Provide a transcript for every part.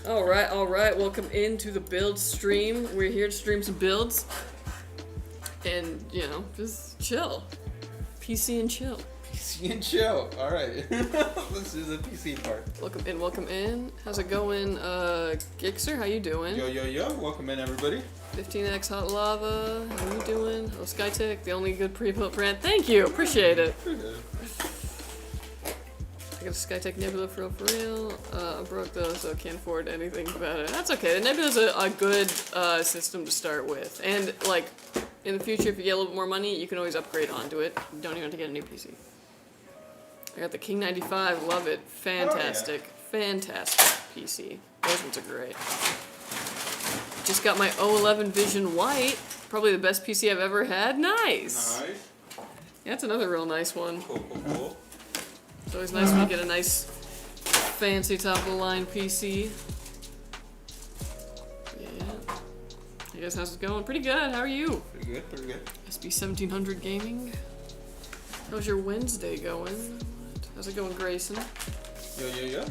Alright, welcome into the build stream. We're here to stream some builds. And, you know, just chill. PC and chill. PC and chill, alright. This is the PC part. Welcome in. How's it going, Gixer? How you doing? Yo, welcome in everybody. 15x Hot Lava, how you doing? Oh, Skytech, the only good pre-built brand. Thank you, appreciate it. I got a Skytech Nebula for real. I broke those, so I can't afford anything better. That's okay. The Nebula's a good system to start with. And, like, in the future, if you get a little bit more money, you can always upgrade onto it. You don't even have to get a new PC. I got the King 95. Love it. Fantastic. Oh, yeah. Fantastic PC. Those ones are great. Just got my 011 Vision White. Probably the best PC I've ever had. Nice. Nice. Yeah, that's another real nice one. Cool. It's always nice when you get a nice, fancy top-of-the-line PC. Yeah. Hey guys, how's it going? Pretty good. How are you? Pretty good. SB 1700 Gaming. How's your Wednesday going? How's it going, Grayson? Yo.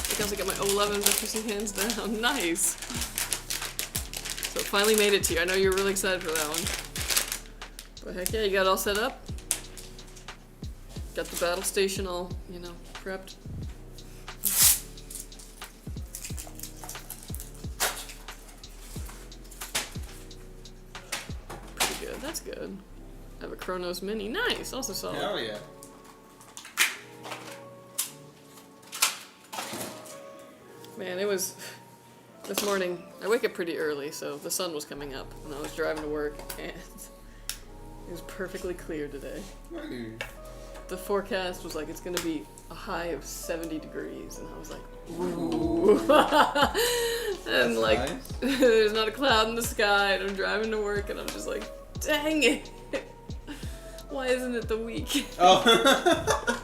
Because I got my 011 PC hands down. Nice. So it finally made it to you. I know you were really excited for that one. But heck yeah, you got it all set up? Got the battle station all, you know, prepped. Pretty good, that's good. I have a Chronos Mini. Nice, also solid. Hell yeah. Man, it was... This morning, I wake up pretty early, so the sun was coming up, and I was driving to work, and it was perfectly clear today. Hey. The forecast was like, it's gonna be a high of 70 degrees, and I was like, ooh. And that's like, nice. There's not a cloud in the sky, and I'm driving to work, and I'm just like, dang it. Why isn't it the weekend? Oh.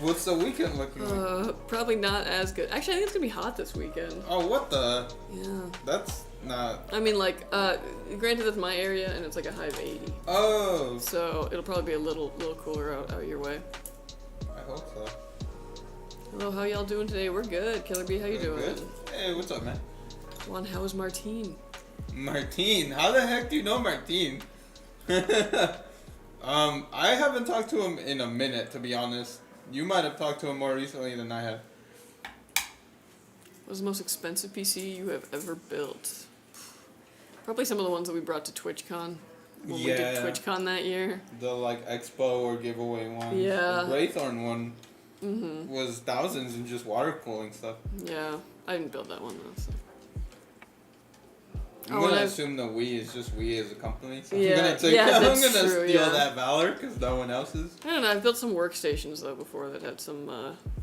What's the weekend looking like? Probably not as good. Actually, I think it's gonna be hot this weekend. Oh, what the? Yeah. That's not... I mean, like, granted that's my area, and it's like a high of 80. Oh. So it'll probably be a little cooler out your way. I hope so. Hello, how y'all doing today? We're good. Killer B, how you doing? Good. Hey, what's up, man? Juan, how is Martine? Martine? How the heck do you know Martine? I haven't talked to him in a minute, to be honest. You might have talked to him more recently than I have. What was the most expensive PC you have ever built? Probably some of the ones that we brought to TwitchCon. When we did TwitchCon that year. The, like, expo or giveaway one. Yeah. The Raythorn one was thousands in just water cooling stuff. Yeah. I didn't build that one, though, so. I'm gonna assume the Wii is just Wii as a company. So yeah, I'm gonna true, steal that valor because no one else is. I don't know. I've built some workstations though before that had some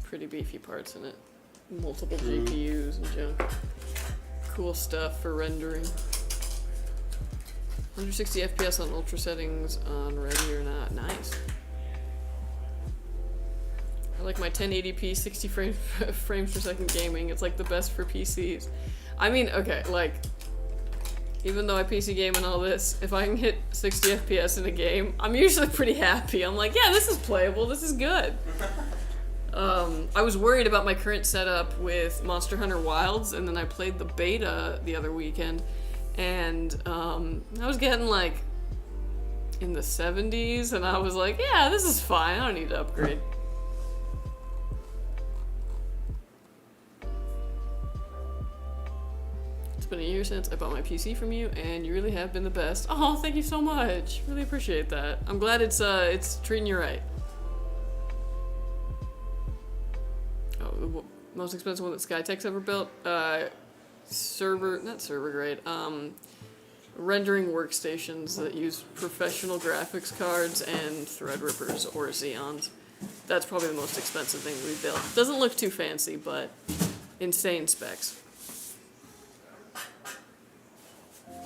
pretty beefy parts in it. Multiple GPUs and junk. Cool stuff for rendering. 160 FPS on ultra settings on ready or not. Nice. I like my 1080p 60 frames per second gaming. It's like the best for PCs. I mean, okay, like. Even though I PC game and all this, if I can hit 60 FPS in a game, I'm usually pretty happy. I'm like, yeah, this is playable, this is good. I was worried about my current setup with Monster Hunter Wilds, and then I played the beta the other weekend, and I was getting like in the 70s, and I was like, yeah, this is fine, I don't need to upgrade. It's been a year since I bought my PC from you, and you really have been the best. Oh, thank you so much. Really appreciate that. I'm glad it's treating you right. Oh, the most expensive one that Skytech's ever built? Not server grade. Rendering workstations that use professional graphics cards and Threadrippers or Xeons. That's probably the most expensive thing we built. Doesn't look too fancy, but insane specs.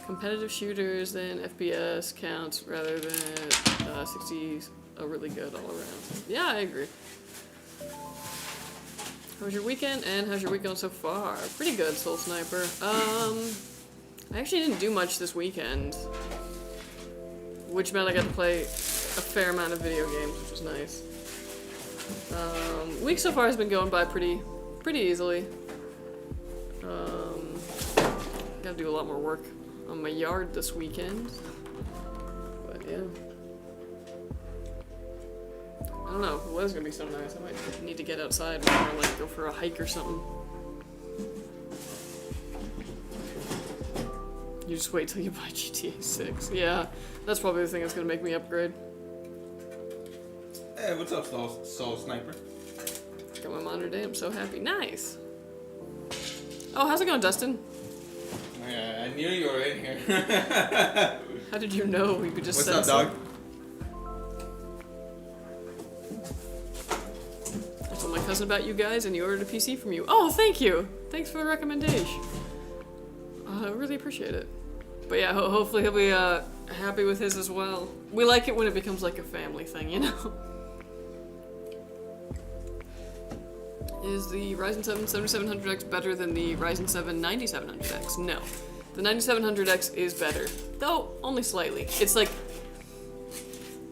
Competitive shooters, then FPS counts rather than 60 are really good all around. Yeah, I agree. How was your weekend, and how's your week going so far? Pretty good, Soul Sniper. I actually didn't do much this weekend, which meant I got to play a fair amount of video games, which was nice. Week so far has been going by pretty easily. Gotta do a lot more work on my yard this weekend. But yeah. I don't know, the weather's gonna be so nice. I might need to get outside more, like go for a hike or something. You just wait till you buy GTA 6. Yeah, that's probably the thing that's gonna make me upgrade. Hey, what's up, Soul Sniper? Got my monitor today, I'm so happy. Nice! Oh, how's it going, Dustin? Yeah, I knew you were in here. How did you know? You could just What's up, dog? I told my cousin about you guys and he ordered a PC from you. Oh, thank you! Thanks for the recommendation. I really appreciate it. But yeah, hopefully he'll be happy with his as well. We like it when it becomes like a family thing, you know? Is the Ryzen 7 7700X better than the Ryzen 7 9700X? No. The 9700X is better, though only slightly. It's like,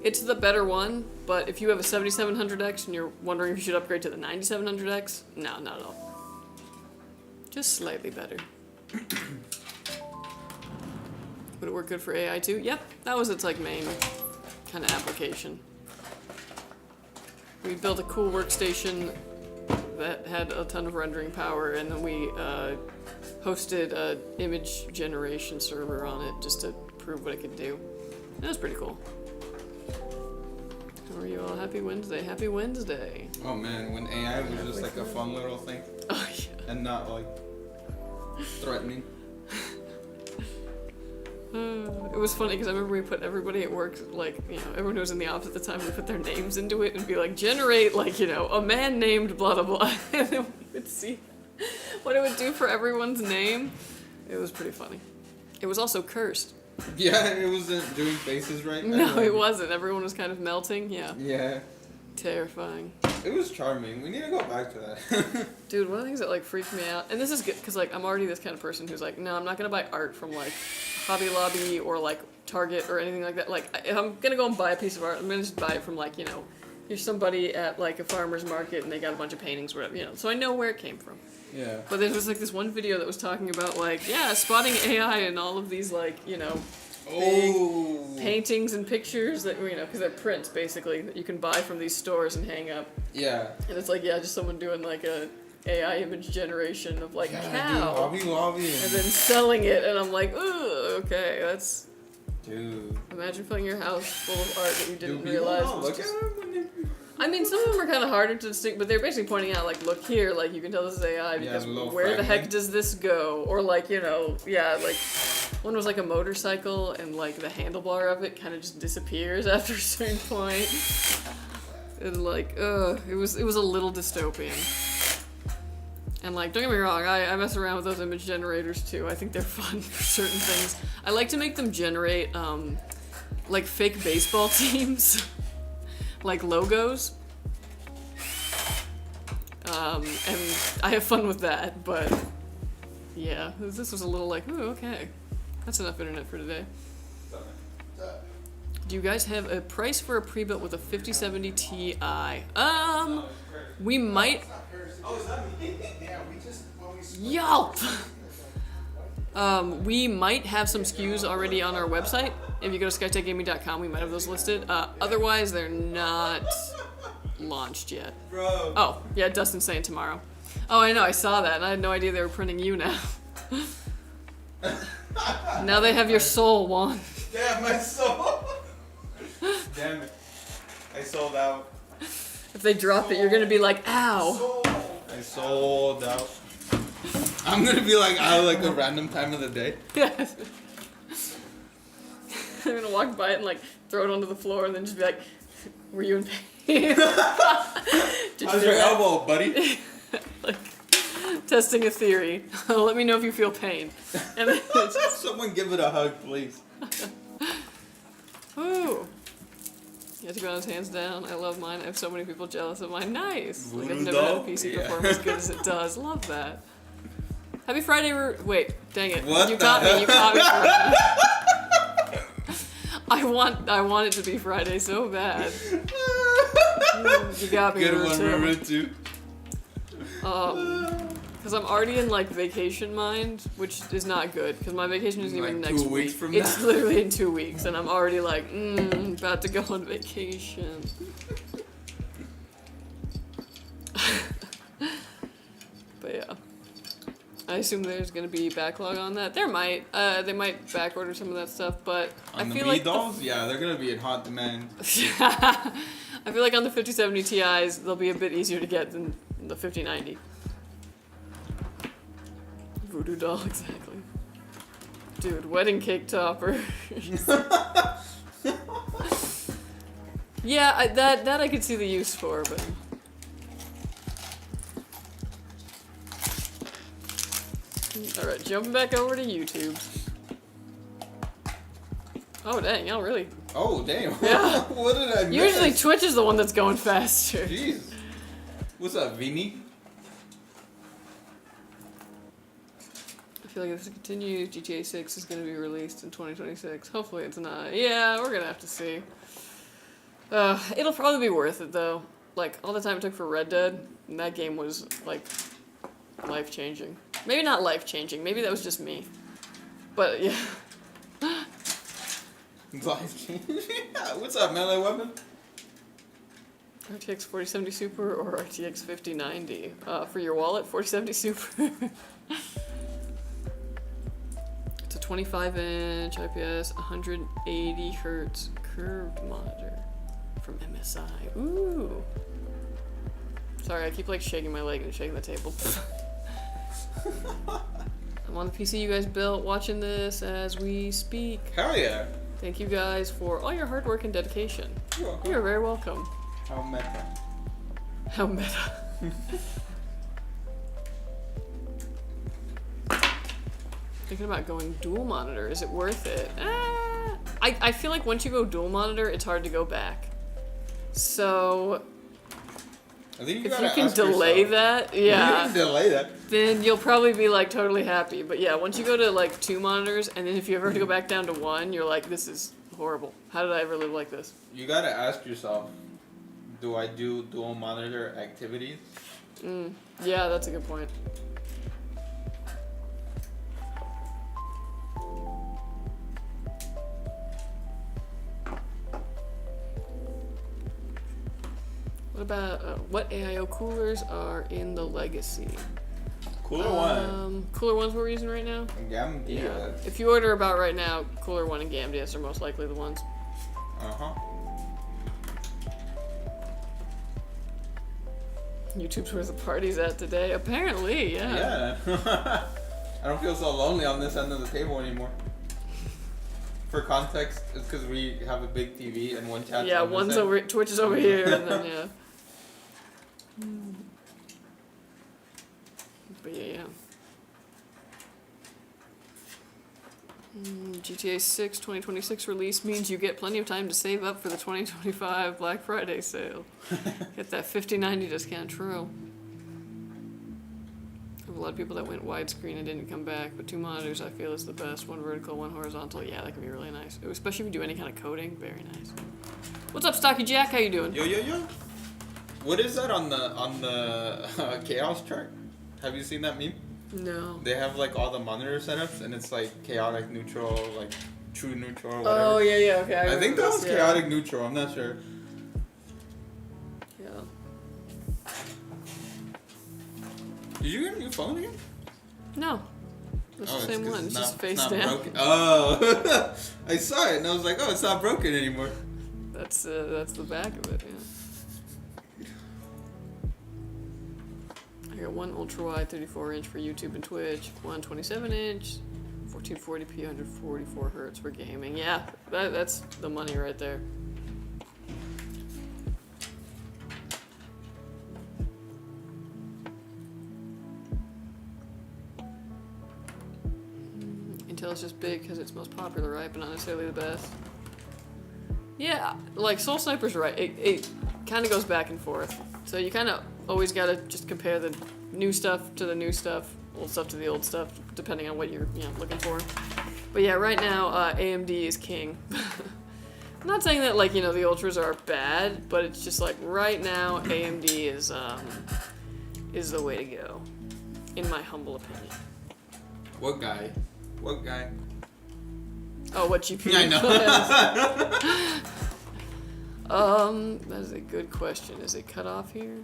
it's the better one, but if you have a 7700X and you're wondering if you should upgrade to the 9700X, no, not at all. Just slightly better. Would it work good for AI too? Yep, that was its like main kind of application. We built a cool workstation that had a ton of rendering power, and then we hosted an image generation server on it just to prove what it could do. That was pretty cool. How are you all? Happy Wednesday. Happy Wednesday. Oh man, when AI was just like a fun little thing. Oh yeah. And not like threatening. It was funny because I remember we put everybody at work, like, you know, everyone who was in the office at the time, we put their names into it and be like, generate, like, you know, a man named blah blah blah. And then we would see what it would do for everyone's name. It was pretty funny. It was also cursed. Yeah, it wasn't doing faces right. No, it wasn't. Everyone was kind of melting. Yeah. Yeah. Terrifying. It was charming. We need to go back to that. Dude, one of the things that like freaked me out, and this is good because like I'm already this kind of person who's like, no, I'm not gonna buy art from like Hobby Lobby or like Target or anything like that. Like if I'm gonna go and buy a piece of art, I'm gonna just buy it from like, you know, here's somebody at like a farmer's market and they got a bunch of paintings, whatever, you know. So I know where it came from. Yeah. But there was like this one video that was talking about like, yeah, spotting AI and all of these like, you know, big paintings and pictures that, you know, because they're prints basically that you can buy from these stores and hang up. Yeah. And it's like, yeah, just someone doing like a AI image generation of like cow. Hobby Lobby. And then selling it, and I'm like, ooh, okay, that's. Dude. Imagine filling your house full of art that you didn't Dude, realize don't was look just. at them when they... I mean, some of them are kind of harder to distinguish, but they're basically pointing out, like, look here, like, you can tell this is AI because where the heck does this go? Or, like, you know, yeah, like, one was like a motorcycle and, like, the handlebar of it kind of just disappears after a certain point. And, like, it was a little dystopian. And, like, don't get me wrong, I mess around with those image generators, too. I think they're fun for certain things. I like to make them generate, like, fake baseball teams. Like logos, and I have fun with that, but yeah, this was a little like, ooh, okay, that's enough internet for today. Do you guys have a price for a pre-built with a 5070 Ti? We might. Yelp! We might have some SKUs already on our website. If you go to skytechgaming.com, we might have those listed. Otherwise, they're not launched yet. Bro. Oh, yeah, Dustin's saying tomorrow. Oh, I know, I saw that, and I had no idea they were printing you now. Now they have your soul, Juan. Damn, my soul. Damn it. I sold out. If they drop it, you're gonna be like, ow. I sold out. I'm gonna be like out like a random time of the day. Yeah. I'm gonna walk by it and like throw it onto the floor and then just be like, were you in pain? How's your elbow, buddy? Like, testing a theory. Let me know if you feel pain. And then Someone give it a hug, please. Ooh. You have to go on his hands down. I love mine. I have so many people jealous of mine. Nice. Like, I've never had a PC perform as good as it does. Love that. Happy Friday. Wait, dang it. What You the caught me. hell? You caught me for I want it to be Friday so bad. You got me. Good one, Rurutu. Because I'm already in like vacation mind, which is not good. Because my vacation isn't even Like next 2 weeks week. from It's now. literally in 2 weeks, and I'm already like, about to go on vacation. But yeah, I assume there's gonna be backlog on that. There might. They might back order some of that stuff, but On I the feel Mii like dolls, yeah, they're gonna be in hot demand. I feel like on the 5070 Ti's, they'll be a bit easier to get than the 5090. Voodoo doll, exactly. Dude, wedding cake topper. Yeah, that I could see the use for, but. Alright, jumping back over to YouTube. Oh dang, y'all really. Oh damn! Yeah. What did I miss? Usually Twitch is the one that's going faster. Jeez. What's up, Vini? I feel like if this continues, GTA 6 is going to be released in 2026. Hopefully it's not. Yeah, we're going to have to see. It'll probably be worth it though. Like, all the time it took for Red Dead, and that game was, like, life-changing. Maybe not life-changing, maybe that was just me. But, yeah. Life changing. What's up, melee weapon? RTX 4070 Super or RTX 5090? For your wallet, 4070 Super. It's a 25-inch IPS, 180 hertz curved monitor from MSI. Ooh. Sorry, I keep like shaking my leg and shaking the table. I'm on the PC you guys built, watching this as we speak. Hell yeah. Thank you guys for all your hard work and dedication. You're welcome. You're very welcome. How meta. How meta. Thinking about going dual monitor. Is it worth it? I feel like once you go dual monitor, it's hard to go back. So I think if gotta you can ask delay yourself. that, You yeah, can delay that. then you'll probably be like totally happy. But yeah, once you go to like 2 monitors, and then if you ever to go back down to 1, you're like, this is horrible. How did I ever live like this? You gotta ask yourself, do I do dual monitor activities? Yeah, that's a good point. What about what AIO coolers are in the Legacy? Cooler one. Cooler ones we're using right now. Gam Yeah. If you order about right now, Cooler 1 and GamDS are most likely the ones. YouTube's where the party's at today. Apparently, yeah. Yeah. I don't feel so lonely on this end of the table anymore. For context, it's because we have a big TV and one chat's Yeah, on this one's end. over, Twitch is over here, and then yeah. But yeah. GTA 6 2026 release means you get plenty of time to save up for the 2025 Black Friday sale. Get that 50/90 discount, true. I have a lot of people that went widescreen and didn't come back, but 2 monitors I feel is the best. 1 vertical, 1 horizontal. Yeah, that can be really nice. Especially if you do any kind of coding, very nice. What's up, Stocky Jack? How you doing? Yo. What is that on the chaos chart? Have you seen that meme? No. They have like all the monitor setups and it's like chaotic neutral, like true neutral or whatever. Oh, yeah, okay. I think remember that this, was yeah. chaotic neutral, I'm not sure. Yeah. Did you get a new phone again? No. It's the same 'cause one. It's not- just face not down. broken. Oh, I saw it and I was like, oh, it's not broken anymore. That's the back of it, yeah. I got 1 ultra wide 34-inch for YouTube and Twitch, 1 27-inch, 1440p 144 hertz for gaming. Yeah, that's the money right there. Intel is just big because it's most popular, right? But not necessarily the best. Yeah, like Soul Sniper's right. It kind of goes back and forth. So you kind of always gotta just compare the new stuff to the new stuff, old stuff to the old stuff, depending on what you're looking for. But yeah, right now AMD is king. I'm not saying that the ultras are bad, but it's just like right now AMD is the way to go. in my humble opinion. What guy? What guy? Oh, what GPU? I know. That is a good question. Is it cut off here?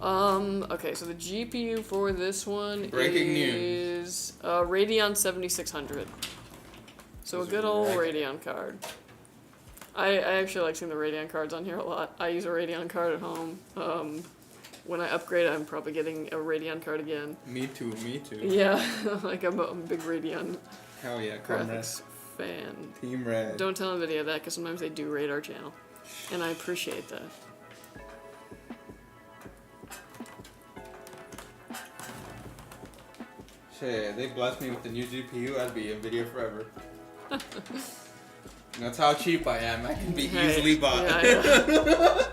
Okay, so the GPU for this one is Radeon 7600. So a good old Radeon card. I actually like seeing the Radeon cards on here a lot. I use a Radeon card at home. When I upgrade, I'm probably getting a Radeon card again. Me too. Yeah, like I'm a big Radeon Hell yeah, graphics fan. Team Red. Don't tell Nvidia that, because sometimes they do raid our channel, and I appreciate that. Shit, they blessed me with the new GPU, I'd be Nvidia forever. That's how cheap I am. I can be easily bought. Yeah,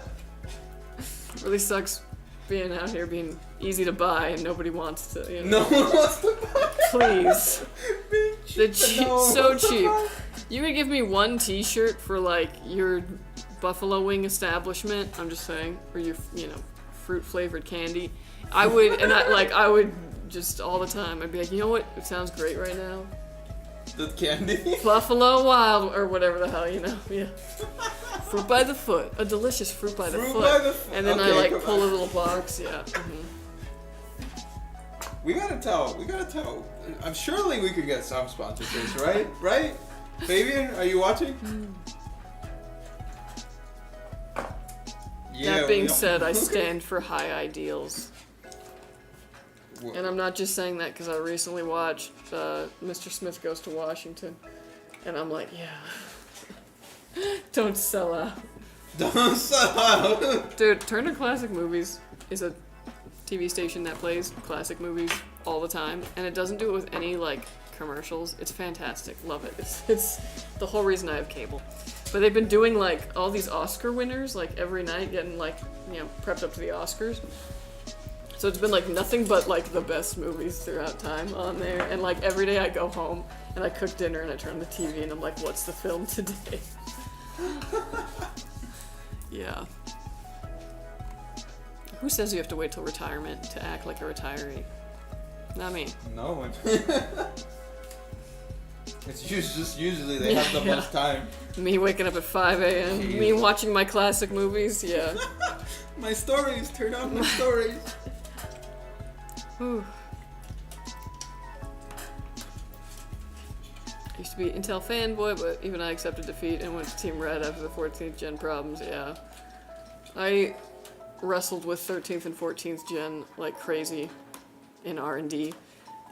really sucks being out here being easy to buy and nobody wants to, you know. No one wants to buy. Please. Cheap, so cheap. You would give me one t-shirt for like your buffalo wing establishment, I'm just saying, or your, you know, fruit flavored candy. I would, and I would just all the time, I'd be like, you know what, it sounds great right now? The candy? Buffalo Wild, or whatever the hell, you know, yeah. Fruit by the foot, a delicious fruit by the foot. And then I like pull a little box, yeah. Mm-hmm. We gotta tell. I'm surely we could get some sponsorships, right? Right? Fabian, are you watching? Yeah, that being said, I stand for high ideals. And I'm not just saying that because I recently watched Mr. Smith Goes to Washington. And I'm like, yeah. Don't sell out. Don't sell out. Dude, Turner Classic Movies is a TV station that plays classic movies all the time. And it doesn't do it with any, like, commercials. It's fantastic. Love it. It's the whole reason I have cable. But they've been doing, like, all these Oscar winners, like, every night, getting, like, you know, prepped up to the Oscars. So it's been like nothing but like the best movies throughout time on there. And like every day I go home and I cook dinner and I turn on the TV and I'm like, what's the film today? Yeah. Who says you have to wait till retirement to act like a retiree? Not me. No one. It's just usually they have the most time. Me waking up at 5 a.m. Jeez. Me watching my classic movies, yeah. My stories, turn on my stories. Whew. I used to be Intel fanboy, but even I accepted defeat and went to Team Red after the 14th gen problems, yeah. I wrestled with 13th and 14th gen like crazy in R&D,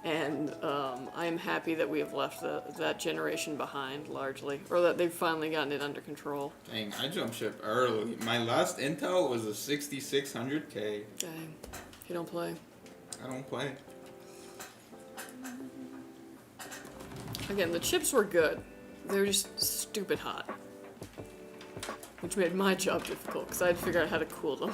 and I am happy that we have left that generation behind, largely, or that they've finally gotten it under control. Dang, I jumped ship early. My last Intel was a 6600K. Dang, you don't play. I don't play. Again, the chips were good. They were just stupid hot. Which made my job difficult, because I had to figure out how to cool them.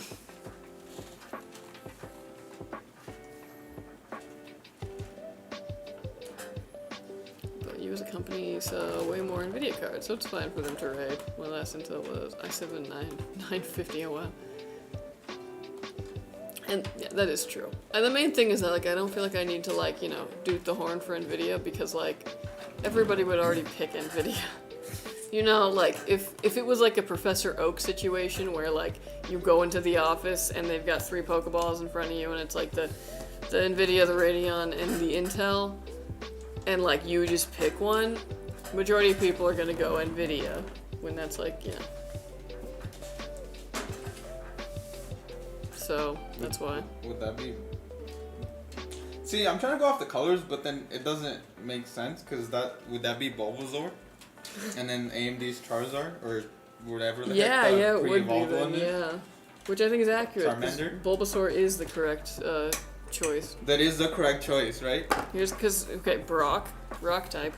But you as a company sell way more NVIDIA cards, so it's fine for them to raid. My last Intel was i7 950 OL. And yeah, that is true. And the main thing is that like I don't feel like I need to like, you know, doot the horn for NVIDIA because like everybody would already pick NVIDIA. You know, like if it was like a Professor Oak situation where like you go into the office and they've got 3 Pokeballs in front of you and it's like the NVIDIA, the Radeon, and the Intel, and like you just pick one, majority of people are gonna go NVIDIA when that's like, you know. So, that's why. Would that be... See, I'm trying to go off the colors, but then it doesn't make sense, because would that be Bulbasaur? And then AMD's Charizard? Or whatever the heck the it would be pre-evolved then, one is? yeah. Which I think is accurate. Charmander? Bulbasaur is the correct choice. That is the correct choice, right? Here's, okay, Brock, rock type.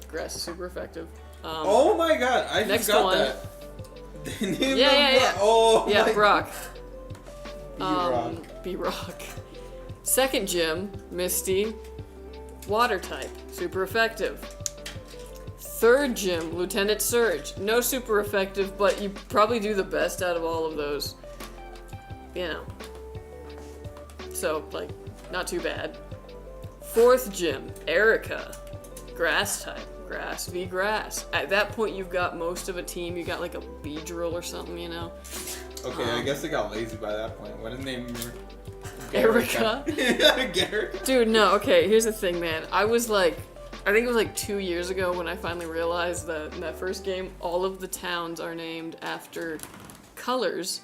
Grass is super effective. Oh my god, I next forgot one. that. Yeah. Oh yeah, my Brock. B-Rock. B-Rock. Second gym, Misty. Water type, super effective. Third gym, Lieutenant Surge. No super effective, but you probably do the best out of all of those. You know. So, like, not too bad. 4th gym, Erica. Grass type. Grass v grass. At that point, you've got most of a team. You got like a Beedrill or something, you know? Okay, I guess they got lazy by that point. What did they name her? Erica? Garrick? Dude, no, okay, here's the thing, man. I was like, I think it was like 2 years ago when I finally realized that in that first game, all of the towns are named after colors.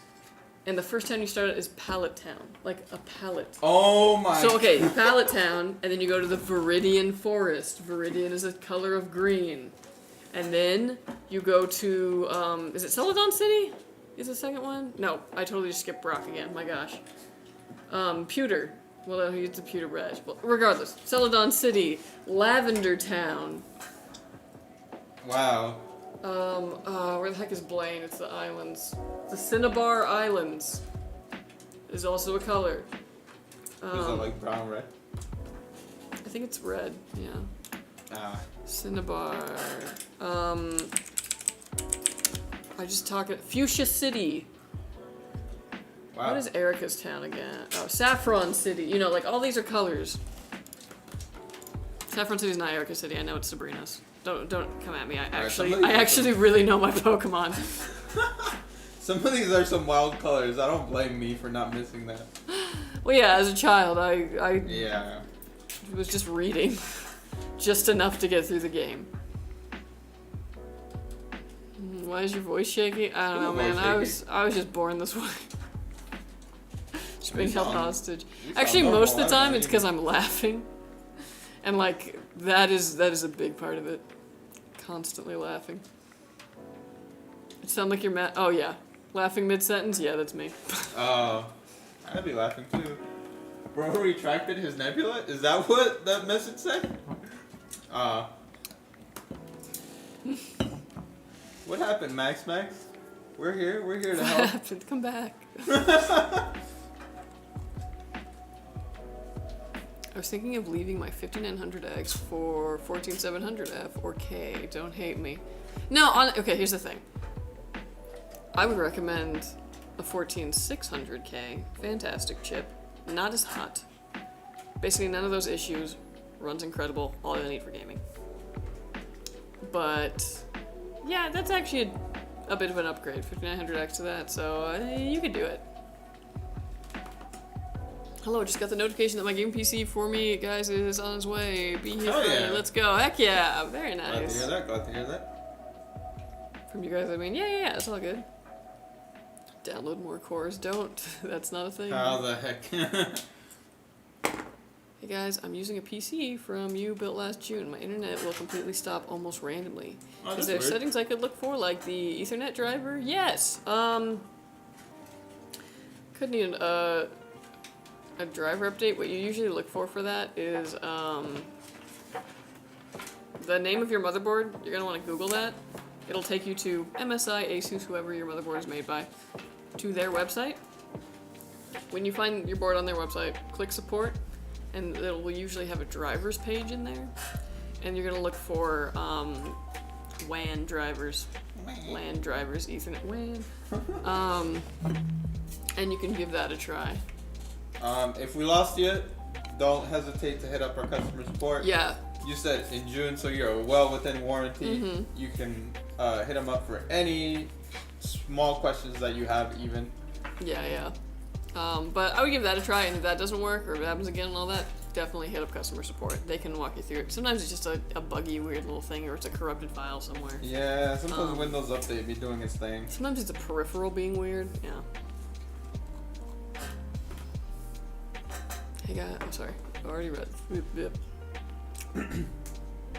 And the first town you start at is Pallet Town. Like a pallet. Oh my. So, okay, Pallet Town, and then you go to the Viridian Forest. Viridian is a color of green. And then you go to, is it Celadon City? Is the second one? No, I totally just skipped Brock again, my gosh. Pewter. Well, it's a pewter badge. But regardless, Celadon City, Lavender Town. Wow. Where the heck is Blaine? It's the islands. The Cinnabar Islands is also a color. Is it like brown, red? I think it's red, yeah. Ah. Cinnabar. I just talked. Fuchsia City. Wow. What is Erica's town again? Oh, Saffron City. You know, like all these are colors. Saffron City's not Erica City. I know it's Sabrina's. Don't come at me. I actually really know my Pokemon. Some of these are some wild colors. I don't blame me for not missing that. Well, yeah, as a child, I Yeah. was just reading, just enough to get through the game. Why is your voice shaky? I don't know, man. I was just born this way. Just being held hostage. Actually, most of the time it's because I'm laughing, and like that is a big part of it. Constantly laughing. It sound like you're mad. Oh yeah, laughing mid-sentence. Yeah, that's me. Oh, I'd be laughing too. Bro retracted his nebula? Is that what that message said? What happened, Max? We're here to What help. happened? Come back. I was thinking of leaving my 5900X for 14700F or K. Don't hate me. No, okay, here's the thing. I would recommend a 14600K. Fantastic chip. Not as hot. Basically none of those issues. Runs incredible. All I need for gaming. But yeah, that's actually a bit of an upgrade. 5900X to that, so you could do it. Hello, just got the notification that my game PC for me, guys, is on its way. Be here for me. Let's go. Heck yeah. Very nice. Glad to hear that. From you guys, I mean, yeah, it's all good. Download more cores. Don't. That's not a thing. How the heck? Hey guys, I'm using a PC from you built last June. My internet will completely stop almost randomly. Is there settings I could look for, like the Ethernet driver? Yes. Could need a driver update. What you usually look for that is the name of your motherboard. You're gonna want to Google that. It'll take you to MSI, ASUS, whoever your motherboard is made by, to their website. When you find your board on their website, click support, and it will usually have a drivers page in there. And you're gonna look for WAN drivers, LAN drivers, Ethernet WAN, and you can give that a try. If we lost you, don't hesitate to hit up our customer support. Yeah. You said in June, so you're well within warranty. Mm-hmm. You can hit them up for any small questions that you have, even. Yeah. But I would give that a try, and if that doesn't work, or if it happens again and all that, definitely hit up customer support. They can walk you through it. Sometimes it's just a buggy, weird little thing, or it's a corrupted file somewhere. Yeah, sometimes Windows Update be doing its thing. Sometimes it's a peripheral being weird, yeah. Hey guys, I'm sorry, I already read.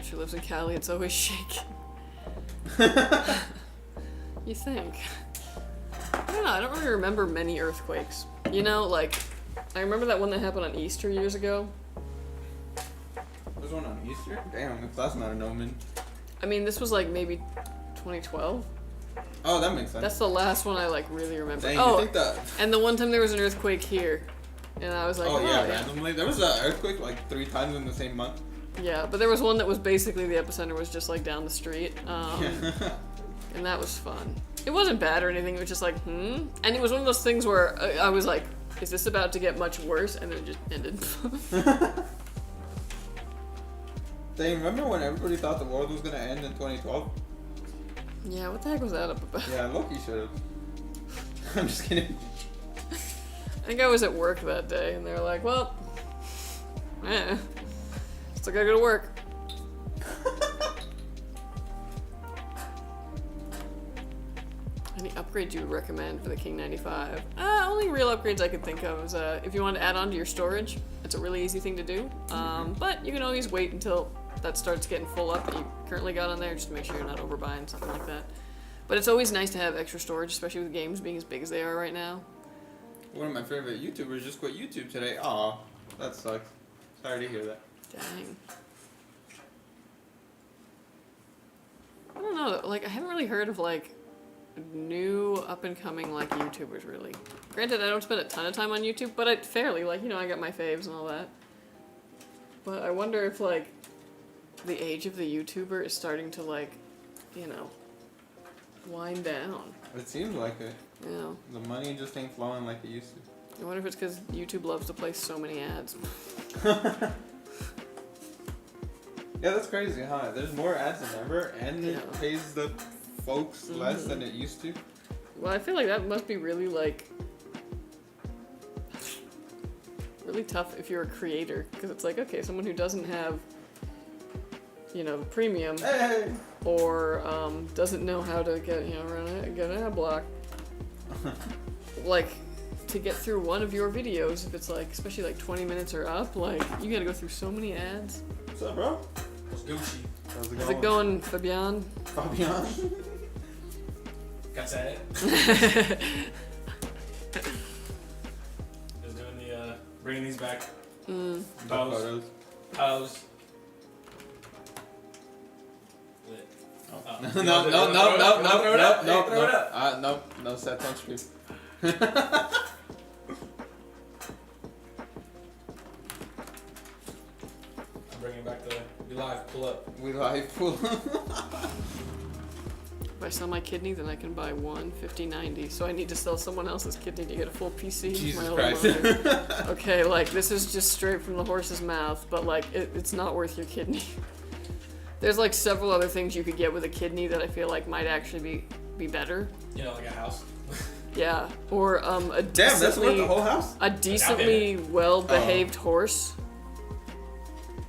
She lives in Cali, it's always shaking. You think? I don't know, I don't really remember many earthquakes. You know, like, I remember that one that happened on Easter years ago. There's one on Easter? Damn, if that's not an omen. I mean, this was like maybe 2012. Oh, that makes sense. That's the last one I like really remember. Dang, oh, you think that... and the one time there was an earthquake here. And I was like, randomly. There was an earthquake like 3 times in the same month. Yeah, but there was one that was basically the epicenter was just like down the street. And that was fun. It wasn't bad or anything, it was just like, And it was one of those things where I was like, is this about to get much worse? And then it just ended. Dang, remember when everybody thought the world was gonna end in 2012? Yeah, what the heck was that up about? Yeah, Loki should have. I'm just kidding. I think I was at work that day, and they were like, well, still gotta go to work. Any upgrades you would recommend for the King 95? Only real upgrades I could think of is if you want to add on to your storage, it's a really easy thing to do. But you can always wait until that starts getting full up that you currently got on there, just to make sure you're not overbuying, something like that. But it's always nice to have extra storage, especially with games being as big as they are right now. One of my favorite YouTubers just quit YouTube today. Aw, that sucks. Sorry to hear that. Dang. I don't know, like, I haven't really heard of, like, new up-and-coming, like, YouTubers, really. Granted, I don't spend a ton of time on YouTube, but I fairly, like, you know, I got my faves and all that. But I wonder if, like, the age of the YouTuber is starting to, like, you know, wind down. It seems like it. Yeah. The money just ain't flowing like it used to. I wonder if it's because YouTube loves to play so many ads. Yeah, that's crazy, huh? There's more ads than ever, and Yeah. it pays the folks less than it used to. Well, I feel like that must be really, like, really tough if you're a creator, because it's like, okay, someone who doesn't have, you know, premium, Hey! or doesn't know how to get, you know, get an ad block, like, to get through one of your videos, if it's like, especially like 20 minutes or up, like, you gotta go through so many ads. What's up, bro? It's Gucci. How's it How's it going, Fabian? Fabian? Got that? Just doing the, bringing these back. Photos. Pose. Lit. Oh. Oh. No, You no, want to no, throw no, it no, up? You no, want to throw it no, up? no, Hey, throw it up. no, no sets on stream. I'm bringing back the we live pull up. We live pull. If I sell my kidney, then I can buy one 5090. So I need to sell someone else's kidney to get a full PC. Jesus my own Christ. monitor. Okay, like, this is just straight from the horse's mouth, but, like, it's not worth your kidney. There's, like, several other things you could get with a kidney that I feel like might actually be better. You know, like a house. Yeah, or a Damn, that's worth the whole house? a decently well-behaved horse.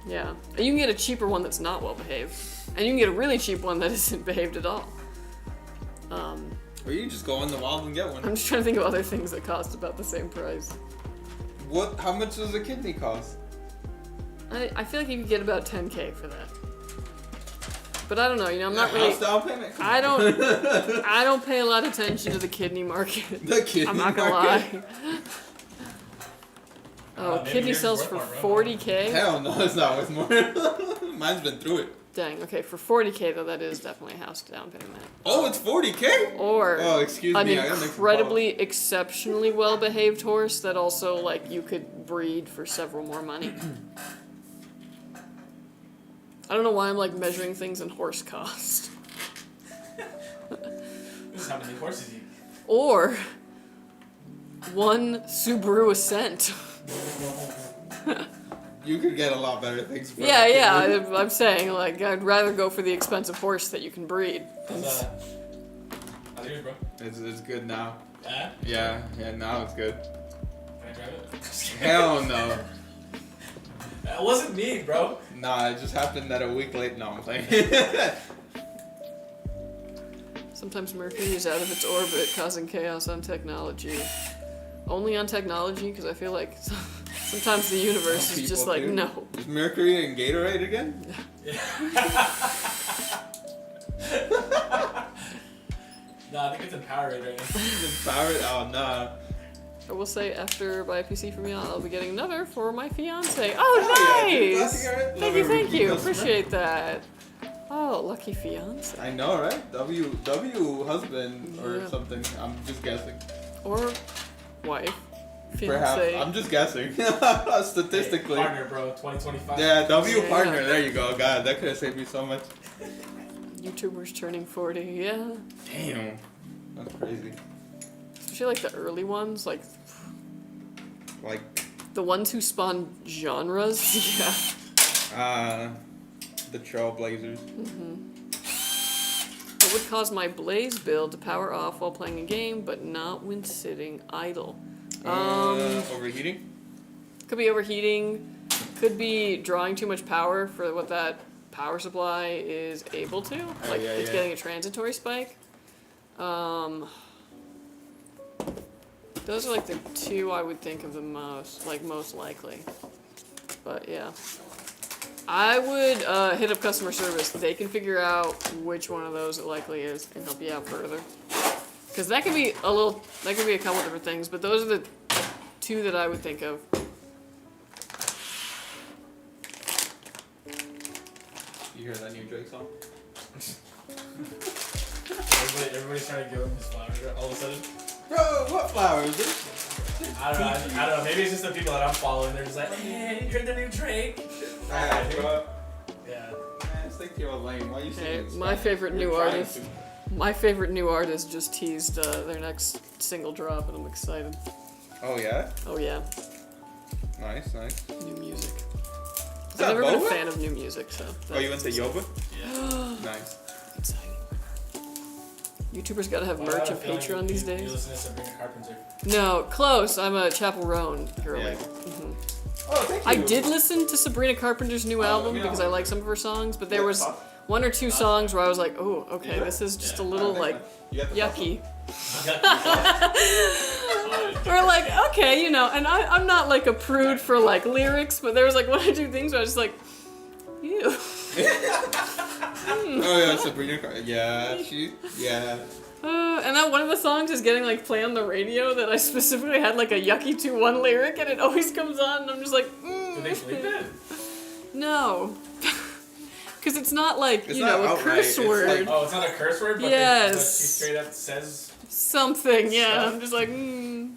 Yeah, and you can get a cheaper one that's not well-behaved, and you can get a really cheap one that isn't behaved at all. Or you just go in the wild and get one. I'm just trying to think of other things that cost about the same price. What? How much does a kidney cost? I feel like you could get about 10K for that. But I don't know, you know, I'm not A really. house down payment? Come I on. don't pay a lot of attention to the kidney market. The kidney I'm not gonna market? lie. Oh, maybe kidney yours is sells worth for more, bro. 40K? Hell no, it's not worth more. Mine's been through it. Dang, okay, for 40K though, that is definitely a house down payment. Oh, it's 40K? Or Oh, excuse an me, I gotta make some incredibly, exceptionally well-behaved horse that also, like, you could breed for several more money. I don't know why I'm, like, measuring things in horse cost. This is how many horses you. Or one Subaru Ascent. You could get a lot better things for Yeah, a yeah, kidney. I'm saying, like, I'd rather go for the expensive horse that you can breed. How's yours, bro? It's good now. Yeah? Yeah, now it's good. Can I drive it? Just kidding. Hell no. That wasn't me, bro. Nah, it just happened that a week late. No, I'm playing. Sometimes Mercury is out of its orbit, causing chaos on technology. Only on technology, because I feel like sometimes the universe is just People like, do. no. Is Mercury and Gatorade again? Nah, I think it's in Powerade right now. Powered? Oh, nah. I will say, after buy a PC from y'all, I'll be getting another for my fiance. Oh, Oh, yeah, dude, nice! glad to hear it. Thank you, Love a thank repeat you. customer. Appreciate that. Oh, lucky fiance. I know, right? W husband or Yeah. something. I'm just guessing. Or wife. Perhaps. Fiance. I'm just guessing. Statistically. Hey, partner, bro. 2025. Yeah, W Yeah. partner. There you go. God, that could have saved me so much. YouTubers turning 40, yeah. Damn. That's crazy. Especially like the early ones, like Like. The ones who spawn genres? Yeah. The Trailblazers. It would cause my Blaze build to power off while playing a game, but not when sitting idle. Overheating? Could be overheating. Could be drawing too much power for what that power supply is able to. Like, it's getting a transitory spike. Those are like the two I would think of the most, like most likely. But yeah. I would hit up customer service. They can figure out which one of those it likely is and help you out further. Because that could be a couple different things, but those are the two that I would think of. You hear that new Drake song? Everybody's trying to give him his flowers all of a sudden. Bro, what flowers? I don't know. Maybe it's just the people that I'm following. They're just like, hey, you're the new Drake. Bro. Yeah. Man, stick to your lane. Why are you saying this? My favorite new artist just teased their next single drop, and I'm excited. Oh yeah? Oh yeah. Nice. New music. Is I've that never been a Boba? fan of new music, so. Oh, you went to Yoba? Yeah. Nice. Exciting. YouTubers gotta have merch and Patreon these You days. listen to Sabrina Carpenter. No, close. I'm a Chapel Roan girly. Yeah. Mhm. Oh, thank you. I did listen to Sabrina Carpenter's new album because I like some of her songs, but there was one or two songs where I was like, oh, okay, this is just a little like yucky. Or like, okay, you know, and I'm not like a prude for like lyrics, but there was like one or two things where I was just like, ew. Oh yeah, Sabrina. Yeah. And then one of the songs is getting like play on the radio that I specifically had like a yucky 2-1 lyric, and it always comes on, and I'm just like, Did they sleep it? No. Because it's not like, It's you not know, a outright, curse it's word. like- Oh, it's not a curse word, but, Yes. but she straight up says. Something, yeah. Stuff. I'm just like, ew,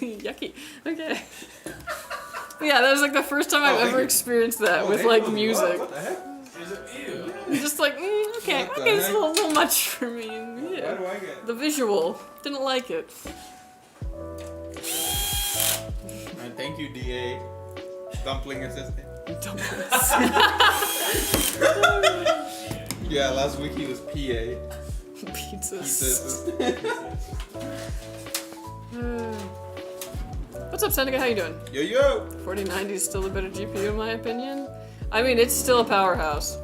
yucky. Okay. But yeah, that was like the first time I've thank ever you. experienced that Oh, with hey, like what music. the heck? She's like, ew. I'm just like, okay, What the okay, it's a heck? little much for me. Why Yeah. do I get? The visual, didn't like it. And thank you, DA. Dumpling assistant. Yeah, last week he was PA. Pizza Pizzas. assistant. What's up, Seneca? How you doing? Yo. 4090 is still a better GPU in my opinion. I mean, it's still a powerhouse.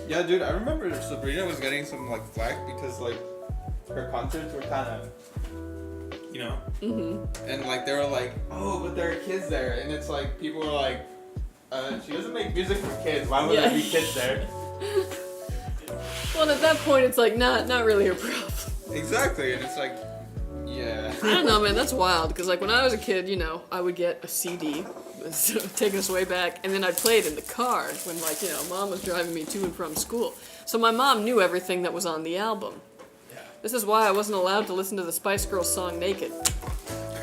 Yeah, dude, I remember Sabrina was getting some like flack because like her concerts were kind of, you know, and like they were like, oh, but there are kids there, and it's like people were like, she doesn't make music for kids. Why would there be kids there? Well, at that point, it's like not really your problem. Exactly, and it's like, yeah. I don't know, man. That's wild. Because like when I was a kid, you know, I would get a CD, taking us way back, and then I'd play it in the car when, like, you know, mom was driving me to and from school. So my mom knew everything that was on the album. Yeah. This is why I wasn't allowed to listen to the Spice Girls song "Naked."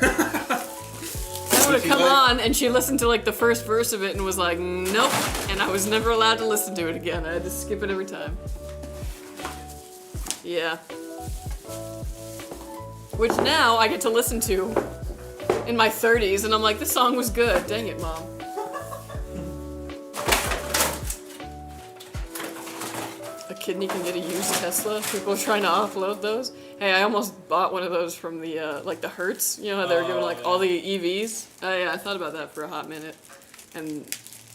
That would have come on, and she listened to like the first verse of it and was like, "Nope," and I was never allowed to listen to it again. I had to skip it every time. Yeah. Which now I get to listen to in my 30s, and I'm like, this song was good. Dang it, Mom. A kidney can get a used Tesla. People are trying to offload those. Hey, I almost bought one of those from the, like the Hertz. You know how they were giving like all the EVs? Yeah, I thought about that for a hot minute. And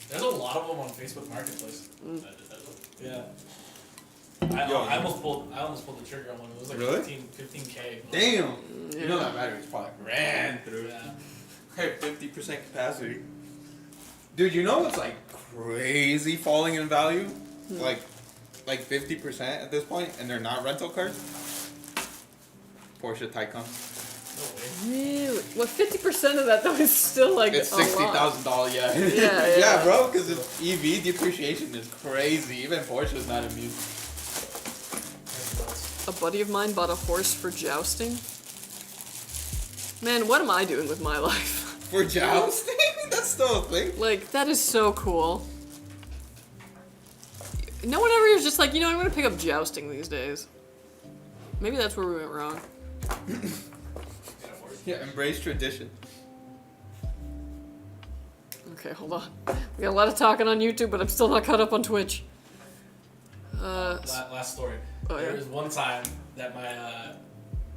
There's a lot of them on Facebook Marketplace. Yeah. I almost pulled the trigger on one. It was like Really? 15K. Damn. You know that battery's probably ran through. Yeah. Hey, 50% capacity. Dude, you know what's like crazy falling in value? Like 50% at this point, and they're not rental cars? Porsche Taycan. No way. really, what 50% of that though is still like It's a lot. $60,000, yeah. Yeah. Yeah, bro, because EV depreciation is crazy. Even Porsche's not amused. A buddy of mine bought a horse for jousting. Man, what am I doing with my life? For jousting? That's still a thing. Like, that is so cool. No one ever is just like, you know, I'm gonna pick up jousting these days. Maybe that's where we went wrong. Yeah, embrace tradition. Okay, hold on. We got a lot of talking on YouTube, but I'm still not caught up on Twitch. Last story. Oh, yeah. There was one time that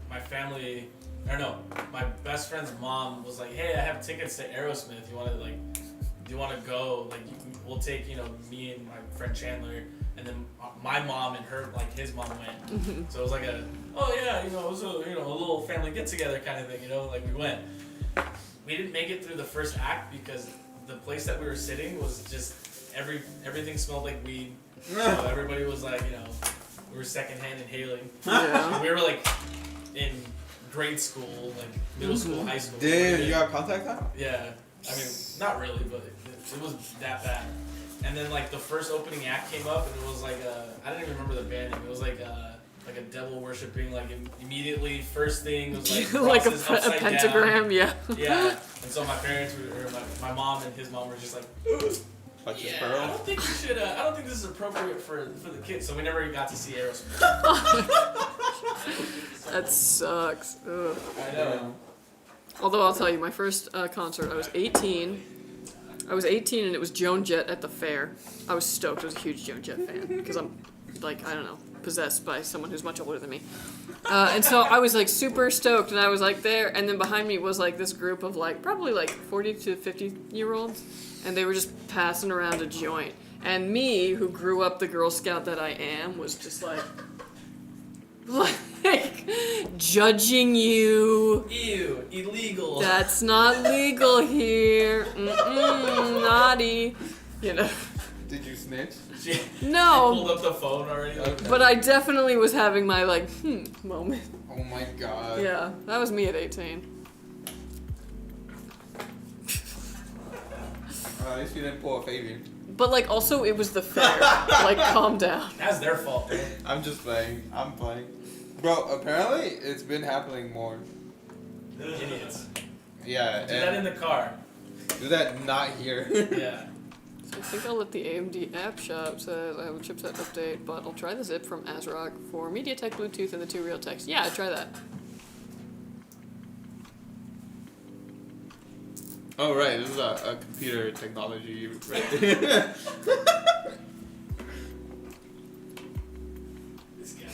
my family, or no, my best friend's mom was like, "Hey, I have tickets to Aerosmith. Do you want to go? Like, we'll take, me and my friend Chandler." And then my mom and his mom went. So it was like it was a little family get together kind of thing, like we went. We didn't make it through the first act because the place that we were sitting was just everything smelled like weed. So everybody was like, we were secondhand inhaling. Yeah. We were like in grade school, like middle school, high school. Dude, you got contact time? Yeah. I mean, not really, but it was that bad. And then like the first opening act came up, and it was like I don't even remember the band name. It was like a devil worshipping. Like immediately, first thing was like like a down. pentagram, yeah. Yeah. And so my parents my mom and his mom were just like, Yeah, I don't think you should. I don't think this is appropriate for the kids. So we never got to see Aerosmith. That sucks. Ugh. I know. Although I'll tell you, my first concert, I was 18. I was 18 and it was Joan Jett at the fair. I was stoked. I was a huge Joan Jett fan because I'm like, I don't know, possessed by someone who's much older than me. And so I was like super stoked, and I was like there, and then behind me was like this group of like probably like 40 to 50-year-olds, and they were just passing around a joint. And me, who grew up the Girl Scout that I am, was just like judging you. Ew, illegal. That's not legal here. Naughty. Did you snitch? No. She pulled up the phone already. Okay. But I definitely was having my moment. Oh my god. Yeah, that was me at 18. At least you didn't pull a Fabian. But like also it was the fair. Like calm down. That's their fault, bro. I'm just playing. I'm playing. Bro, apparently it's been happening more. Idiots. Yeah. Do that in the car. Do that not here. Yeah. So I think I'll let the AMD app shop says I have a chipset update, but I'll try the zip from ASRock for MediaTek Bluetooth and the 2 real text. Yeah, try that. Oh right, this is a computer technology right there. This guy.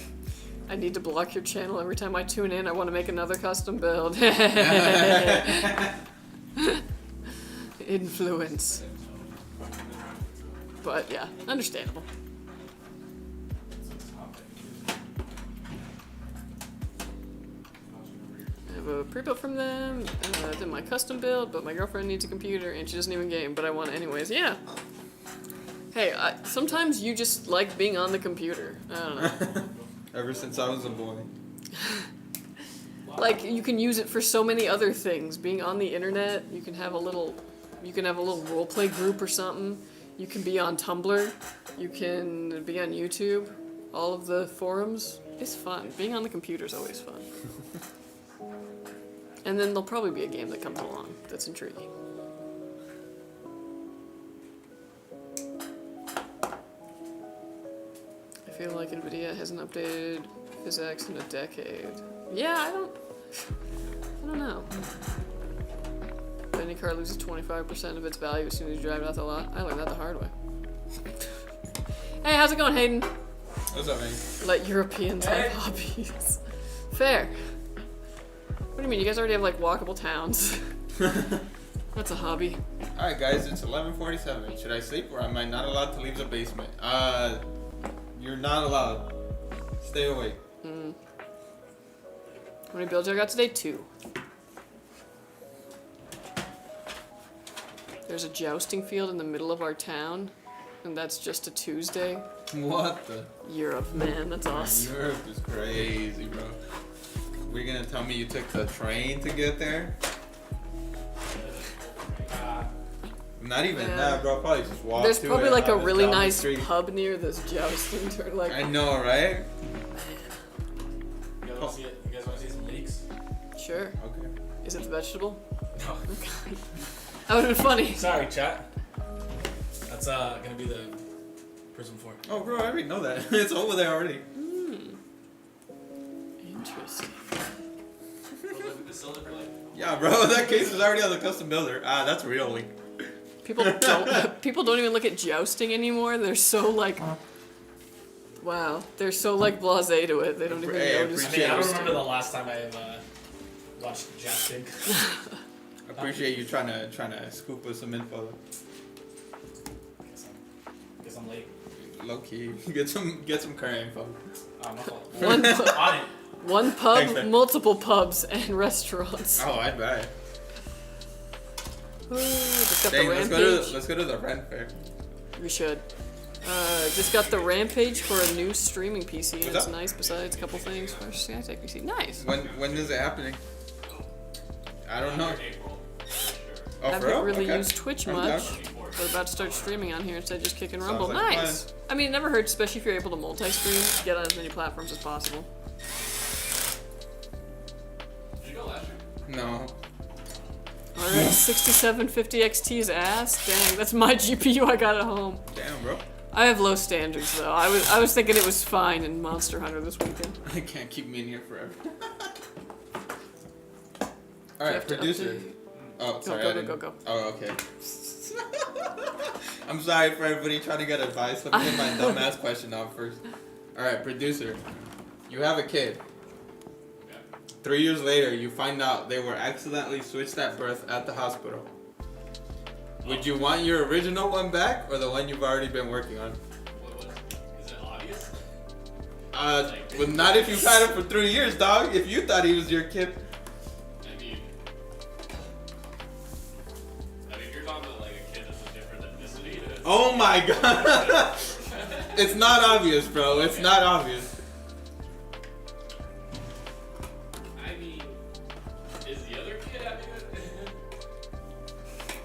I need to block your channel every time I tune in. I want to make another custom build. Influence. But yeah, understandable. I have a pre-built from them. I did my custom build, but my girlfriend needs a computer and she doesn't even game, but I want it anyways. Yeah. Hey, sometimes you just like being on the computer. I don't know. Ever since I was a boy. Like you can use it for so many other things. Being on the internet, you can have a little role play group or something. You can be on Tumblr. You can be on YouTube. All of the forums. It's fun. Being on the computer is always fun. And then there'll probably be a game that comes along that's intriguing. I feel like NVIDIA hasn't updated physics in a decade. Yeah, I don't know. Any car loses 25% of its value as soon as you drive it out the lot. I learned that the hard way. Hey, how's it going, Hayden? What's up, man? Let Europeans have hobbies. Fair. What do you mean? You guys already have like walkable towns. That's a hobby. Alright guys, it's 11:47. Should I sleep or am I not allowed to leave the basement? You're not allowed. Stay awake. How many builds I got today? 2. There's a jousting field in the middle of our town, and that's just a Tuesday. What the? Europe, man, that's awesome. Europe is crazy, bro. We're gonna tell me you took the train to get there? Not even that, bro. Probably just walk. There's to probably it, like a down really the nice street. pub near this jousting turn. Like I know, right? You guys want to see some leaks? Sure. Okay. Is it the vegetable? No. That would have been funny. Sorry, chat. That's gonna be the Prism 4. Oh, bro, I already know that. It's over there already. Interesting. Look at this cylinder for like. Yeah, bro, that case is already on the custom builder. Ah, that's real leak. People don't even look at jousting anymore. They're so like, wow, they're so like blasé to it. They don't even notice. I don't remember the last time I watched jousting. Appreciate you trying to scoop us some info. Guess I'm late. Low key, get some current info. Oh, my fault. One, On it. one pub, Thanks, man. multiple pubs and restaurants. Oh, I bet. Ooh, just got Dang, the let's rampage. go to the rent fair. We should. Just got the rampage for a new streaming PC. And What's it's up? nice. Besides a couple things for Skytech PC. Nice. When is it happening? I don't know. April. Oh, for Haven't real? really Okay. used Twitch I'm much. down. But about to start streaming on here instead of just kicking Sounds Rumble. like Nice. I mean, it never hurts, especially if you're able to multi-stream. Get on as many platforms as possible. Did you go last year? No. Alright, 6750 XT's ass. Dang, that's my GPU I got at home. Damn, bro. I have low standards though. I was thinking it was fine in Monster Hunter this weekend. I can't keep me in here forever. You Alright, have to producer. update. Oh, sorry. Go. Oh, okay. I'm sorry for everybody trying to get advice. Let me get my dumbass question out first. Alright, producer. You have a kid. 3 years later, you find out they were accidentally switched at birth at the hospital. Would you want your original one back or the one you've already been working on? Is it obvious? Well, not if you've had him for 3 years, dog. If you thought he was your kid. I mean, if you're talking about like a kid that's a different ethnicity, then Oh my god. It's not obvious, bro. It's not obvious. I mean, is the other kid having it?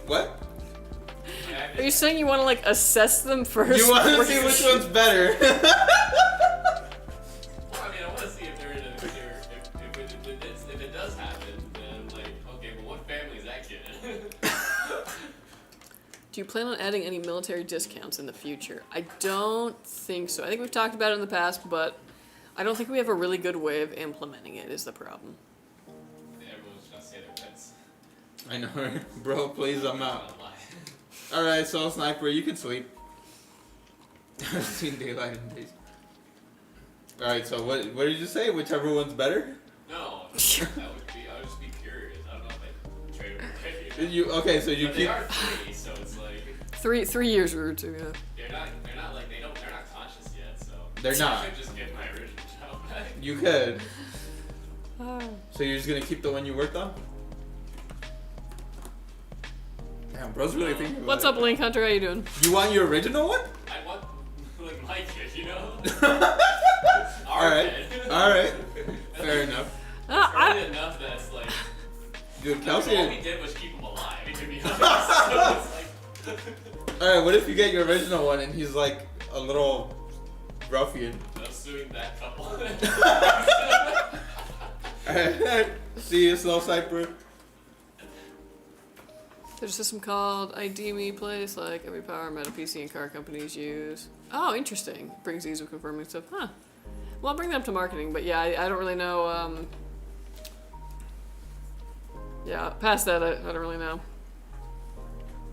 What? Are you saying you want to like assess them first? You want to before see you which shoot? one's better? Well, I mean, I want to see if if it does happen, then like, okay, but what family is that kid in? Do you plan on adding any military discounts in the future? I don't think so. I think we've talked about it in the past, but I don't think we have a really good way of implementing it is the problem. Everyone's trying to say their pets. I know, bro. Please, I'm out. Not lie. All right, Soul Sniper, you can sleep. I've seen daylight in days. All right, so what did you say? Whichever one's better? No, I would just be curious. I don't know if I trade them. Okay, so you But keep. they are three, so it's like 3 years we were to, yeah. they're not like they're not conscious yet, so They're not. I could just get my original job back. You could. Oh. So you're just gonna keep the one you worked on? Damn, bro's really thinking about What's it. up, Link Hunter? How you doing? You want your original one? I want like my kid, you know. All right, all right. Fair enough. Probably enough that it's like. Dude, All we Kelsey. did was keep him alive, to be honest. So it's like. All right, what if you get your original one and he's like a little ruffian? I'm suing that couple. Alright, see you, Slow Cypher. There's a system called ID Me Place, like every power meta PC and car companies use. Oh, interesting. Brings ease of confirming stuff. Huh. Well, I'll bring that up to marketing, but yeah, I don't really know. Yeah, past that, I don't really know.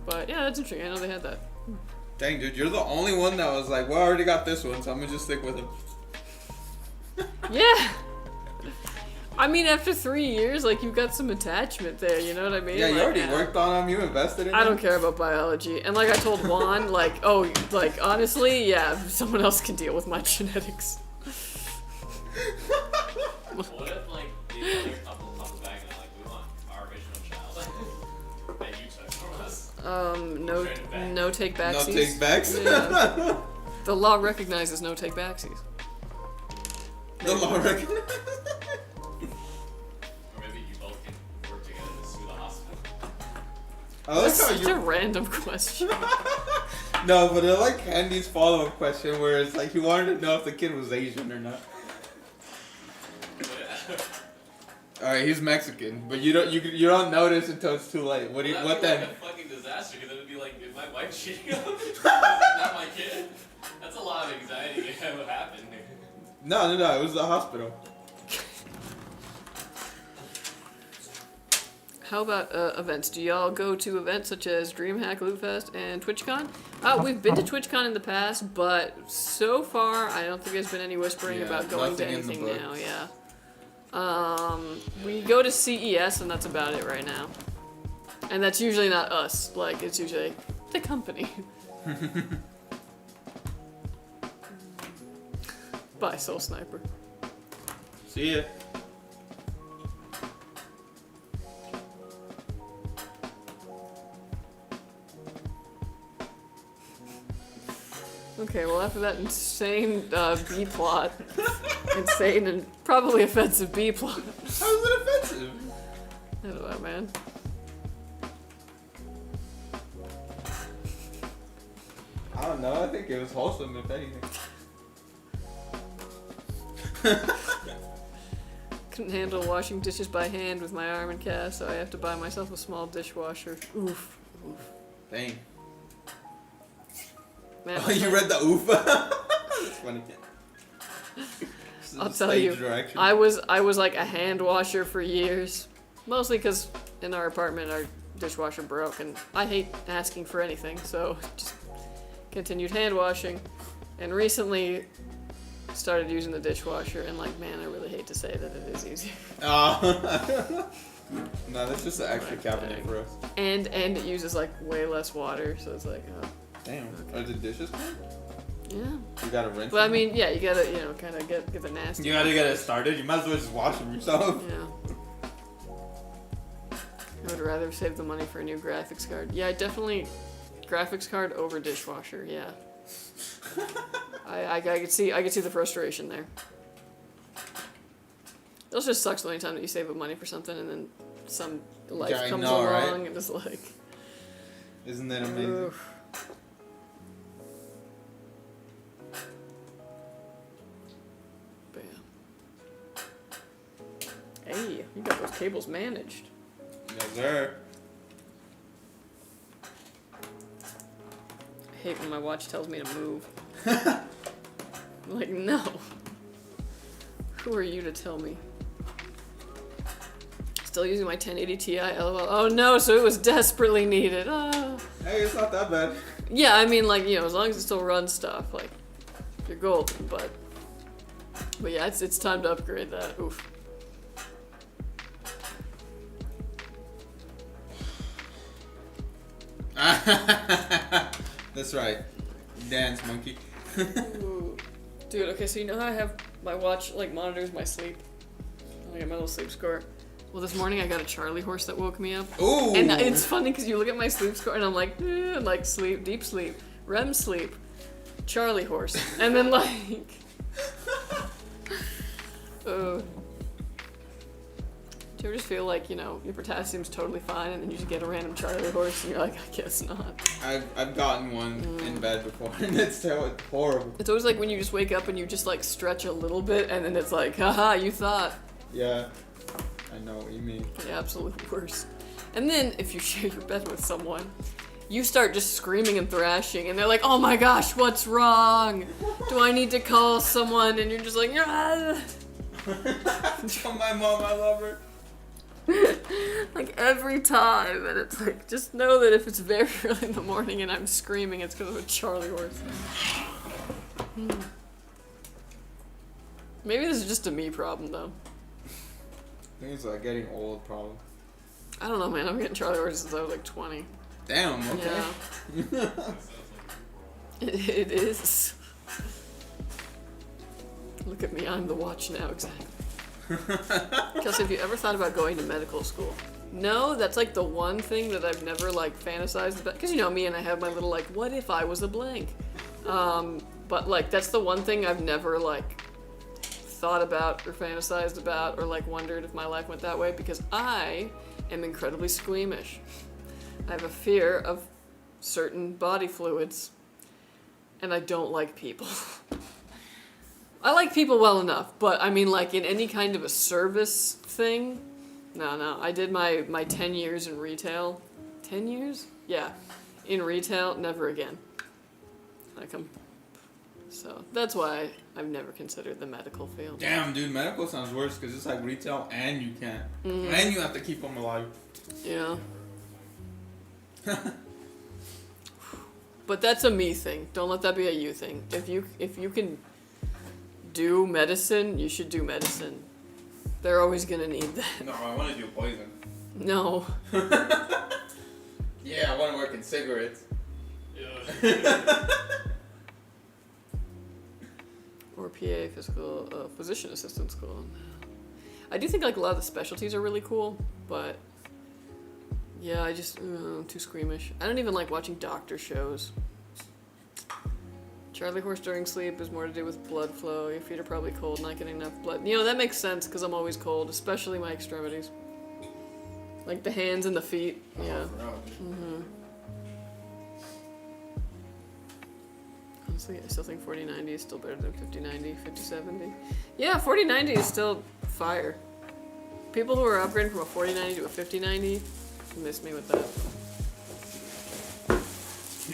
But yeah, that's interesting. I know they had that. Dang, dude, you're the only one that was like, well, I already got this one, so I'm gonna just stick with him. Yeah! I mean, after 3 years, like, you've got some attachment there, you know what I mean? Yeah, you Like, already worked on him, you invested in I him. don't care about biology. And like I told Juan, like, oh, like, honestly, yeah, someone else can deal with my genetics. What if like the other couple comes back and they're like, we want our original child that you took from us? No take No backsies. take backs? Yeah. The law recognizes no take backsies. The law recognizes. Or maybe you both can work together to sue the hospital. I like That's how such a you. random question. No, but I like Andy's follow-up question where it's like he wanted to know if the kid was Asian or not. Alright, he's Mexican, but you don't notice until it's too late. What then? Like a fucking disaster, because it would be like, if my wife cheating on me, is not my kid. That's a lot of anxiety that would happen. No, it was the hospital. how about events? Do y'all go to events such as DreamHack, Lootfest, and TwitchCon? We've been to TwitchCon in the past, but so far I don't think there's been any whispering about going to anything now. Yeah. We go to CES, and that's about it right now. And that's usually not us. Like, it's usually the company. Bye, Soul Sniper. See ya. Okay, well after that insane B plot, insane and probably offensive B plot. How is it offensive? I don't know, man. I don't know. I think it was wholesome, if anything. Couldn't handle washing dishes by hand with my arm and cast, so I have to buy myself a small dishwasher. Oof. Dang. Man, Oh, you read the oof? That's funny. I'll tell you, I was like a hand washer for years. Mostly because in our apartment our dishwasher broke and I hate asking for anything, so just continued hand washing. And recently started using the dishwasher and like, man, I really hate to say that it is easier. No, that's just an extra cabinet for us. And it uses like way less water, so it's like, oh. Damn. Okay. Are the dishes clean? Yeah. You gotta rinse But I them? mean, yeah, you gotta, kind of get the nasty. You gotta get it started. You might as well just wash them yourself. Yeah. I would rather save the money for a new graphics card. Yeah, definitely graphics card over dishwasher. Yeah. I could see the frustration there. It also just sucks the only time that you save up money for something and then some life comes along, right? And it's like. Isn't that amazing? Oof. Hey, you got those cables managed. Yes, sir. I hate when my watch tells me to move. I'm like, no. Who are you to tell me? Still using my 1080 Ti, lol. Oh no, so it was desperately needed. Oh. Hey, it's not that bad. Yeah, I mean, like, as long as it still runs stuff, like, you're golden, but yeah, it's time to upgrade that. Oof. That's right. Dance, monkey. Ooh. Dude, okay, so you know how I have my watch, like, monitors my sleep? I got my little sleep score. Well, this morning I got a Charlie horse that woke me up. Ooh! And it's funny because you look at my sleep score and I'm like, sleep, deep sleep, REM sleep, Charlie horse. And then, like... Do you ever just feel like, your potassium's totally fine and then you just get a random Charlie horse and you're like, I guess not. I've gotten one in bed before and it's horrible. It's always like when you just wake up and you just like stretch a little bit and then it's like, haha, you thought. Yeah, I know what you mean. The absolute worst. And then if you share your bed with someone, you start just screaming and thrashing and they're like, oh my gosh, what's wrong? Do I need to call someone? And you're just like, ah. Tell my mom I love her. Like every time, and it's like, just know that if it's very early in the morning and I'm screaming, it's because of a Charlie horse. Maybe this is just a me problem, though. I think it's like getting old problem. I don't know, man. I'm getting Charlie horses since I was like 20. Damn, okay. Yeah. It is. Look at me, I'm the watch now, exactly. Kelsey, have you ever thought about going to medical school? No, that's like the one thing that I've never like fantasized about. Because me and I have my little like, what if I was a blank? But like that's the one thing I've never like thought about or fantasized about or like wondered if my life went that way because I am incredibly squeamish. I have a fear of certain body fluids and I don't like people. I like people well enough, but I mean, like, in any kind of a service thing, no. I did my 10 years in retail. 10 years? Yeah. In retail, never again. Like, So that's why I've never considered the medical field. Damn, dude, medical sounds worse because it's like retail and you can't. And you have to keep them alive. Yeah. But that's a me thing. Don't let that be a you thing. If you can do medicine, you should do medicine. They're always gonna need that. No, I want to do poison. No. Yeah, I want to work in cigarettes. Yeah. Or PA, physician assistant school. I do think like a lot of the specialties are really cool, but yeah, I just too squeamish. I don't even like watching doctor shows. Charlie horse during sleep is more to do with blood flow. Your feet are probably cold, not getting enough blood. You know, that makes sense because I'm always cold, especially my extremities. Like the hands and the feet. Yeah. Honestly, I still think 4090 is still better than 5090, 5070. Yeah, 4090 is still fire. People who are upgrading from a 4090 to a 5090 miss me with that.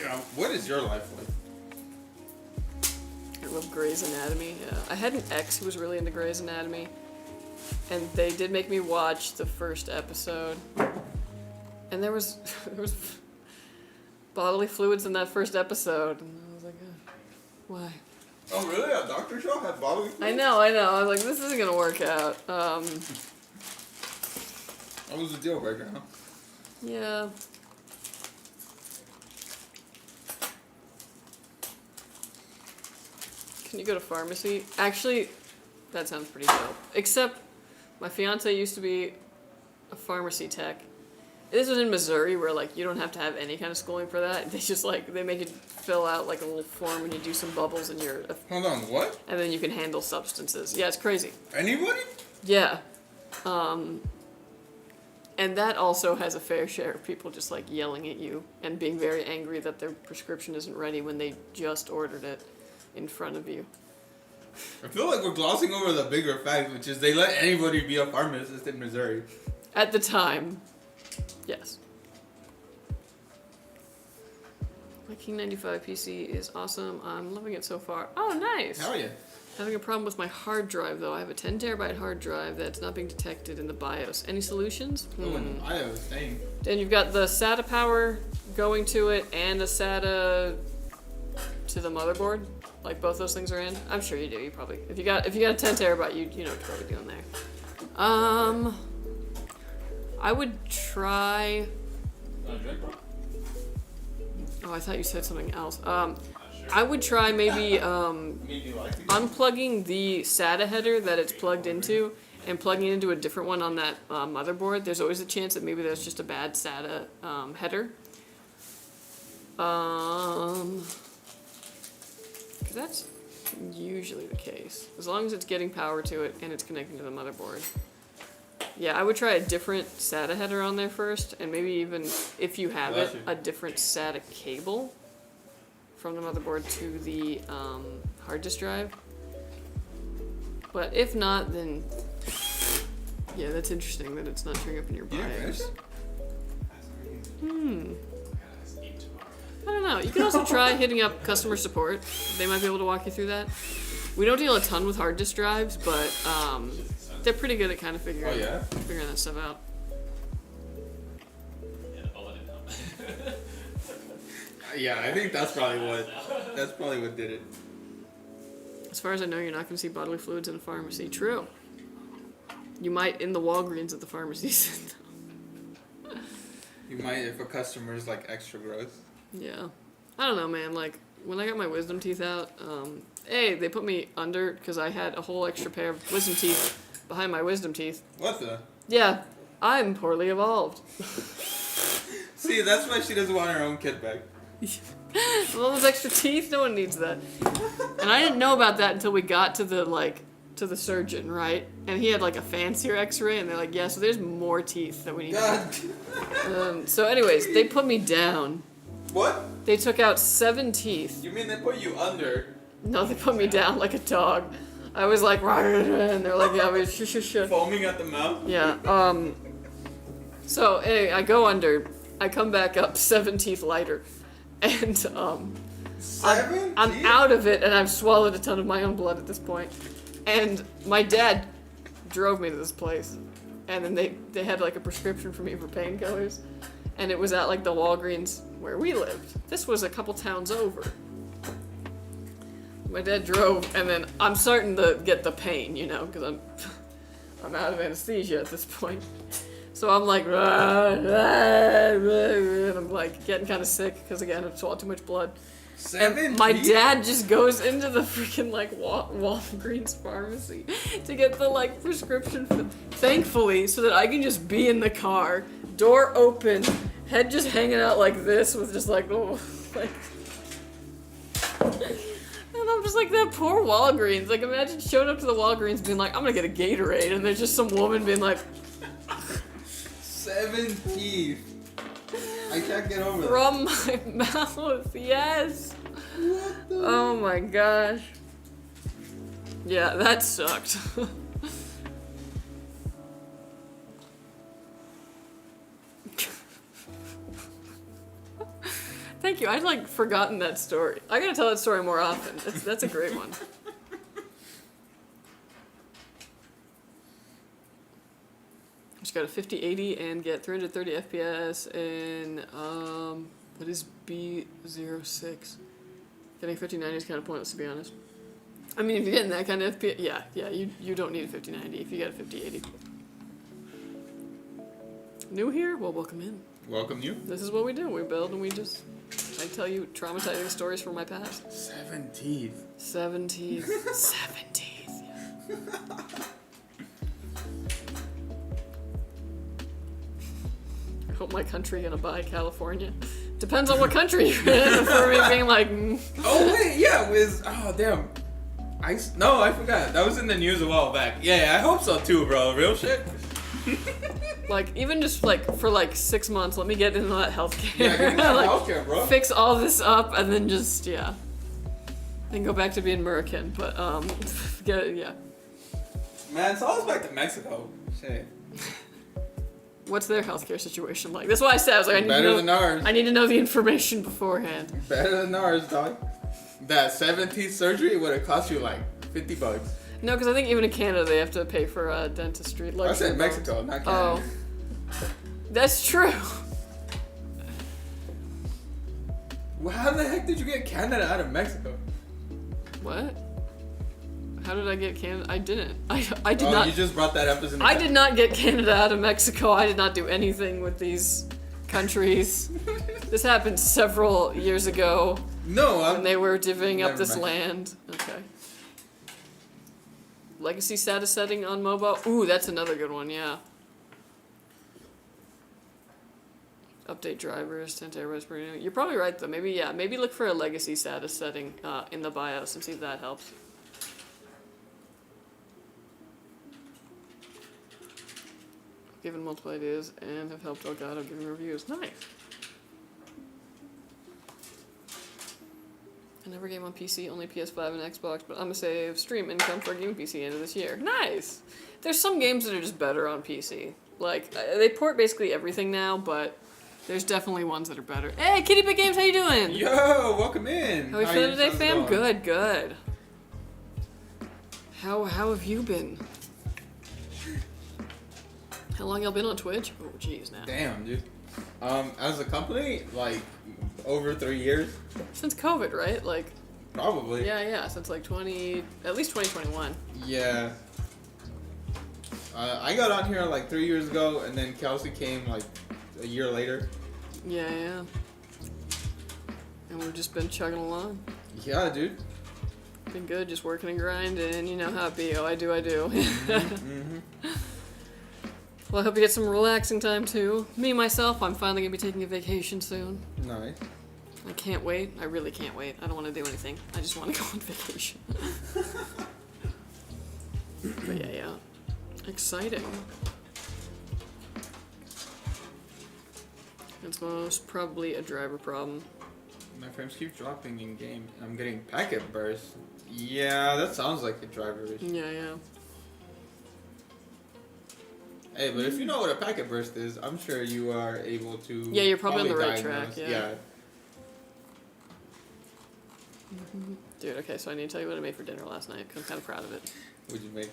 Yeah, what is your life like? I love Grey's Anatomy. Yeah. I had an ex who was really into Grey's Anatomy, and they did make me watch the first episode. And there was bodily fluids in that first episode, and I was like, why? Oh, really? A doctor show had bodily fluids? I know. I was like, this isn't gonna work out. What was the deal breaker, huh? Yeah. Can you go to pharmacy? Actually, that sounds pretty dope. Except, my fiance used to be a pharmacy tech. This was in Missouri, where like you don't have to have any kind of schooling for that. They just like they make you fill out like a little form and you do some bubbles and you're. Hold on, what? And then you can handle substances. Yeah, it's crazy. Anybody? Yeah. And that also has a fair share of people just like yelling at you and being very angry that their prescription isn't ready when they just ordered it in front of you. I feel like we're glossing over the bigger fact, which is they let anybody be a pharmacist in Missouri. At the time, yes. My King 95 PC is awesome. I'm loving it so far. Oh, nice. Hell yeah. Having a problem with my hard drive, though. I have a 10 terabyte hard drive that's not being detected in the BIOS. Any solutions? Oh, in the BIOS, dang. Then you've got the SATA power going to it and a SATA to the motherboard. Like both those things are in. I'm sure you do. You probably if you got a 10 terabyte, you know what you're probably doing there. I would try. Oh, I thought you said something else. I would try maybe unplugging the SATA header that it's plugged into and plugging it into a different one on that motherboard. There's always a chance that maybe there's just a bad SATA header. 'Cause that's usually the case. As long as it's getting power to it and it's connecting to the motherboard. Yeah, I would try a different SATA header on there first, and maybe even, if you have it, a different SATA cable from the motherboard to the hard disk drive. But if not, then yeah, that's interesting that it's not showing up in your BIOS. I don't know. You can also try hitting up customer support. They might be able to walk you through that. We don't deal a ton with hard disk drives, but they're pretty good at kind of figuring that stuff out. Yeah, I think that's probably what did it. As far as I know, you're not going to see bodily fluids in a pharmacy. True. You might in the Walgreens at the pharmacies. You might if a customer is like extra gross. Yeah. I don't know, man. Like, when I got my wisdom teeth out, they put me under because I had a whole extra pair of wisdom teeth behind my wisdom teeth. What the? Yeah. I'm poorly evolved. See, that's why she doesn't want her own kid back. All those extra teeth, no one needs that. And I didn't know about that until we got to the surgeon, right? And he had like a fancier x-ray, and they're like, yeah, so there's more teeth that we need. So anyways, they put me down. What? They took out 7 teeth. You mean they put you under? No, they put me down like a dog. I was like, and they're like, yeah, wait, shh. Foaming at the mouth? Yeah, so anyway, I go under, I come back up 7 teeth lighter, and I'm out of it, and I've swallowed a ton of my own blood at this point. And my dad drove me to this place, and then they had like a prescription for me for painkillers, and it was at like the Walgreens where we lived. This was a couple towns over. My dad drove, and then I'm starting to get the pain, you know, because I'm out of anesthesia at this point. So I'm like, and I'm like getting kind of sick because again I've swallowed too much blood. And my dad just goes into the freaking like Walgreens pharmacy to get the like prescription, thankfully, so that I can just be in the car, door open, head just hanging out like this with just like, oh, like. And I'm just like, that poor Walgreens. Like, imagine showing up to the Walgreens being like, I'm gonna get a Gatorade, and there's just some woman being like, 7 teeth. I can't get over that. from my mouth, yes. Oh my gosh. Yeah, that sucked. Thank you. I'd like forgotten that story. I gotta tell that story more often. That's a great one. Just got a 5080 and get 330 FPS in what is B06? Getting 5090 is kind of pointless, to be honest. I mean, if you're getting that kind of FPS, yeah, you don't need a 5090 if you got a 5080. New here? Well, welcome in. Welcome you. This is what we do. We build and I tell you traumatizing stories from my past. 7 teeth. 7 teeth. 7 teeth. Yeah. I hope my country gonna buy California. Depends on what country you're in for me being like. Oh wait, yeah, oh damn. No, I forgot. That was in the news a while back. Yeah, I hope so too, bro. Real shit. Like, even just like for like 6 months, let me get into that healthcare. Yeah, get into that like, healthcare, bro. Fix all this up and then just then go back to being American. But yeah. Man, it's always back to Mexico. Shit. What's their healthcare situation like? That's why I said I was like, better than ours. I need to know the information beforehand. Better than ours, dog. That 7 teeth surgery would have cost you like $50. No, because I think even in Canada they have to pay for dentistry. I said Mexico, not Canada. Oh, that's true. Well, how the heck did you get Canada out of Mexico? What? How did I get Canada? I didn't. I did not. You just brought that up as an I did not get Canada out of Mexico. I did not do anything with these countries. This happened several years ago. No, when they were divvying up this mind. land. Okay. Legacy status setting on mobile. Ooh, that's another good one. Yeah. Update drivers, 10 terabytes per unit. You're probably right though. Maybe look for a legacy status setting in the BIOS and see if that helps. Given multiple ideas and have helped Elgato giving reviews. Nice. I never game on PC, only PS5 and Xbox, but I'm gonna save stream income for a gaming PC end of this year. Nice! There's some games that are just better on PC. Like, they port basically everything now, but there's definitely ones that are better. Hey, Kitty Big Games, how you doing? Yo, welcome in. How are you feeling today, fam? Good. How have you been? How long y'all been on Twitch? Oh, jeez, now. Damn, dude. As a company, like, over 3 years. Since COVID, right? Like. Probably. Yeah, since like at least 2021. Yeah. I got on here like 3 years ago, and then Kelsey came like a year later. Yeah. And we've just been chugging along. Yeah, dude. Been good, just working and grinding. You know how it be. Oh, I do. Mm-hmm. Well, I hope you get some relaxing time too. Me, myself, I'm finally gonna be taking a vacation soon. Nice. I can't wait. I really can't wait. I don't want to do anything. I just want to go on vacation. But yeah. Exciting. It's most probably a driver problem. My frames keep dropping in game. I'm getting packet burst. Yeah, that sounds like a driver issue. Yeah. Hey, but if you know what a packet burst is, I'm sure you are able to. Yeah, you're probably on the right diagnose. track. Yeah. Dude, okay, so I need to tell you what I made for dinner last night, because I'm kind of proud of it. What'd you make?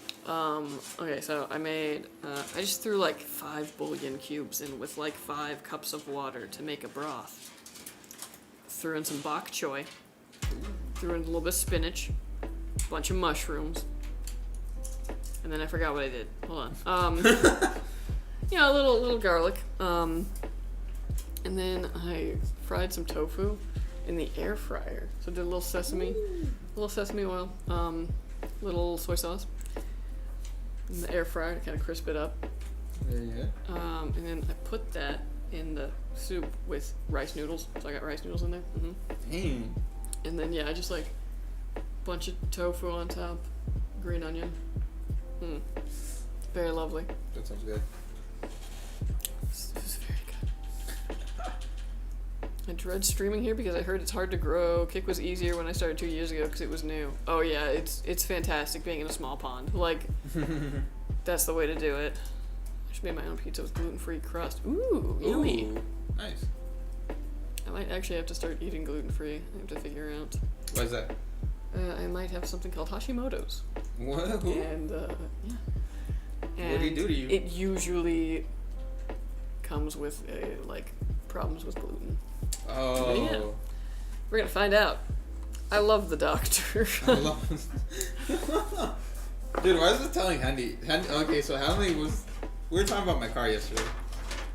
Okay, so I made, I just threw like 5 bouillon cubes in with like 5 cups of water to make a broth. Threw in some bok choy. Threw in a little bit of spinach. A bunch of mushrooms. And then I forgot what I did. Hold on. You know, a little garlic. And then I fried some tofu in the air fryer. So I did a little sesame oil, little soy sauce in the air fryer to kind of crisp it up. Yeah. And then I put that in the soup with rice noodles. So I got rice noodles in there. Dang. And then yeah, I just like a bunch of tofu on top, green onion. Very lovely. That sounds good. This is very good. I dread streaming here because I heard it's hard to grow. Kick was easier when I started 2 years ago because it was new. Oh yeah, it's fantastic being in a small pond. Like, that's the way to do it. I should make my own pizza with gluten-free crust. Ooh, yummy. Ooh, nice. I might actually have to start eating gluten-free. I have to figure out. What is that? I might have something called Hashimoto's. What? And, yeah. And what do you do to you? It usually comes with, like, problems with gluten. Oh. But yeah. We're gonna find out. I love the doctor. I love Dude, why is it telling Handy? Okay, so Handy was... We were talking about my car yesterday.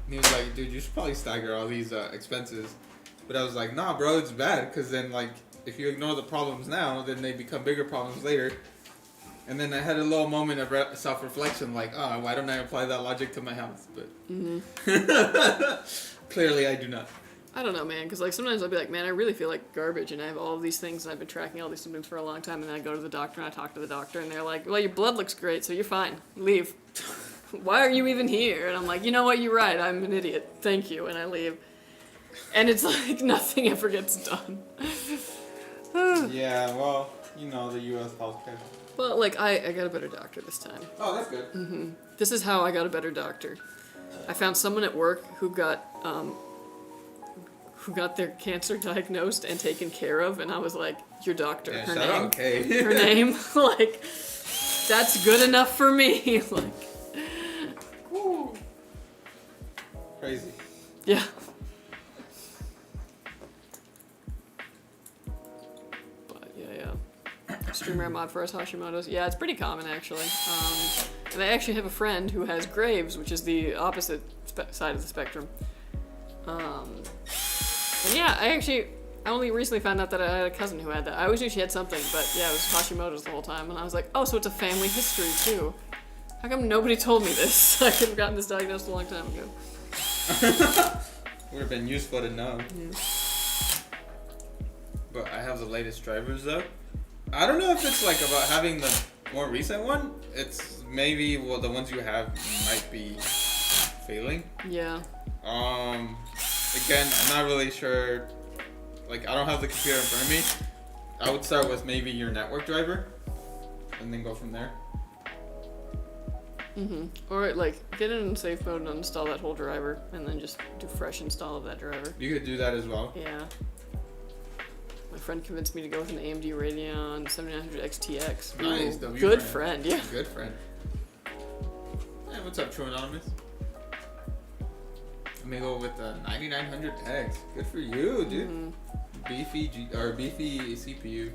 And he was like, dude, you should probably stagger all these expenses. But I was like, nah, bro, it's bad. Because then, like, if you ignore the problems now, then they become bigger problems later. And then I had a little moment of self-reflection, like, oh, why don't I apply that logic to my house? But clearly I do not. I don't know, man, because like sometimes I'll be like, man, I really feel like garbage, and I have all of these things, and I've been tracking all these symptoms for a long time, and then I go to the doctor, and I talk to the doctor, and they're like, well, your blood looks great, so you're fine. Leave. Why are you even here? And I'm like, you know what, you're right, I'm an idiot. Thank you, and I leave. And it's like nothing ever gets done. Yeah, well, you know, the U.S. healthcare. Well, like, I got a better doctor this time. Oh, that's good. This is how I got a better doctor. I found someone at work who got their cancer diagnosed and taken care of, and I was like, your doctor, Yeah, her shout name, out, Kay. her name, like, that's good enough for me, like, Woo. Crazy. yeah. But yeah. Streamer mod for us Hashimoto's. Yeah, it's pretty common actually. And I actually have a friend who has Graves, which is the opposite side of the spectrum. And yeah, I only recently found out that I had a cousin who had that. I always knew she had something, but yeah, it was Hashimoto's the whole time. And I was like, oh, so it's a family history too. How come nobody told me this? I could have gotten this diagnosed a long time ago. Would have been useful to know. Yeah. But I have the latest drivers though. I don't know if it's like about having the more recent one. It's maybe the ones you have might be failing. Yeah. Again, I'm not really sure. Like, I don't have the computer in front of me. I would start with maybe your network driver, and then go from there. Or like get it in safe mode and uninstall that whole driver, and then just do fresh install of that driver. You could do that as well. Yeah. My friend convinced me to go with an AMD Radeon 7900 XTX. Nice, Ooh, W good friend. friend, yeah. Good friend. Hey, what's up, True Anonymous? I'm gonna go with the 9900X. Good for you, dude. Beefy CPU.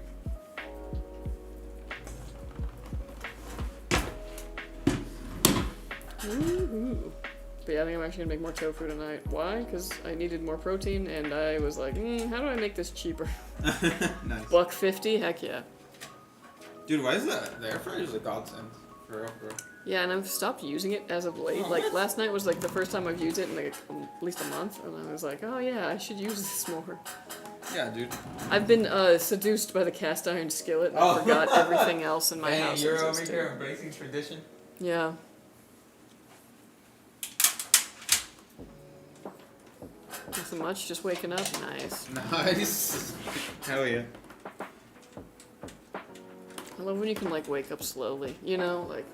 Woo-hoo. But yeah, I think I'm actually gonna make more tofu tonight. Why? Because I needed more protein, and I was like, how do I make this cheaper? Nice. $1.50? Heck yeah. Dude, why is the air fryer a godsend? For real, bro. Yeah, and I've stopped using it as of late. Oh, Like, what? last night was like the first time I've used it in like at least a month, and I was like, oh yeah, I should use this more. Yeah, dude. I've been seduced by the cast iron skillet, and I forgot everything else in my house. You're over existed. here embracing tradition. Yeah. Nothing much, just waking up. Nice. Nice. Hell yeah. I love when you can like wake up slowly, you know, like,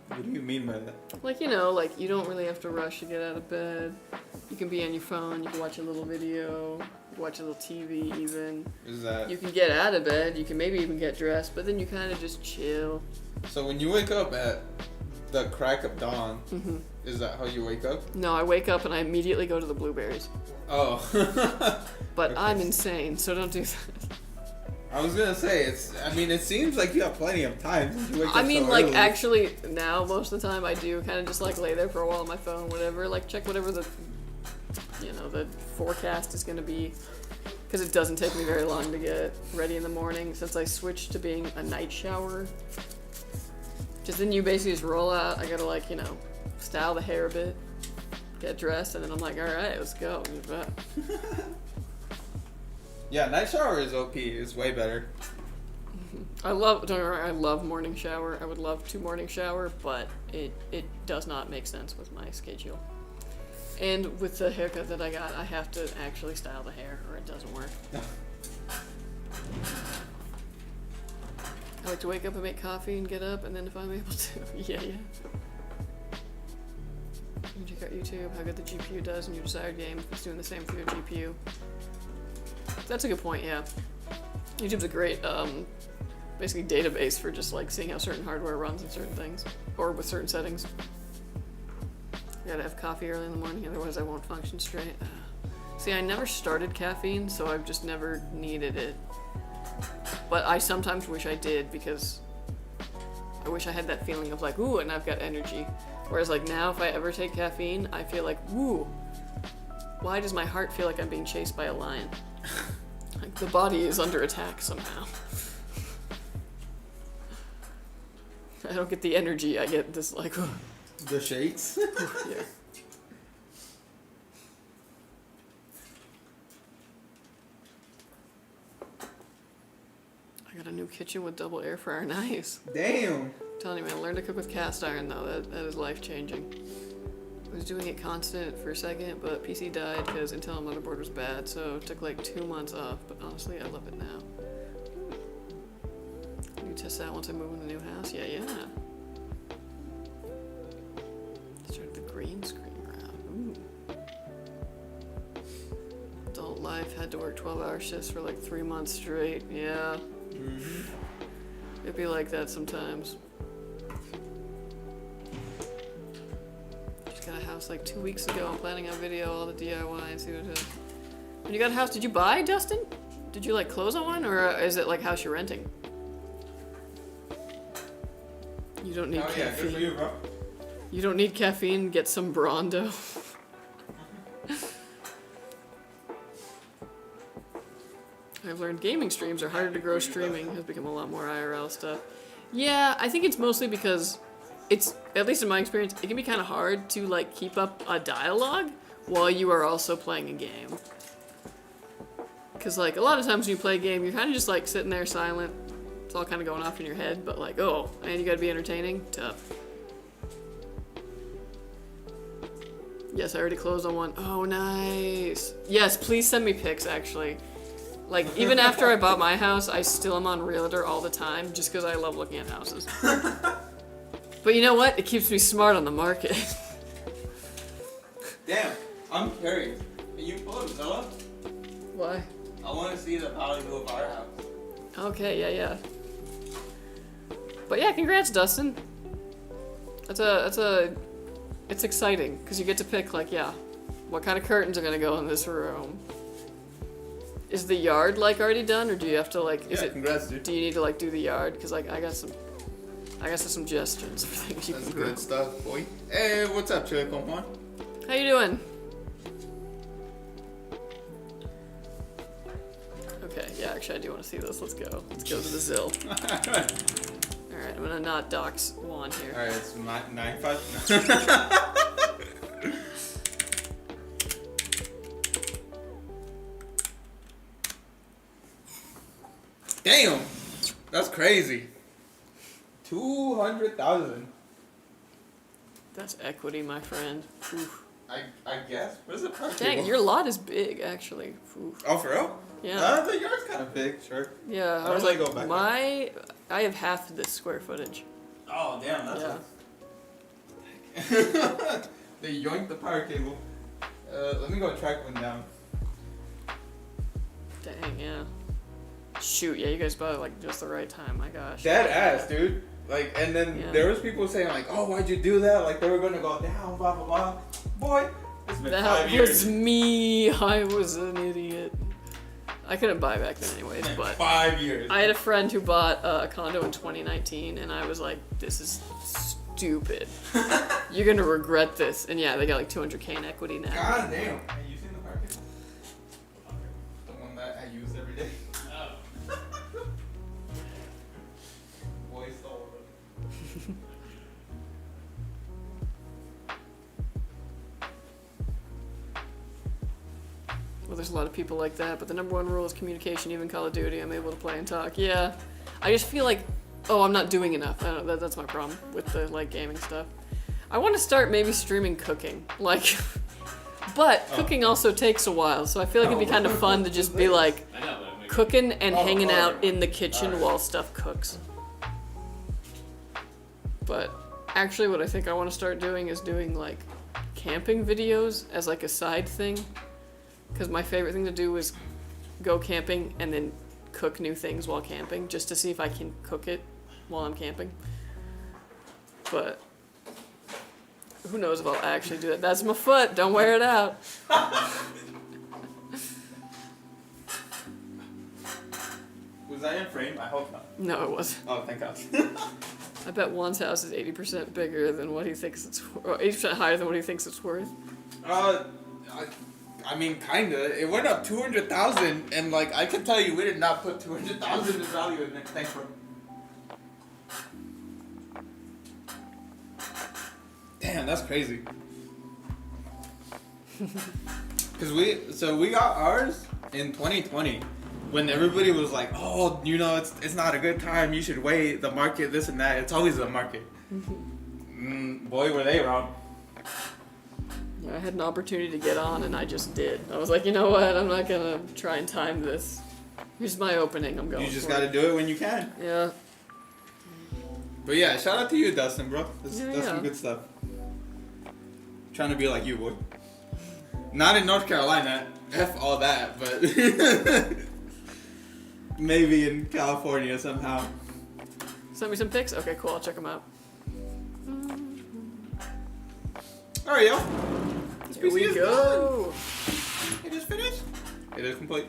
What do you mean by that? like, you know, like you don't really have to rush to get out of bed. You can be on your phone, you can watch a little video, watch a little TV even. Is that... You can get out of bed, you can maybe even get dressed, but then you kind of just chill. So when you wake up at the crack of dawn, is that how you wake up? No, I wake up and I immediately go to the blueberries. Oh. But Okay. I'm insane, so don't do that. I was gonna say, it seems like you have plenty of time since you wake up I mean, so like, early. actually, now, most of the time, I do kind of just, like, lay there for a while on my phone, whatever, like, check whatever the forecast is gonna be, because it doesn't take me very long to get ready in the morning, since I switched to being a night shower. Just then you basically just roll out, I gotta, like, style the hair a bit, get dressed, and then I'm like, alright, let's go. Yeah, night shower is OP. It's way better. don't get me wrong, I love morning shower. I would love to morning shower, but it does not make sense with my schedule. And with the haircut that I got, I have to actually style the hair or it doesn't work. I like to wake up and make coffee and get up, and then if I'm able to, yeah. You can check out YouTube, how good the GPU does in your desired game, if it's doing the same for your GPU. That's a good point, yeah. YouTube's a great, basically database for just like seeing how certain hardware runs in certain things, or with certain settings. I gotta have coffee early in the morning, otherwise I won't function straight. See, I never started caffeine, so I've just never needed it. But I sometimes wish I did, because I wish I had that feeling of like, ooh, and I've got energy. Whereas like now, if I ever take caffeine, I feel like, ooh, why does my heart feel like I'm being chased by a lion? Like the body is under attack somehow. I don't get the energy, I get this like, The shakes? yeah. I got a new kitchen with double air fryer, nice. Damn. I'm telling you, man, learn to cook with cast iron though, that is life changing. I was doing it constant for a second, but PC died because Intel motherboard was bad, so it took like 2 months off, but honestly, I love it now. Can you test that once I move in the new house? Yeah. Start the green screen round. Ooh. Adult life, had to work 12-hour shifts for like 3 months straight. Yeah. It'd be like that sometimes. Got a house like 2 weeks ago. I'm planning on video all the DIY and see what it is. When you got a house, did you buy, Dustin? Did you like close on one, or is it like house you're renting? You don't need caffeine. Yeah, good for you, bro. You don't need caffeine. Get some Brondo. I've learned gaming streams are harder to grow. Streaming has become a lot more IRL stuff. Yeah, I think it's mostly because it's, at least in my experience, it can be kind of hard to like keep up a dialogue while you are also playing a game. Because like a lot of times when you play a game, you're kind of just like sitting there silent. It's all kind of going off in your head, but like, oh, and you gotta be entertaining? Tough. Yes, I already closed on one. Oh, nice. Yes, please send me pics, actually. Like, even after I bought my house, I still am on Realtor all the time, just because I love looking at houses. But you know what? It keeps me smart on the market. Damn, I'm curious. Can you pull up Zilla? Why? I want to see the value of our house. Okay, yeah. But yeah, congrats, Dustin. It's exciting, because you get to pick, like, yeah, what kind of curtains are going to go in this room. Is the yard, like, already done, or do you have to, like, congrats, dude. do you need to, like, do the yard? Because, like, I got some suggestions for things you That's can good grow. stuff, boy. Hey, what's up, Chili Con Juan? How you doing? Okay, yeah, actually I do want to see this. Let's go. Let's go to the Zill. Alright, I'm gonna not dox Juan here. Alright, it's 9.5. Damn! That's crazy. 200,000. That's equity, my friend. Oof. I guess. What is it? Dang, your lot is big, actually. Oof. Oh, for real? Yeah. The yard's kind of big, sure. Yeah, I was don't like, really go back I have half of this square footage. Oh, damn, that's Yeah. They yoinked the power cable. Let me go track one down. yeah. Shoot, yeah, you guys bought it like just the right time. My gosh. Dead ass, dude. Like, and then there was people saying like, oh, why'd you do that? Like, they were gonna go down, blah blah blah. Boy, it's been 5 years. That was me. I was an idiot. I couldn't buy back then anyways, but 5 years. I had a friend who bought a condo in 2019, and I was like, this is stupid. You're gonna regret this. And yeah, they got like 200K in equity now. God damn. Have you seen the market? The one that I use every day. Oh. Boy stole it. Well, there's a lot of people like that, but the number one rule is communication. Even Call of Duty, I'm able to play and talk. Yeah, I just feel like, oh, I'm not doing enough. I don't know, that's my problem with the like gaming stuff. I want to start maybe streaming cooking, like, but cooking also takes a while, so I feel like it'd be kind of fun to just be like I know, but cooking and hanging out in the kitchen while stuff cooks. But actually, what I think I want to start doing is doing like camping videos as like a side thing. Because my favorite thing to do is go camping and then cook new things while camping, just to see if I can cook it while I'm camping. But who knows if I'll actually do that. That's my foot. Don't wear it out. Was that in frame? I hope not. No, it wasn't. Oh, thank God. I bet Juan's house is 80% bigger than what he thinks it's, or 80% higher than what he thinks it's worth. I mean, kinda. It went up 200,000, and like I can tell you, we did not put 200,000 in value in it. Thanks, bro. Damn, that's crazy. Cause we got ours in 2020, when everybody was like, oh, you know, it's not a good time. You should wait. The market, this and that. It's always the market. Boy, were they wrong. I had an opportunity to get on, and I just did. I was like, you know what? I'm not gonna try and time this. Here's my opening. I'm going. You just for gotta it. do it when you can. Yeah. But yeah, shout out to you, Dustin, bro. That's Yeah. some good stuff. Trying to be like you, boy. Not in North Carolina. F all that, but maybe in California somehow. Send me some pics. Okay, cool. I'll check them out. All right, y'all. This Here PC we is go. done. It is finished. It is complete.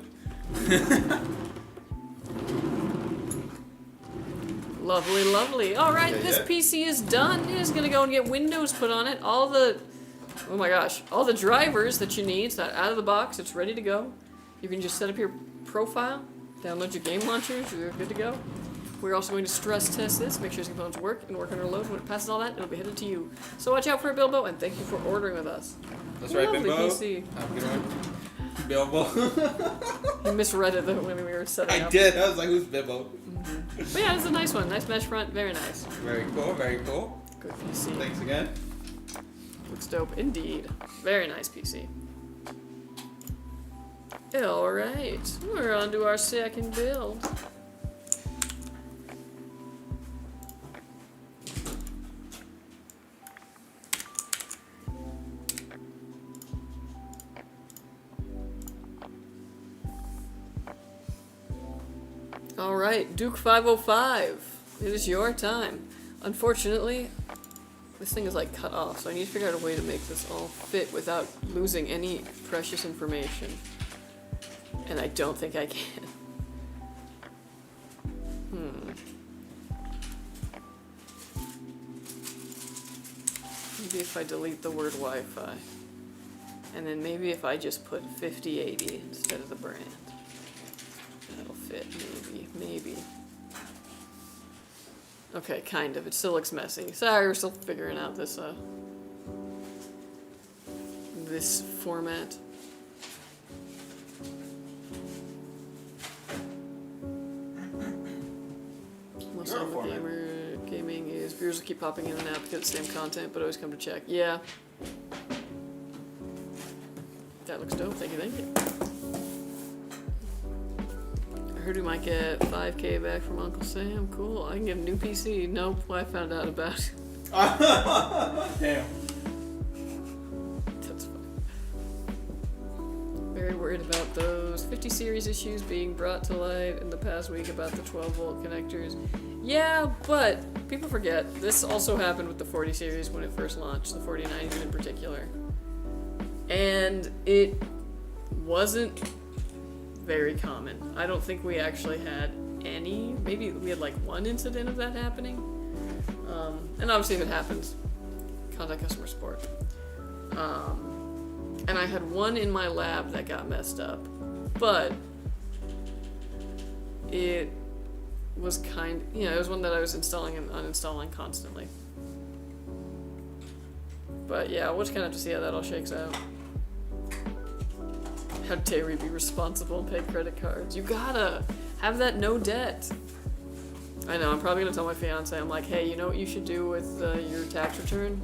Lovely, lovely. All right, Yeah, this yeah. PC is done. It is gonna go and get Windows put on it. All the, oh my gosh, all the drivers that you need. It's out of the box. It's ready to go. You can just set up your profile, download your game launchers. You're good to go. We're also going to stress test this, make sure your components work and work under load. When it passes all that, it'll be headed to you. So watch out for it, Bilbo, and thank you for ordering with us. That's right, Lovely Bilbo. PC. Have a good one. Bilbo. You misread it though when we were setting I up. did. I was like, who's Bilbo? But yeah, it's a nice one. Nice mesh front. Very nice. Very cool. Very cool. Good PC. Thanks again. Looks dope indeed. Very nice PC. Alright, we're on to our second build. Alright, Duke 505. It is your time. Unfortunately, this thing is like cut off, so I need to figure out a way to make this all fit without losing any precious information. And I don't think I can. Maybe if I delete the word Wi-Fi. And then maybe if I just put 5080 instead of the brand. That'll fit, maybe. Okay, kind of. It still looks messy. Sorry, we're still figuring out this, this format. Most Your of the format. gaming is viewers will keep popping in and out because it's the same content, but always come to check. Yeah. That looks dope. Thank you. I heard we might get 5K back from Uncle Sam. Cool. I can get a new PC. Nope. I found out about it. Damn. That's fine. Very worried about those. those 50 series issues being brought to light in the past week about the 12-volt connectors. Yeah, but people forget, this also happened with the 40 series when it first launched, the 4090 in particular. And it wasn't very common. I don't think we actually had any. Maybe we had like one incident of that happening. And obviously if it happens, contact customer support. And I had one in my lab that got messed up, but it was it was one that I was installing and uninstalling constantly. But yeah, we'll just kind of have to see how that all shakes out. How dare we be responsible and pay credit cards? You gotta have that no debt. I know, I'm probably gonna tell my fiance, I'm like, hey, you know what you should do with your tax return?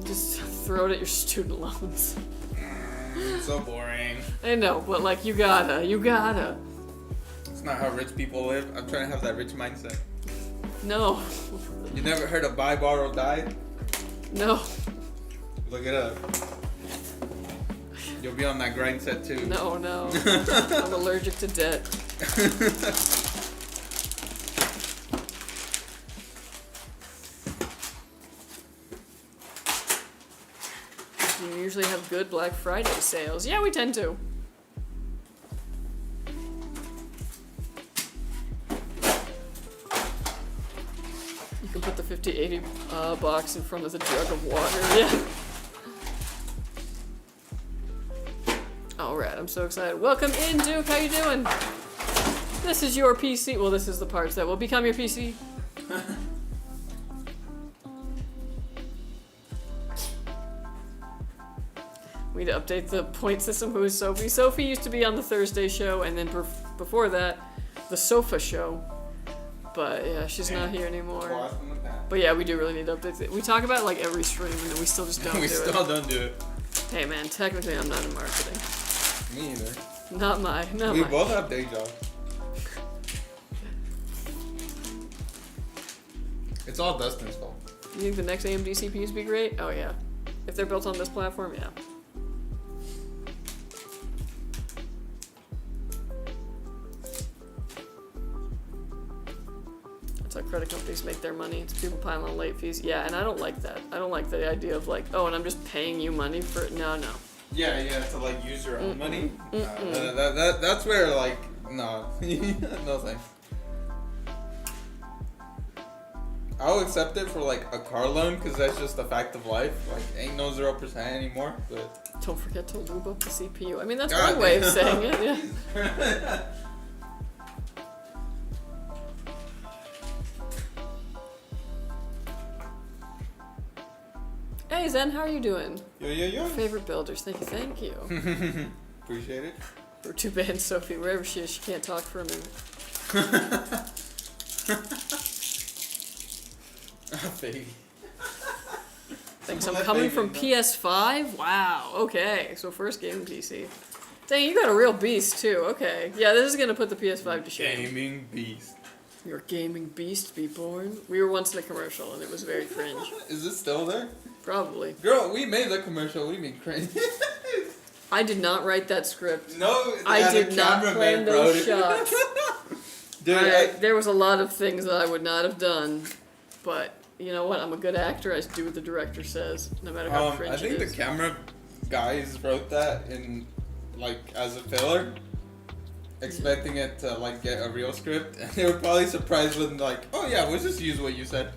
Just throw it at your student loans. So boring. I know, but like, you gotta. It's not how rich people live. I'm trying to have that rich mindset. No. You never heard of buy, borrow, die? No. Look it up. You'll be on that grind set too. No. I'm allergic to debt. You usually have good Black Friday sales. Yeah, we tend to. You can put the 5080 box in front of the jug of water. Yeah. Alright, I'm so excited. Welcome in, Duke. How you doing? This is your PC. Well, this is the parts that will become your PC. We need to update the point system. Who is Sophie? Sophie used to be on the Thursday show, and then before that, the Sofa show. But yeah, she's not here anymore. But yeah, we do really need to update it. We talk about it like every stream, and then we still just don't do it. We still don't do it. Hey man, technically I'm not in marketing. Me either. Not my. We both have day jobs. It's all Dustin's fault. You think the next AMD CPUs be great? Oh yeah. If they're built on this platform, yeah. That's how credit companies make their money. It's people piling on late fees. Yeah, and I don't like that. I don't like the idea of like, oh, and I'm just paying you money for it. No. Yeah, to like use your own money. That's where like, no. No thanks. I'll accept it for like a car loan because that's just a fact of life. Like, ain't no 0% anymore. But don't forget to lube up the CPU. I mean, that's one way of saying it. Yeah. Hey Zen, how are you doing? Yo. Favorite builders, thank you. Appreciate it. We're too bad Sophie, wherever she is, she can't talk for a minute. Baby. Thanks, I'm coming from PS5? Wow, okay, so first gaming PC. Dang, you got a real beast too, okay. Yeah, this is gonna put the PS5 to shame. Gaming beast. Your gaming beast be born. We were once in a commercial and it was very cringe. Is it still there? Probably. Girl, we made the commercial. What do you mean cringe? I did not write that script. No, I did not plan those shots. Dude, there was a lot of things that I would not have done, but you know what? I'm a good actor. I just do what the director says, no matter how cringe it is. I think the camera guys wrote that in, like, as a filler, expecting it to like get a real script, and they were probably surprised when like, oh yeah, we'll just use what you said.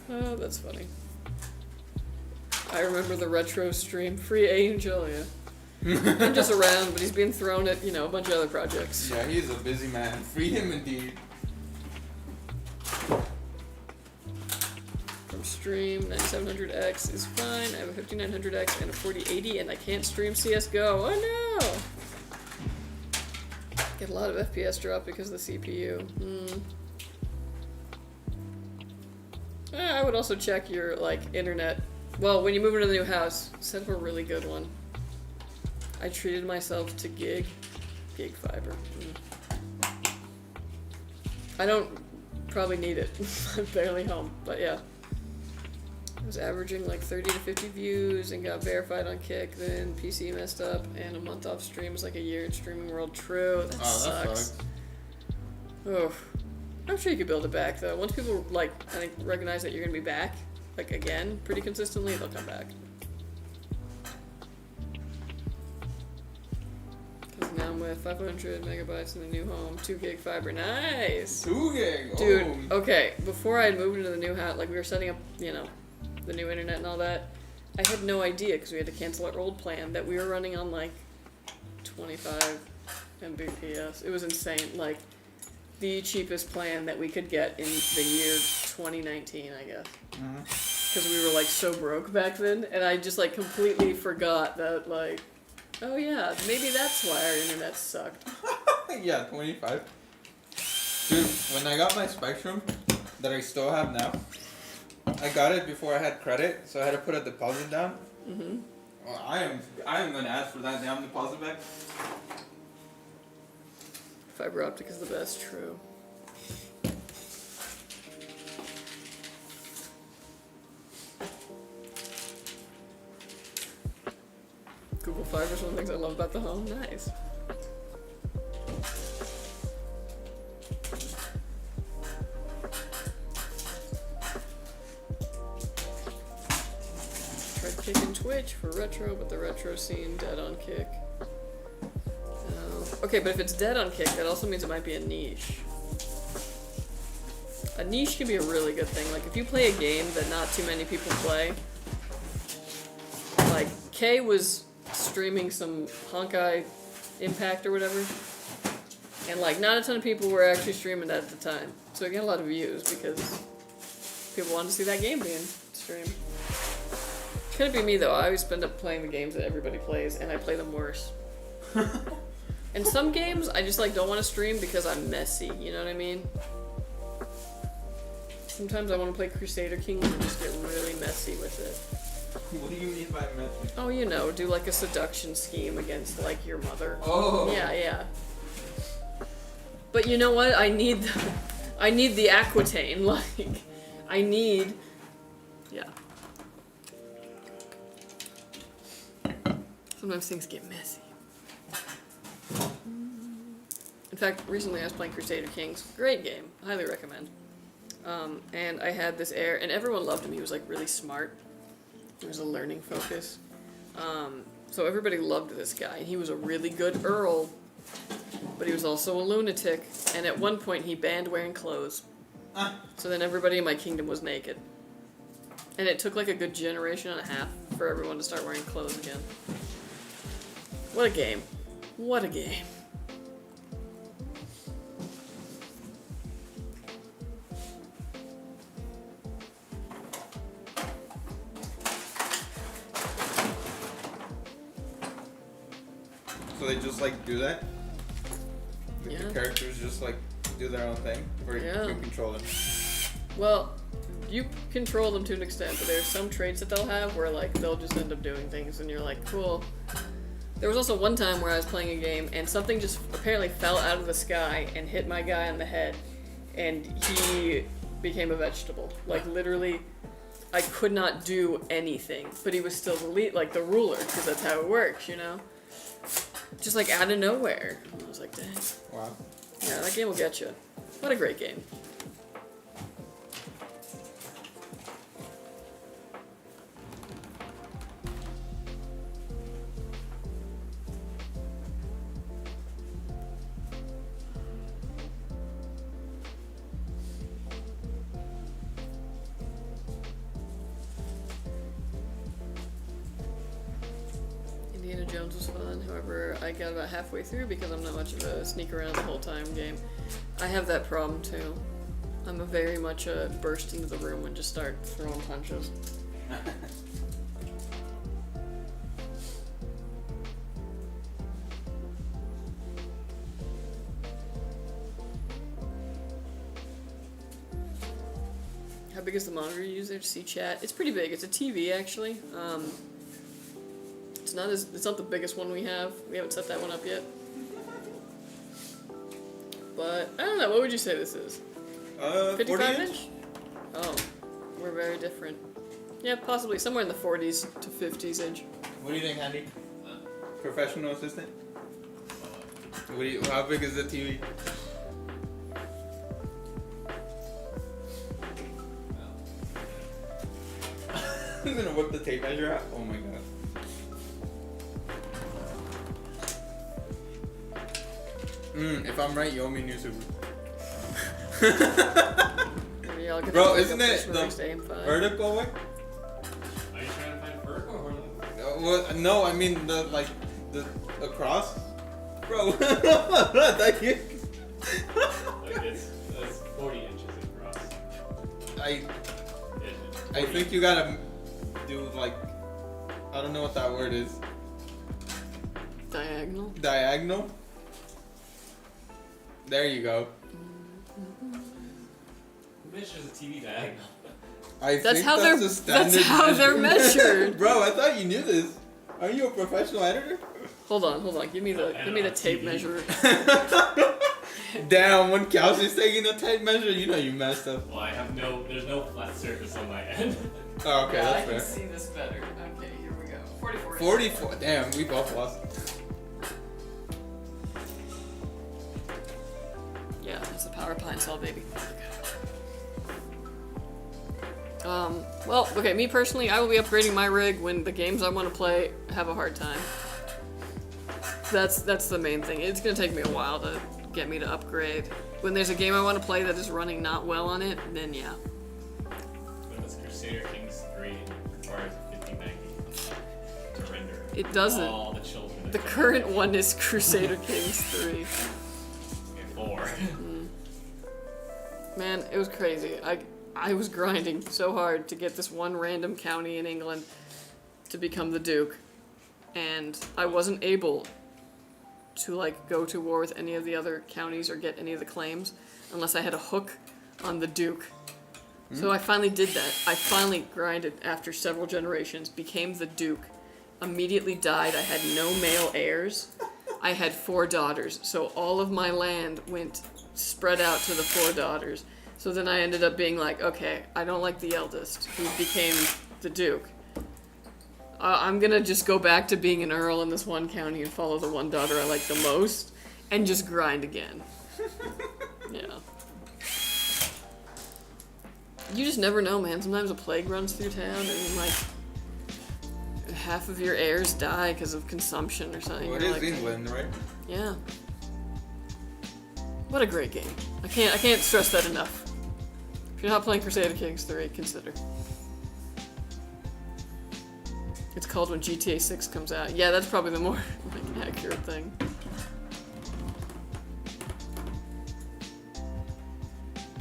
Oh, that's funny. I remember the retro stream, Free Angel, yeah. I'm just around, but he's being thrown at, a bunch of other projects. Yeah, he's a busy man. Free him indeed. From stream, 9700X is fine. I have a 5900X and a 4080, and I can't stream CSGO. Oh no! Get a lot of FPS drop because of the CPU. I would also check your, internet. Well, when you move into the new house, set up a really good one. I treated myself to gig fiber. I don't probably need it. I'm barely home, but yeah. was averaging like 30 to 50 views and got verified on Kick. Then PC messed up and a month off stream was like a year in streaming world. True, that sucks. Oh, I'm sure you could build it back though. Once people like, I think, recognize that you're gonna be back, like again, pretty consistently, they'll come back. Because now I'm with 500 megabytes in the new home, 2 gig fiber. Nice. 2 gig. Dude, okay. Before I had moved into the new house, like we were setting up, you know, the new internet and all that, I had no idea because we had to cancel our old plan that we were running on like 25 Mbps. It was insane. Like the cheapest plan that we could get in the year 2019, I guess. Because we were like so broke back then, and I just like completely forgot that like, oh yeah, maybe that's why our internet sucked. Yeah, 25. Dude, when I got my Spectrum that I still have now, I got it before I had credit, so I had to put a deposit down. Well, I am gonna ask for that damn deposit back. Fiber optic is the best, true. Google Fiber is one of the things I love about the home. Nice. Tried kicking Twitch for retro, but the retro scene dead on Kick. Okay, but if it's dead on Kick, that also means it might be a niche. A niche can be a really good thing. Like, if you play a game that not too many people play, like, Kay was streaming some Honkai Impact or whatever, and, like, not a ton of people were actually streaming that at the time. So it got a lot of views because people wanted to see that game being streamed. Couldn't be me, though. I always end up playing the games that everybody plays, and I play them worse. And some games, I just, like, don't want to stream because I'm messy, you know what I mean? Sometimes I want to play Crusader Kings and just get really messy with it. What do you mean by messy? Oh, you know, do, like, a seduction scheme against, like, your mother. Oh! Yeah, yeah. But you know what? I need the Aquitaine, like, I need... Yeah. Sometimes things get messy. In fact, recently I was playing Crusader Kings. Great game. Highly recommend. And I had this heir, and everyone loved him. He was, like, really smart. He was a learning focus. So everybody loved this guy. He was a really good Earl, but he was also a lunatic. And at one point, he banned wearing clothes. So then everybody in my kingdom was naked. And it took, like, a good generation and a half for everyone to start wearing clothes again. What a game. What a game. So they just like do that? Yeah. The characters just like do their own thing? Or Yeah. you control them? Well, you control them to an extent, but there's some traits that they'll have where, like, they'll just end up doing things and you're like, cool. There was also one time where I was playing a game and something just apparently fell out of the sky and hit my guy on the head and he became a vegetable. Like, literally, I could not do anything, but he was still the lead, like, the ruler, because that's how it works, you know? Just, like, out of nowhere. And I was like, dang. Wow. Yeah, that game will get you. What a great game. Indiana Jones was fun, however, I got about halfway through because I'm not much of a sneak around the whole time game. I have that problem too. I'm a very much a burst into the room and just start throwing punches. How big is the monitor you use there to see chat? It's pretty big. It's a TV actually. It's not the biggest one we have. We haven't set that one up yet. But I don't know. What would you say this is? 55 40 inch? Oh, we're very different. Yeah, possibly somewhere in the 40s to 50s inch. What do you think, Andy? Professional assistant? How big is the TV? I'm gonna whip the tape measure out. Oh my god. If I'm right, you owe me a new Subaru. Bro, isn't it the vertical way? Are you trying to find vertical or horizontal? Well, no, I mean the across. Bro, that you. Like that's 40 inches across. I think you gotta do like, I don't know what that word is. Diagonal. Diagonal. There you go. Who measures a TV diagonal? That's how they're measured. Bro, I thought you knew this. Are you a professional editor? Hold on. Give me the tape measure. Damn, when Kelsey's taking a tape measure, you know you messed up. Well, there's no flat surface on my end. Oh, okay, that's fair. I can see this better. Okay, here we go. 44. 44. Damn, we both lost. Yeah, that's the power pine saw, baby. Well, okay, me personally, I will be upgrading my rig when the games I want to play have a hard time. That's the main thing. It's gonna take me a while to get me to upgrade. When there's a game I want to play that is running not well on it, then yeah. When it's Crusader Kings 3 requires 5090 to render. It doesn't. All the children. The current one is Crusader Kings 3. Okay, 4. Man, it was crazy. I was grinding so hard to get this one random county in England to become the Duke, and I wasn't able to like go to war with any of the other counties or get any of the claims unless I had a hook on the Duke. So I finally did that. I finally grinded after several generations, became the Duke, immediately died. I had no male heirs. I had 4 daughters, so all of my land went spread out to the 4 daughters. So then I ended up being like, okay, I don't like the eldest, who became the Duke. I'm gonna just go back to being an earl in this one county and follow the one daughter I like the most, and just grind again. Yeah. You just never know, man. Sometimes a plague runs through town, and then, like, half of your heirs die because of consumption or something. Well, it is England, right? Yeah. What a great game. I can't stress that enough. If you're not playing Crusader Kings 3, consider. It's called when GTA 6 comes out. Yeah, that's probably the more like, accurate thing.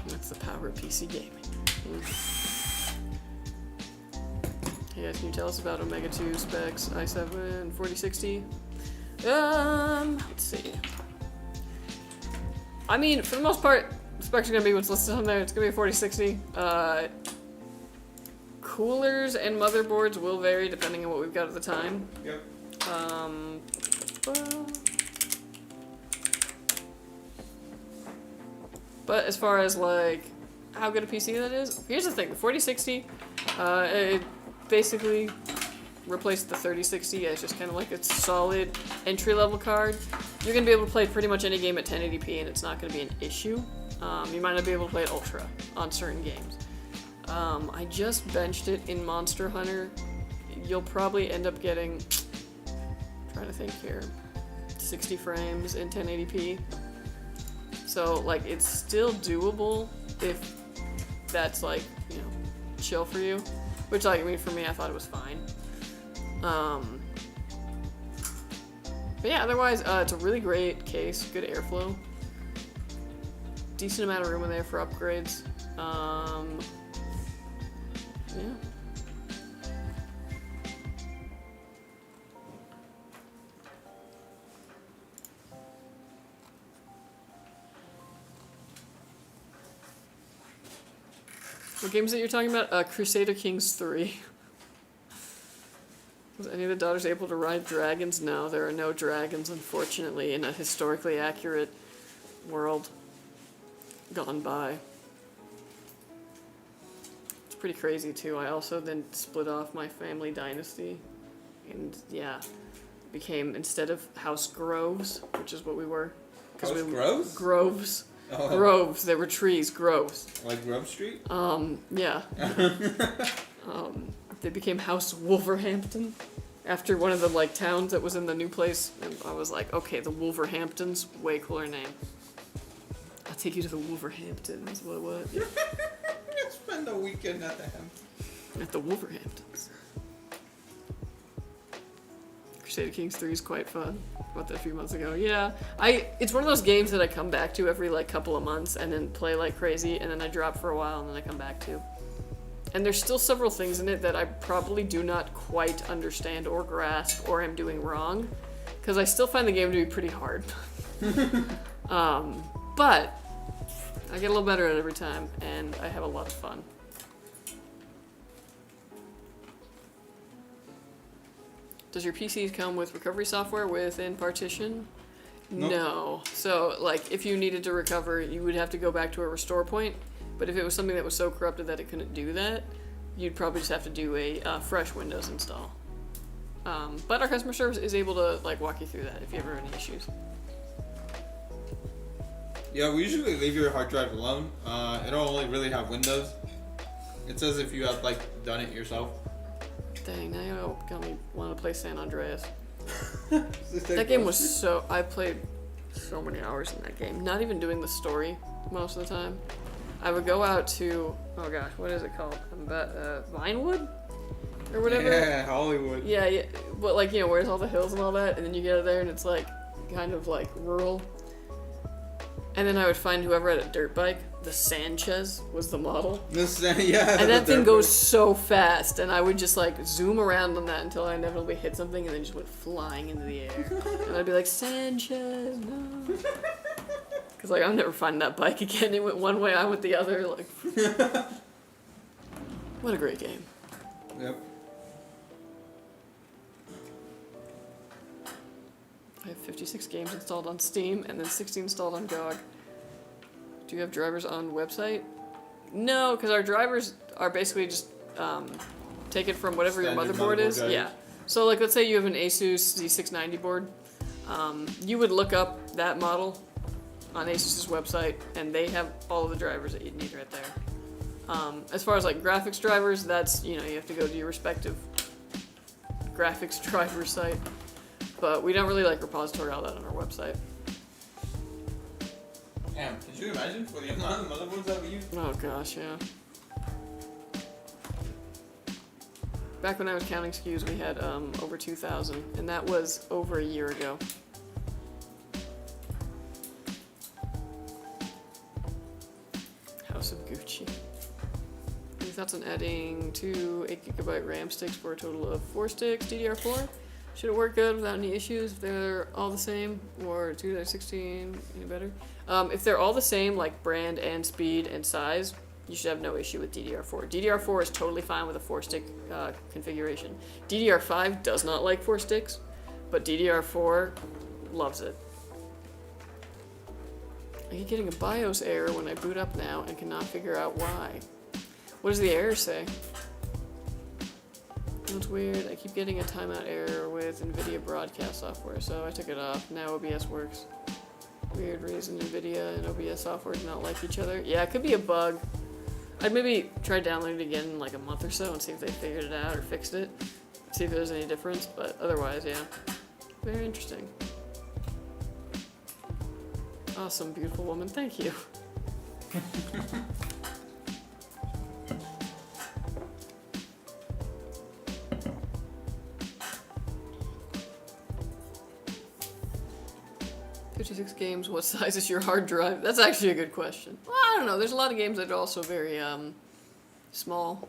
That's the power of PC gaming. Hey guys, can you tell us about Omega 2 specs, i7, 4060? Let's see. I mean, for the most part, the specs are gonna be what's listed on there. It's gonna be a 4060. Coolers and motherboards will vary depending on what we've got at the time. Yep. But as far as like how good a PC that is, here's the thing: the 4060, it basically replaced the 3060 as just kind of like a solid entry-level card. You're gonna be able to play pretty much any game at 1080p, and it's not gonna be an issue. You might not be able to play it ultra on certain games. I just benched it in Monster Hunter. You'll probably end up getting, I'm trying to think here, 60 frames in 1080p. So like it's still doable if that's like, you know, chill for you. Which like, I mean, for me, I thought it was fine. But yeah, otherwise, it's a really great case, good airflow. Decent amount of room in there for upgrades. Yeah. What games that you're talking about? Crusader Kings 3. Was any of the daughters able to ride dragons? No, there are no dragons, unfortunately, in a historically accurate world gone by. pretty crazy too. I also then split off my family dynasty, and yeah, became, instead of House Groves, which is what we were. House Groves? Groves. Oh. Groves. There were trees. Groves. Like Grove Street? Yeah. They became House Wolverhampton after one of the like towns that was in the new place, and I was like, okay, the Wolverhamptons, way cooler name. I'll take you to the Wolverhamptons. What? Yeah. Spend a weekend at the Hamptons. At the Wolverhamptons. Crusader Kings 3 is quite fun. Bought that a few months ago. Yeah, it's one of those games that I come back to every like couple of months and then play like crazy, and then I drop for a while and then I come back to. And there's still several things in it that I probably do not quite understand or grasp or am doing wrong, because I still find the game to be pretty hard. But I get a little better at it every time, and I have a lot of fun. Does your PC come with recovery software within partition? Nope. No. So, like, if you needed to recover, you would have to go back to a restore point. But if it was something that was so corrupted that it couldn't do that, you'd probably just have to do a fresh Windows install. But our customer service is able to like walk you through that if you ever have any issues. Yeah, we usually leave your hard drive alone. It'll only really have Windows. It says if you have like done it yourself. Dang, now you got me wanting to play San Andreas. That game was so... I played so many hours in that game. Not even doing the story most of the time. I would go out to... Oh gosh, what is it called? Vinewood? Or whatever? Yeah, Hollywood. Yeah, but like, you know, where's all the hills and all that? And then you get out there and it's like, kind of like rural. And then I would find whoever had a dirt bike. The Sanchez was the model. Yeah. And that thing goes so fast, and I would just like zoom around on that until I inevitably hit something and then just went flying into the air. And I'd be like, Sanchez, no. Because like, I'll never find that bike again. It went one way, I went the other. Like, what a great game. Yep. I have 56 games installed on Steam and then 60 installed on GOG. Do you have drivers on website? No, because our drivers are basically just take it from whatever your motherboard is. Drivers. Yeah. So like, let's say you have an ASUS Z690 board. You would look up that model on ASUS's website, and they have all of the drivers that you'd need right there. As far as like graphics drivers, that's, you know, you have to go to your respective graphics driver site. But we don't really like repository all that on our website. Damn, could you imagine for the amount of motherboards that we use? Oh gosh, yeah. Back when I was counting SKUs, we had over 2,000, and that was over a year ago. House of Gucci. Any thoughts on adding 2 8GB RAM sticks for a total of 4 sticks, DDR4? Should it work good without any issues if they're all the same, or 2.16 any better? If they're all the same, like brand and speed and size, you should have no issue with DDR4. DDR4 is totally fine with a 4-stick configuration. DDR5 does not like 4 sticks, but DDR4 loves it. I keep getting a BIOS error when I boot up now and cannot figure out why. What does the error say? That's weird. I keep getting a timeout error with NVIDIA broadcast software, so I took it off. Now OBS works. Weird reason NVIDIA and OBS software do not like each other. Yeah, it could be a bug. I'd maybe try downloading it again in like a month or so and see if they figured it out or fixed it. See if there's any difference, but otherwise, yeah. Very interesting. Awesome, beautiful woman. Thank you. Games, what size is your hard drive? That's actually a good question. Well, I don't know. There's a lot of games that are also very small.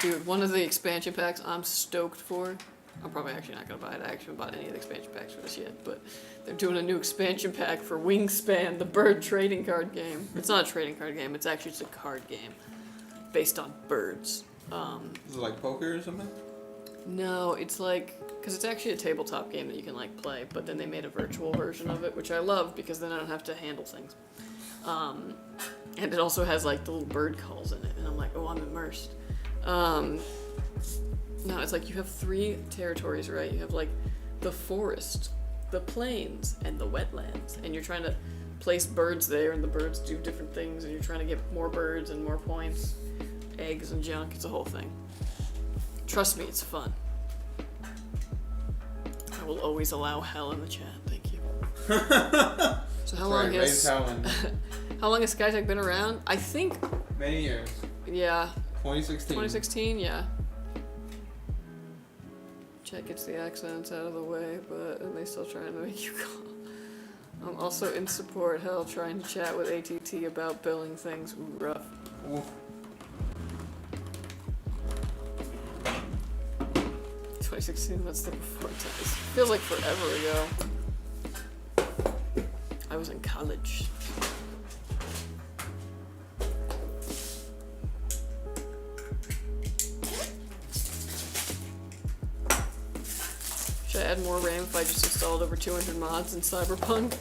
Dude, one of the expansion packs I'm stoked for. I'm probably actually not gonna buy it. I actually haven't bought any of the expansion packs for this yet, but they're doing a new expansion pack for Wingspan, the bird trading card game. It's not a trading card game. It's actually just a card game based on birds. Is it like poker or something? No, it's like, because it's actually a tabletop game that you can like play, but then they made a virtual version of it, which I love because then I don't have to handle things. And it also has like the little bird calls in it, and I'm like, oh, I'm immersed. No, it's like you have 3 territories, right? You have like the forest, the plains, and the wetlands, and you're trying to place birds there, and the birds do different things, and you're trying to get more birds and more points, eggs and junk. It's a whole thing. Trust me, it's fun. I will always allow hell in the chat. Thank you. So how long has how long has Skytech been around? I think many years. Yeah. 2016. 2016, yeah. Chat gets the accents out of the way, but they still trying to make you call. I'm also in support. Hell, trying to chat with ATT about billing things. Ooh, rough. Ooh. 2016, that's the before times. Feels like forever ago. I was in college. Should I add more RAM if I just installed over 200 mods in Cyberpunk?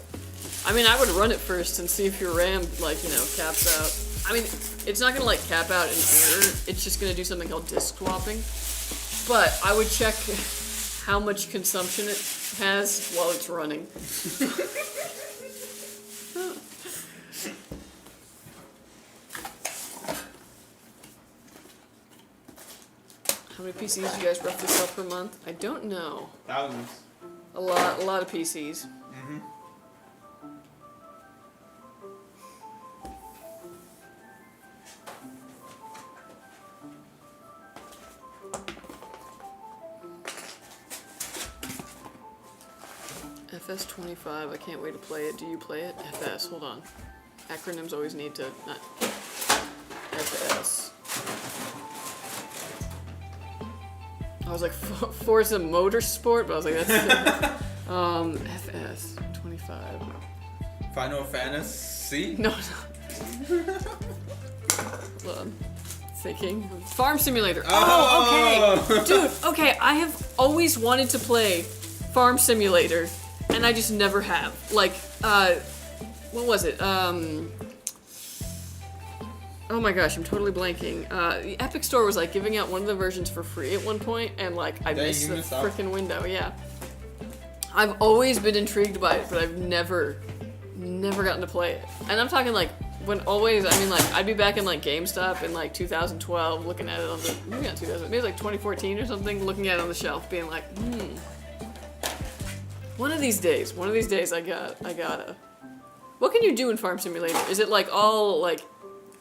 I mean, I would run it first and see if your RAM, like, you know, caps out. I mean, it's not gonna, like, cap out in error. It's just gonna do something called disk swapping. But I would check how much consumption it has while it's running. How many PCs do you guys roughly sell per month? I don't know. Thousands. A lot of PCs. Mm-hmm. FS25, I can't wait to play it. Do you play it? FS, hold on. Acronyms always need to, not FS. I was like, Forza Motorsport, but I was like, that's FS 25. Final Fantasy? No. Hold on. Thinking. Farm Simulator. Oh, okay. Dude, okay, I have always wanted to play Farm Simulator, and I just never have. Like, what was it? Oh my gosh, I'm totally blanking. The Epic Store was like giving out one of the versions for free at one point, and like I missed the freaking window. Yeah, I've always been intrigued by it, but I've never gotten to play it. And I'm talking like when always. I mean, like I'd be back in like GameStop in like 2012, looking at it on the maybe not 2000, maybe it was like 2014 or something, looking at it on the shelf, being like, one of these days, I gotta. What can you do in Farm Simulator? Is it like all like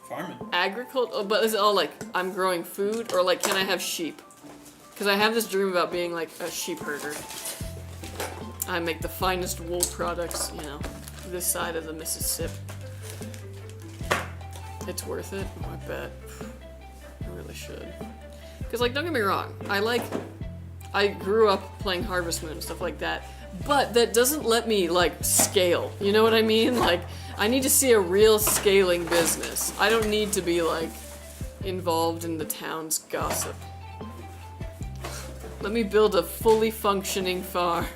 farming? Agriculture, but is it all like I'm growing food, or like can I have sheep? Because I have this dream about being like a sheep herder. I make the finest wool products, you know, this side of the Mississippi. It's worth it. Oh, I bet. I really should. Because like, don't get me wrong, I grew up playing Harvest Moon and stuff like that. But that doesn't let me, like, scale. You know what I mean? Like, I need to see a real scaling business. I don't need to be, like, involved in the town's gossip. Let me build a fully functioning farm.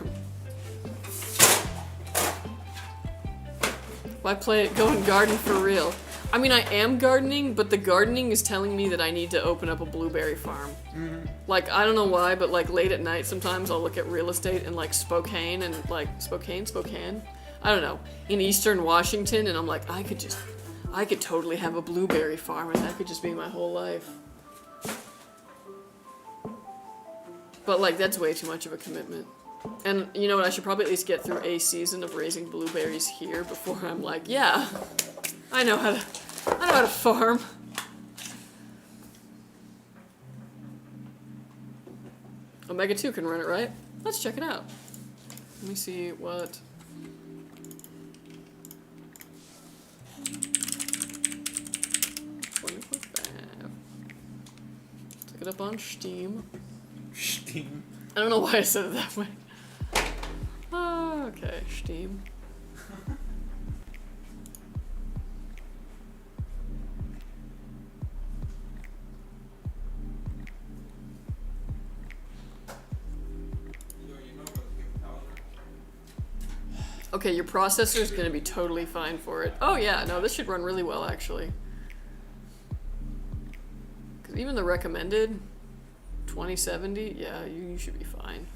Why go and garden for real? I mean, I am gardening, but the gardening is telling me that I need to open up a blueberry farm. Mm-hmm. Like, I don't know why, but like late at night sometimes I'll look at real estate in like Spokane and like Spokane? I don't know, in Eastern Washington, and I'm like, I could totally have a blueberry farm, and that could just be my whole life. But like, that's way too much of a commitment. And you know what, I should probably at least get through a season of raising blueberries here before I'm like, yeah, I know how to farm. Omega 2 can run it, right? Let's check it out. Let me see what... Look it up on Steam. Steam. I don't know why I said it that way. Oh, okay, Steam. Okay, your processor is going to be totally fine for it. Oh yeah, no, this should run really well actually. Because even the recommended 2070, yeah, you should be fine.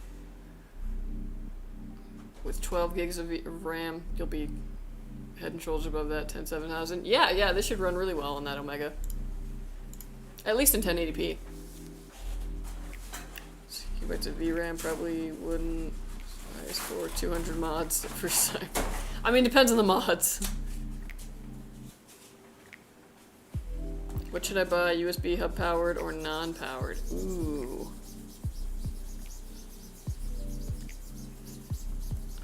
With 12 gigs of RAM, you'll be head and shoulders above that 10700. Yeah, this should run really well on that Omega. At least in 1080p. Gigabytes of VRAM probably wouldn't. Nice for 200 mods for sec. I mean, depends on the mods. What should I buy? USB hub powered or non-powered? Ooh.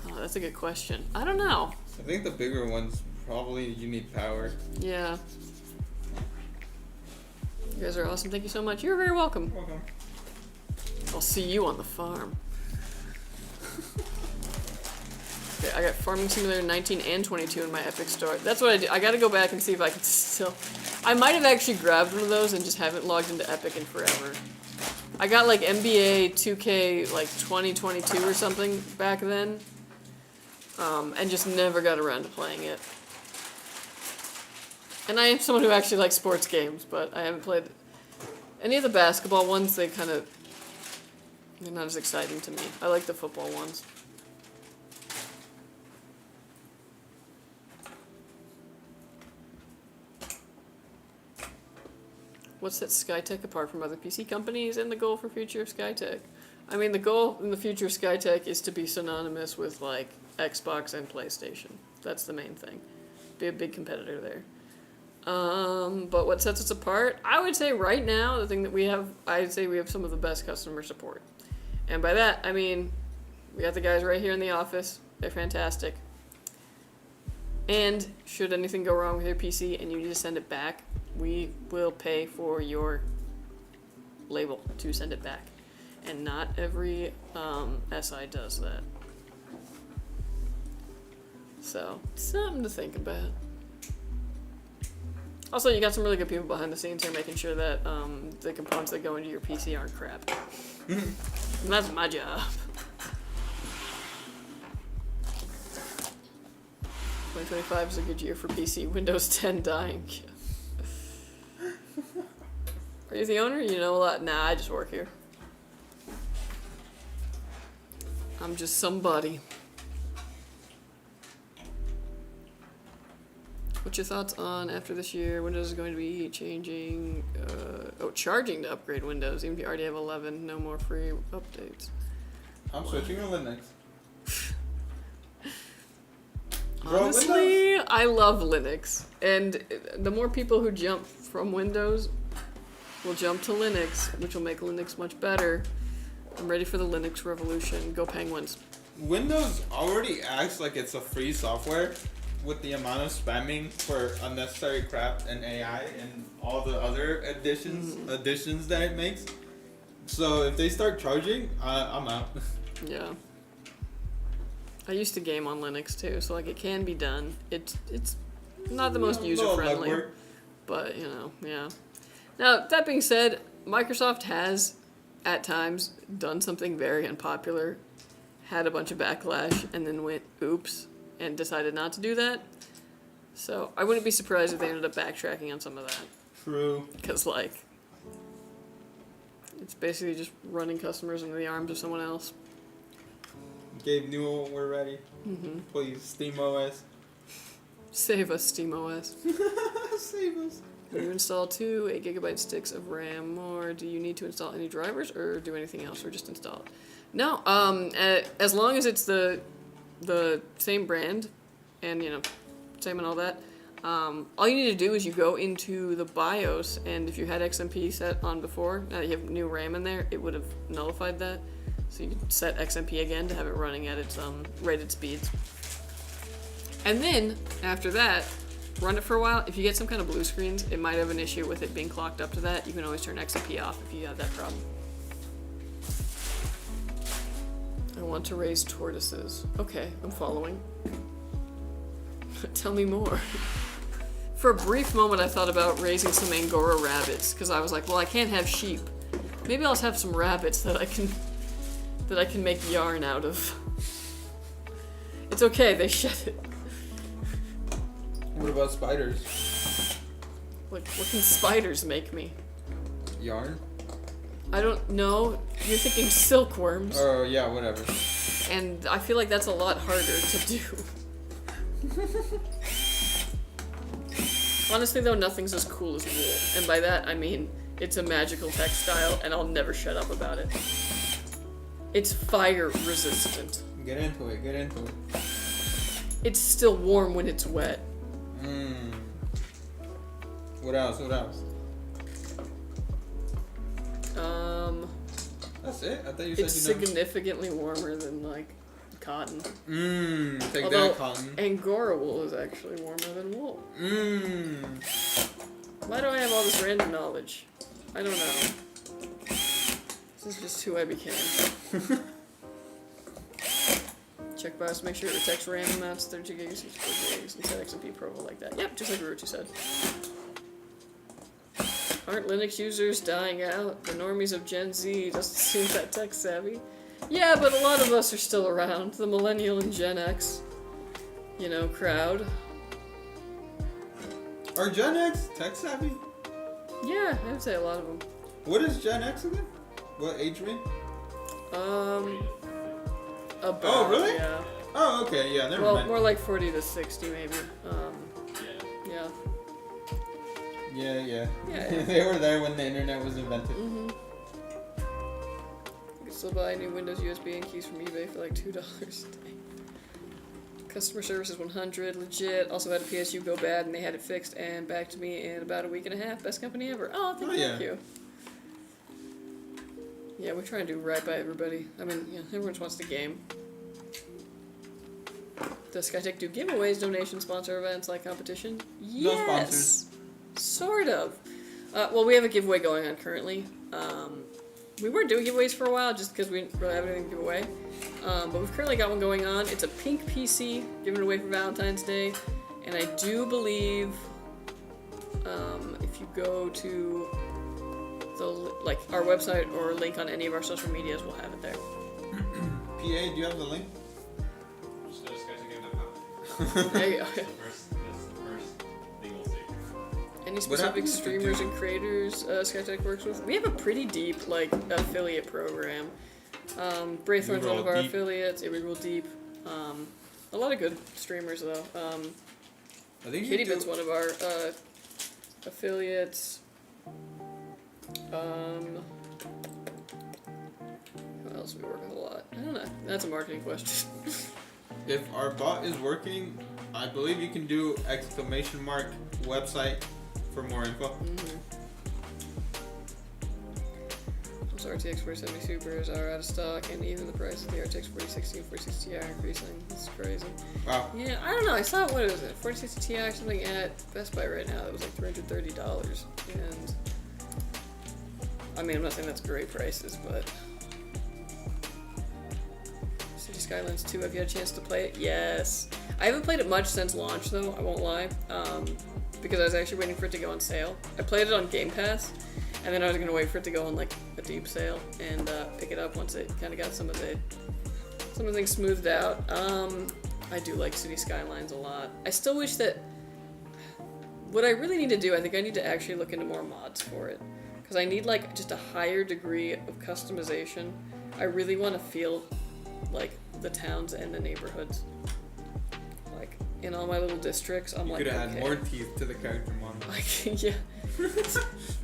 Oh, that's a good question. I don't know. I think the bigger ones probably you need power. Yeah. You guys are awesome. Thank you so much. You're very welcome. Welcome. I'll see you on the farm. Okay, I got Farming Simulator 19 and 22 in my Epic store. That's what I do. I gotta go back and see if I can still... I might have actually grabbed one of those and just haven't logged into Epic in forever. I got like NBA 2K like 2022 or something back then. And just never got around to playing it. And I am someone who actually likes sports games, but I haven't played any of the basketball ones. They're not as exciting to me. I like the football ones. What's that Skytech apart from other PC companies and the goal for future of Skytech? I mean, the goal in the future of Skytech is to be synonymous with, like, Xbox and PlayStation. That's the main thing. Be a big competitor there. But what sets us apart? I would say right now, the thing that we have, I'd say we have some of the best customer support. And by that, I mean, we got the guys right here in the office. They're fantastic. And should anything go wrong with your PC and you need to send it back, we will pay for your label to send it back. And not every SI does that. So, something to think about. Also, you got some really good people behind the scenes here making sure that the components that go into your PC aren't crap. And that's my job. 2025 is a good year for PC. Windows 10 dying. Are you the owner? You know a lot? Nah, I just work here. I'm just somebody. What's your thoughts on after this year? Windows is going to be changing, charging to upgrade Windows, even if you already have 11, no more free updates. I'm switching to Linux. Honestly, I love Linux. And the more people who jump from Windows will jump to Linux, which will make Linux much better. I'm ready for the Linux revolution. Go Penguins. Windows already acts like it's a free software with the amount of spamming for unnecessary crap and AI and all the other additions that it makes. So if they start charging, I'm out. Yeah. I used to game on Linux too, so like it can be done. It's not the most user friendly, but you know, yeah. Now that being said, Microsoft has at times done something very unpopular, had a bunch of backlash, and then went oops and decided not to do that. So I wouldn't be surprised if they ended up backtracking on some of that. True. Because like it's basically just running customers into the arms of someone else. Gabe Newell, we're ready. Please, SteamOS. Save us, SteamOS. Save us. When you install 2 8GB sticks of RAM more, do you need to install any drivers or do anything else, or just install it? No, as long as it's the same brand and, you know, same and all that, all you need to do is you go into the BIOS, and if you had XMP set on before, now that you have new RAM in there, it would have nullified that. So you can set XMP again to have it running at its rated speeds. And then, after that, run it for a while. If you get some kind of blue screens, it might have an issue with it being clocked up to that. You can always turn XMP off if you have that problem. I want to raise tortoises. Okay, I'm following. Tell me more. For a brief moment, I thought about raising some Angora rabbits, because I was like, well, I can't have sheep. Maybe I'll have some rabbits that I can make yarn out of. It's okay, they shed it. What about spiders? What can spiders make me? Yarn? I don't know. You're thinking silkworms. Oh, yeah, whatever. And I feel like that's a lot harder to do. Honestly though, nothing's as cool as wool. And by that, I mean, it's a magical textile and I'll never shut up about it. It's fire resistant. Get into it, get into it. It's still warm when it's wet. Mmm. What else, what else? That's it? I thought you said It's you never... significantly warmer than, like, cotton. Mmm, take Although that, cotton. Angora wool is actually warmer than wool. Mmm. Why do I have all this random knowledge? I don't know. This is just who I became. Check BIOS, make sure it detects RAM amounts, 32 gigs, 64 gigs, and set XMP Pro like that. Yep, just like Ruchi said. Aren't Linux users dying out? The normies of Gen Z doesn't seem that tech savvy. Yeah, but a lot of us are still around. The millennial and Gen X, you know, crowd. Are Gen X tech savvy? Yeah, I would say a lot of them. What is Gen X again? What age range? About, Oh, really? Yeah. Oh, okay, yeah, never Well, mind. more like 40 to 60 maybe. Yeah. Yeah, yeah. Yeah. They were there when the internet was invented. Mm-hmm. You can still buy new Windows USB and keys from eBay for like $2 a day. Customer service is 100, legit. Also had a PSU go bad and they had it fixed and back to me in about a week and a half. Best company ever. Oh, thank you. Yeah, we try and do right by everybody. I mean, yeah, everyone just wants to game. Does Skytech do giveaways, donations, sponsor events like competition? Yes! No sponsors. Sort of. Well, we have a giveaway going on currently. We weren't doing giveaways for a while just because we didn't really have anything to give away. But we've currently got one going on. It's a pink PC given away for Valentine's Day. And I do believe if you go to our website or link on any of our social medias, we'll have it there. PA, do you have the link? Just go to Skytech.com. There you go. That's the first legal thing. Any What specific happens if you streamers do- and creators Skytech works with? We have a pretty deep affiliate program. Braithorn's one of our Deep. affiliates. Yeah, we roll deep. A lot of good streamers though. I think you Kittybit's do. one of our affiliates. Who else we work with a lot? I don't know. That's a marketing question. If our bot is working, I believe you can do !! website for more info. Mm-hmm. Those RTX 4070 Supers are out of stock, and even the prices of the RTX 4060 and 4060 Ti are increasing. This is crazy. Wow. Yeah, I don't know. I saw, what was it, 4060 Ti something at Best Buy right now that was like $330. And I mean, I'm not saying that's great prices, but City Skylines 2, have you had a chance to play it? Yes. I haven't played it much since launch, though, I won't lie, because I was actually waiting for it to go on sale. I played it on Game Pass, and then I was going to wait for it to go on, like, a deep sale and pick it up once it kind of got some of the things smoothed out. I do like City Skylines a lot. I still wish that... What I really need to do, I think I need to actually look into more mods for it. Because I need, like, just a higher degree of customization. I really want to feel like the towns and the neighborhoods. Like, in all my little districts, I'm You like, could have okay. had more teeth to the character model. Like, yeah.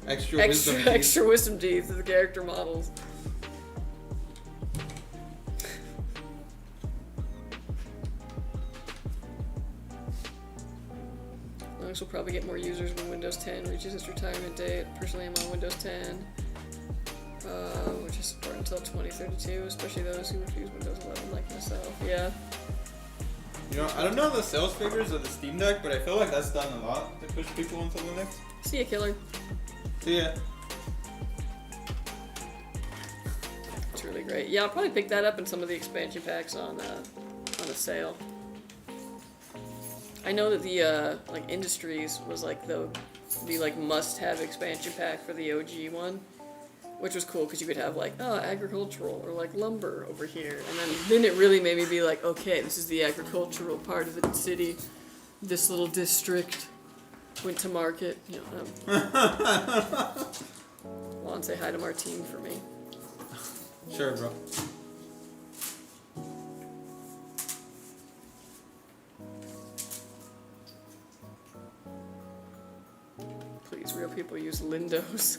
Extra wisdom teeth to the character models. Linux will probably get more users when Windows 10 reaches its retirement date. Personally, I'm on Windows 10, which is supported until 2032, especially those who refuse Windows 11 like myself. Yeah. You know, I don't know the sales figures of the Steam Deck, but I feel like that's done a lot to push people into Linux. See ya, killer. See ya. It's really great. Yeah, I'll probably pick that up in some of the expansion packs on a sale. I know that the like Industries was like the like must-have expansion pack for the OG one. which was cool because you could have like, oh, agricultural or like lumber over here. And then it really made me be like, okay, this is the agricultural part of the city. This little district went to market. You know, Juan, say hi to Martine for me. Sure, bro. Please, real people use Lindos.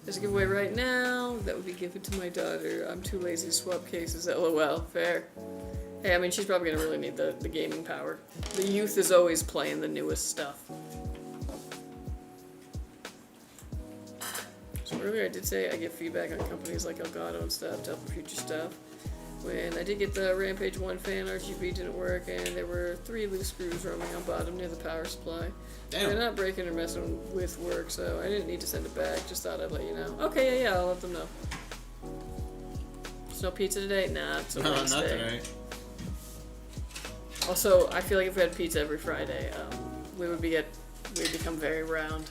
There's a giveaway right now that would be given to my daughter. I'm too lazy to swap cases. LOL. Fair. Hey, I mean, she's probably gonna really need the gaming power. The youth is always playing the newest stuff. So earlier I did say I get feedback on companies like Elgato and stuff to help with future stuff. When I did get the Rampage 1 fan, RGB didn't work, and there were 3 loose screws roaming on bottom near the power supply. Damn. They're not breaking or messing with work, so I didn't need to send it back. Just thought I'd let you know. Okay, yeah, I'll let them know. There's no pizza today? Nah, it's a No, not Wednesday. today. Also, I feel like if we had pizza every Friday, we'd become very round.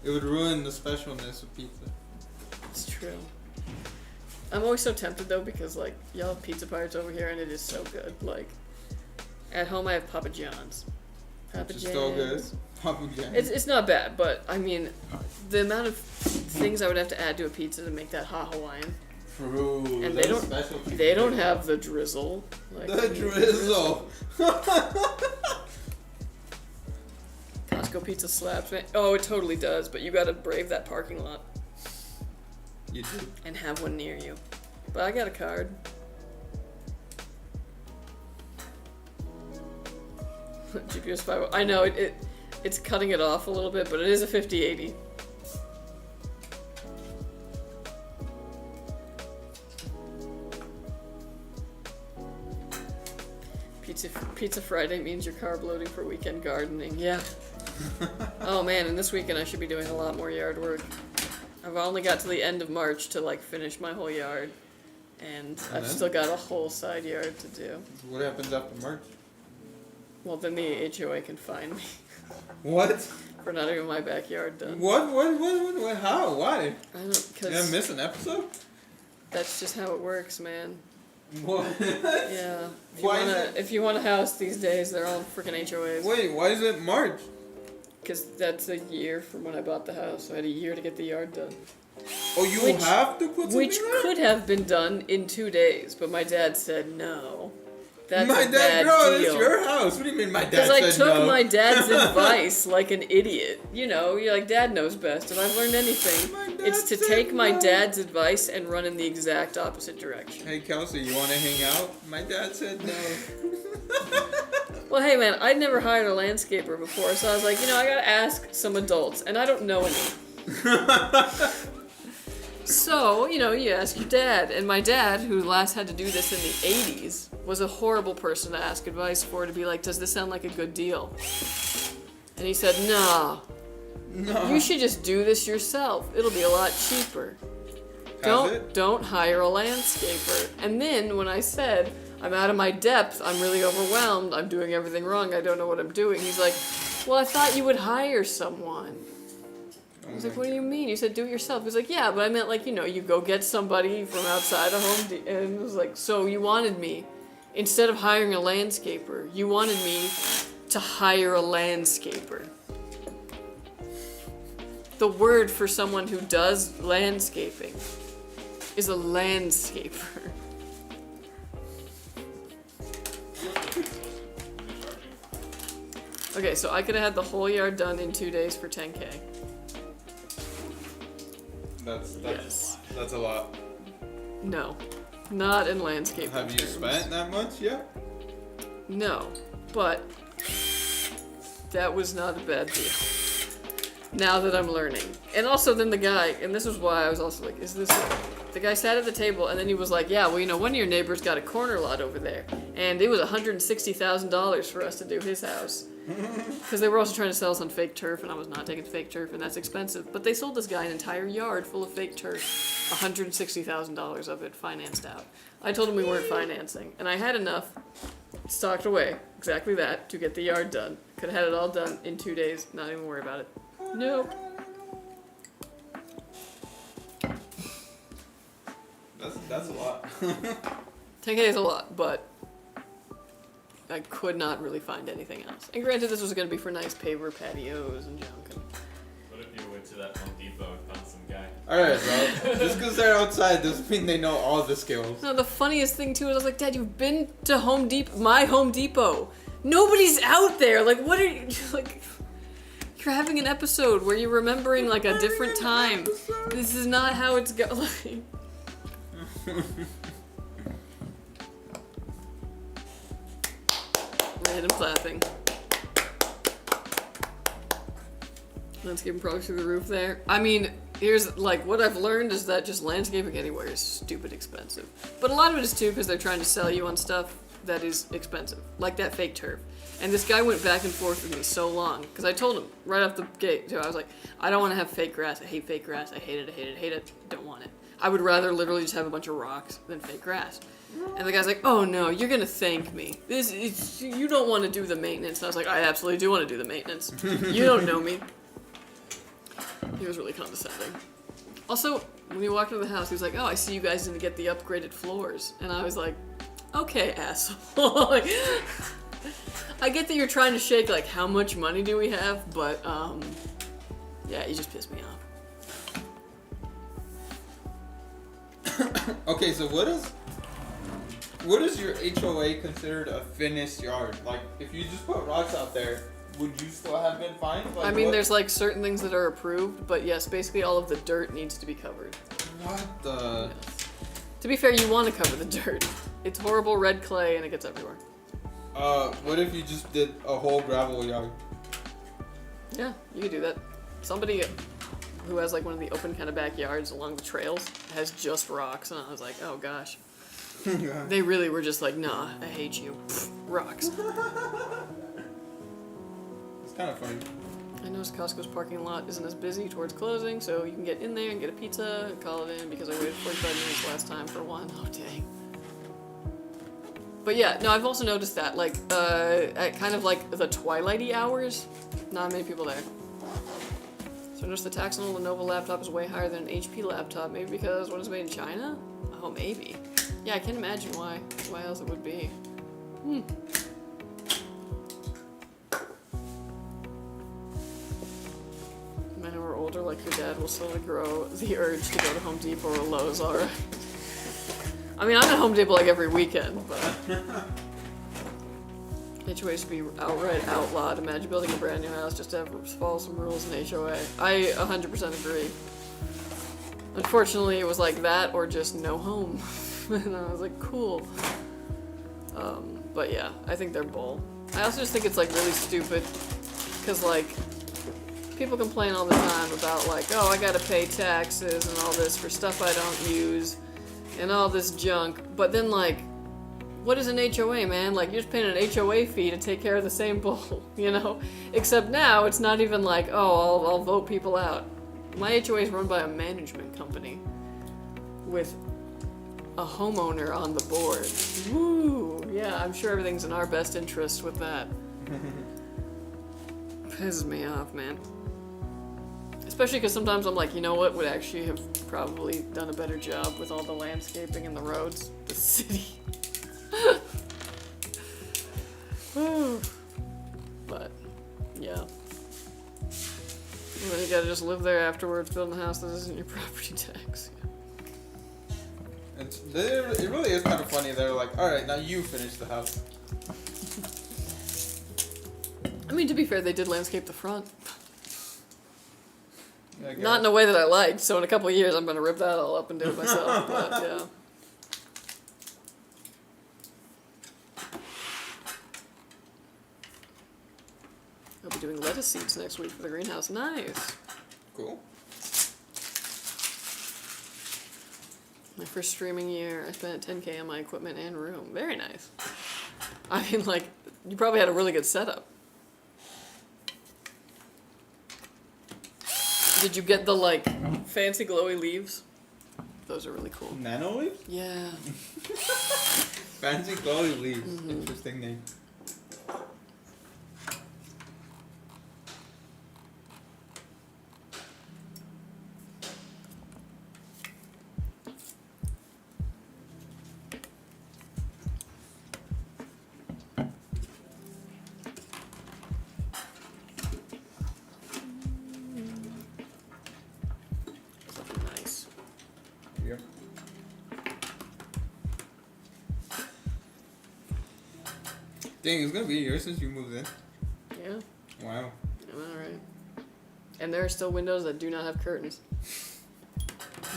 It would ruin the specialness of pizza. It's true. I'm always so tempted though because like y'all have pizza parts over here and it is so good. Like at home I have Papa John's. Papa Which is still good. Papa John's. It's not bad, but I mean the amount of things I would have to add to a pizza to make that hot Hawaiian. True. And That's they don't have the drizzle. Like, the drizzle. Costco pizza slaps, man. Oh, it totally does, but you gotta brave that parking lot. You do. And have one near you. But I got a card. GPS 5. I know it's cutting it off a little bit, but it is a 5080. Pizza Friday means you're carb loading for weekend gardening. Yeah. Oh man, and this weekend I should be doing a lot more yard work. I've only got to the end of March to like finish my whole yard, and I've still got a whole side yard to do. What happens after March? Well, then the HOA can fine me What? for not having my backyard done. What? How? Why? I don't, Did I because miss an episode? that's just how it works, man. What? Yeah. Why is it? If you want a house these days, they're all freaking HOAs. Wait, why is it March? Because that's a year from when I bought the house. So I had a year to get the yard done. Oh, you Which- have to put something Which there? could have been done in 2 days, but my dad said no. That's my a dad, bad bro, deal. it's your house. What do you mean my dad Because I said took no? my dad's advice like an idiot. You know, you're like, Dad knows best. If I've learned anything, My dad it's to said take my no. dad's advice and run in the exact opposite direction. Hey, Kelsey, you want to hang out? My dad said no. Well, hey man, I'd never hired a landscaper before, so I was like, you know, I gotta ask some adults, and I don't know any. So, you know, you ask your dad, and my dad, who last had to do this in the 80s, was a horrible person to ask advice for, to be like, does this sound like a good deal? And he said, nah, No. you should just do this yourself. It'll be a lot cheaper. Has it? Don't hire a landscaper. And then when I said, I'm out of my depth, I'm really overwhelmed, I'm doing everything wrong, I don't know what I'm doing, he's like, well, I thought you would hire someone. I was like, what do you mean? You said do it yourself. He was like, yeah, but I meant like, you know, you go get somebody from outside of Home Depot. And it was like, so you wanted me, instead of hiring a landscaper, you wanted me to hire a landscaper. The word for someone who does landscaping is a landscaper. Okay, so I could have had the whole yard done in 2 days for 10K. That's a lot. No, not in landscaping Have you terms. spent that much yet? No, but that was not a bad deal. Now that I'm learning. And also then the guy, and this was why I was also like, is this... The guy sat at the table and then he was like, yeah, well, you know, one of your neighbors got a corner lot over there. And it was $160,000 for us to do his house. Because they were also trying to sell us on fake turf, and I was not taking fake turf, and that's expensive. But they sold this guy an entire yard full of fake turf, $160,000 of it financed out. I told him we weren't financing, and I had enough stocked away, exactly that, to get the yard done. Could have had it all done in 2 days, not even worry about it. Nope. That's a lot. 10K is a lot, but I could not really find anything else. And granted, this was going to be for nice paver patios and junk. And What if you went to that Home Depot and found some guy? Alright, bro. Just because they're outside doesn't mean they know all the skills. no, the funniest thing too is I was like, Dad, you've been to Home Depot, my Home Depot. Nobody's out there. Like, what are you like? You're having an episode where you're remembering like a different time. This is not how it's going. Random clapping. Landscaping products through the roof there. I mean, here's like what I've learned is that just landscaping anywhere is stupid expensive. But a lot of it is too because they're trying to sell you on stuff that is expensive, like that fake turf. And this guy went back and forth with me so long because I told him right off the gate too. I was like, I don't want to have fake grass. I hate fake grass. I hate it. I hate it. I hate it. Don't want it. I would rather literally just have a bunch of rocks than fake grass. And the guy's like, oh no, you're gonna thank me. You don't want to do the maintenance. And I was like, I absolutely do want to do the maintenance. You don't know me. He was really condescending. Also, when he walked into the house, he was like, oh, I see you guys didn't get the upgraded floors. And I was like, okay, asshole. Like, I get that you're trying to shake, like, how much money do we have, but, yeah, you just pissed me off. Okay, so what is your HOA considered a finished yard? Like, if you just put rocks out there, would you still have been fine? Like, I mean, there's, like, certain things that are approved, but yes, basically all of the dirt needs to be covered. What the? Yes. To be fair, you want to cover the dirt. It's horrible red clay and it gets everywhere. What if you just did a whole gravel yard? Yeah, you could do that. Somebody who has like one of the open kind of backyards along the trails has just rocks, and I was like, oh gosh. They really were just like, nah, I hate you. Pfft, rocks. It's kind of funny. I noticed Costco's parking lot isn't as busy towards closing, so you can get in there and get a pizza and call it in because I waited 45 minutes last time for one. Oh dang. But yeah, no, I've also noticed that, like, at kind of like the twilighty hours, not many people there. So I noticed the tax on the Lenovo laptop is way higher than an HP laptop, maybe because one is made in China? Oh, maybe. Yeah, I can't imagine why else it would be. Men who are older, like your dad, will slowly grow the urge to go to Home Depot or Lowe's, alright. I mean, I'm at Home Depot like every weekend, but HOA should be outright outlawed. Imagine building a brand new house just to have follow some rules in HOA. I 100% agree. Unfortunately, it was like that or just no home. And I was like, cool. But yeah, I think they're bull. I also just think it's like really stupid because like people complain all the time about like, oh, I gotta pay taxes and all this for stuff I don't use. And all this junk, but then like, what is an HOA, man? Like, you're just paying an HOA fee to take care of the same bull, you know? Except now, it's not even like, oh, I'll vote people out. My HOA is run by a management company with a homeowner on the board. Woo! Yeah, I'm sure everything's in our best interest with that. Pisses me off, man. Especially because sometimes I'm like, you know what would actually have probably done a better job with all the landscaping and the roads? The city. But, yeah. And then you gotta just live there afterwards, building a house that isn't your property tax. It really is kind of funny. They're like, alright, now you finish the house. I mean, to be fair, they did landscape the front. Yeah, Not in a way that I liked, so in a couple of years I'm gonna rip that all up and do it myself, but yeah. I'll be doing lettuce seeds next week for the greenhouse. Nice. Cool. My first streaming year, I spent $10K on my equipment and room. Very nice. I mean, like, you probably had a really good setup. Did you get the, like, fancy glowy leaves? Those are really cool. Nano leaves? Yeah. Fancy glowy leaves. Mm-hmm. Interesting name. Dang, it's gonna be a year since you moved in. Yeah. Wow. All right. And there are still windows that do not have curtains.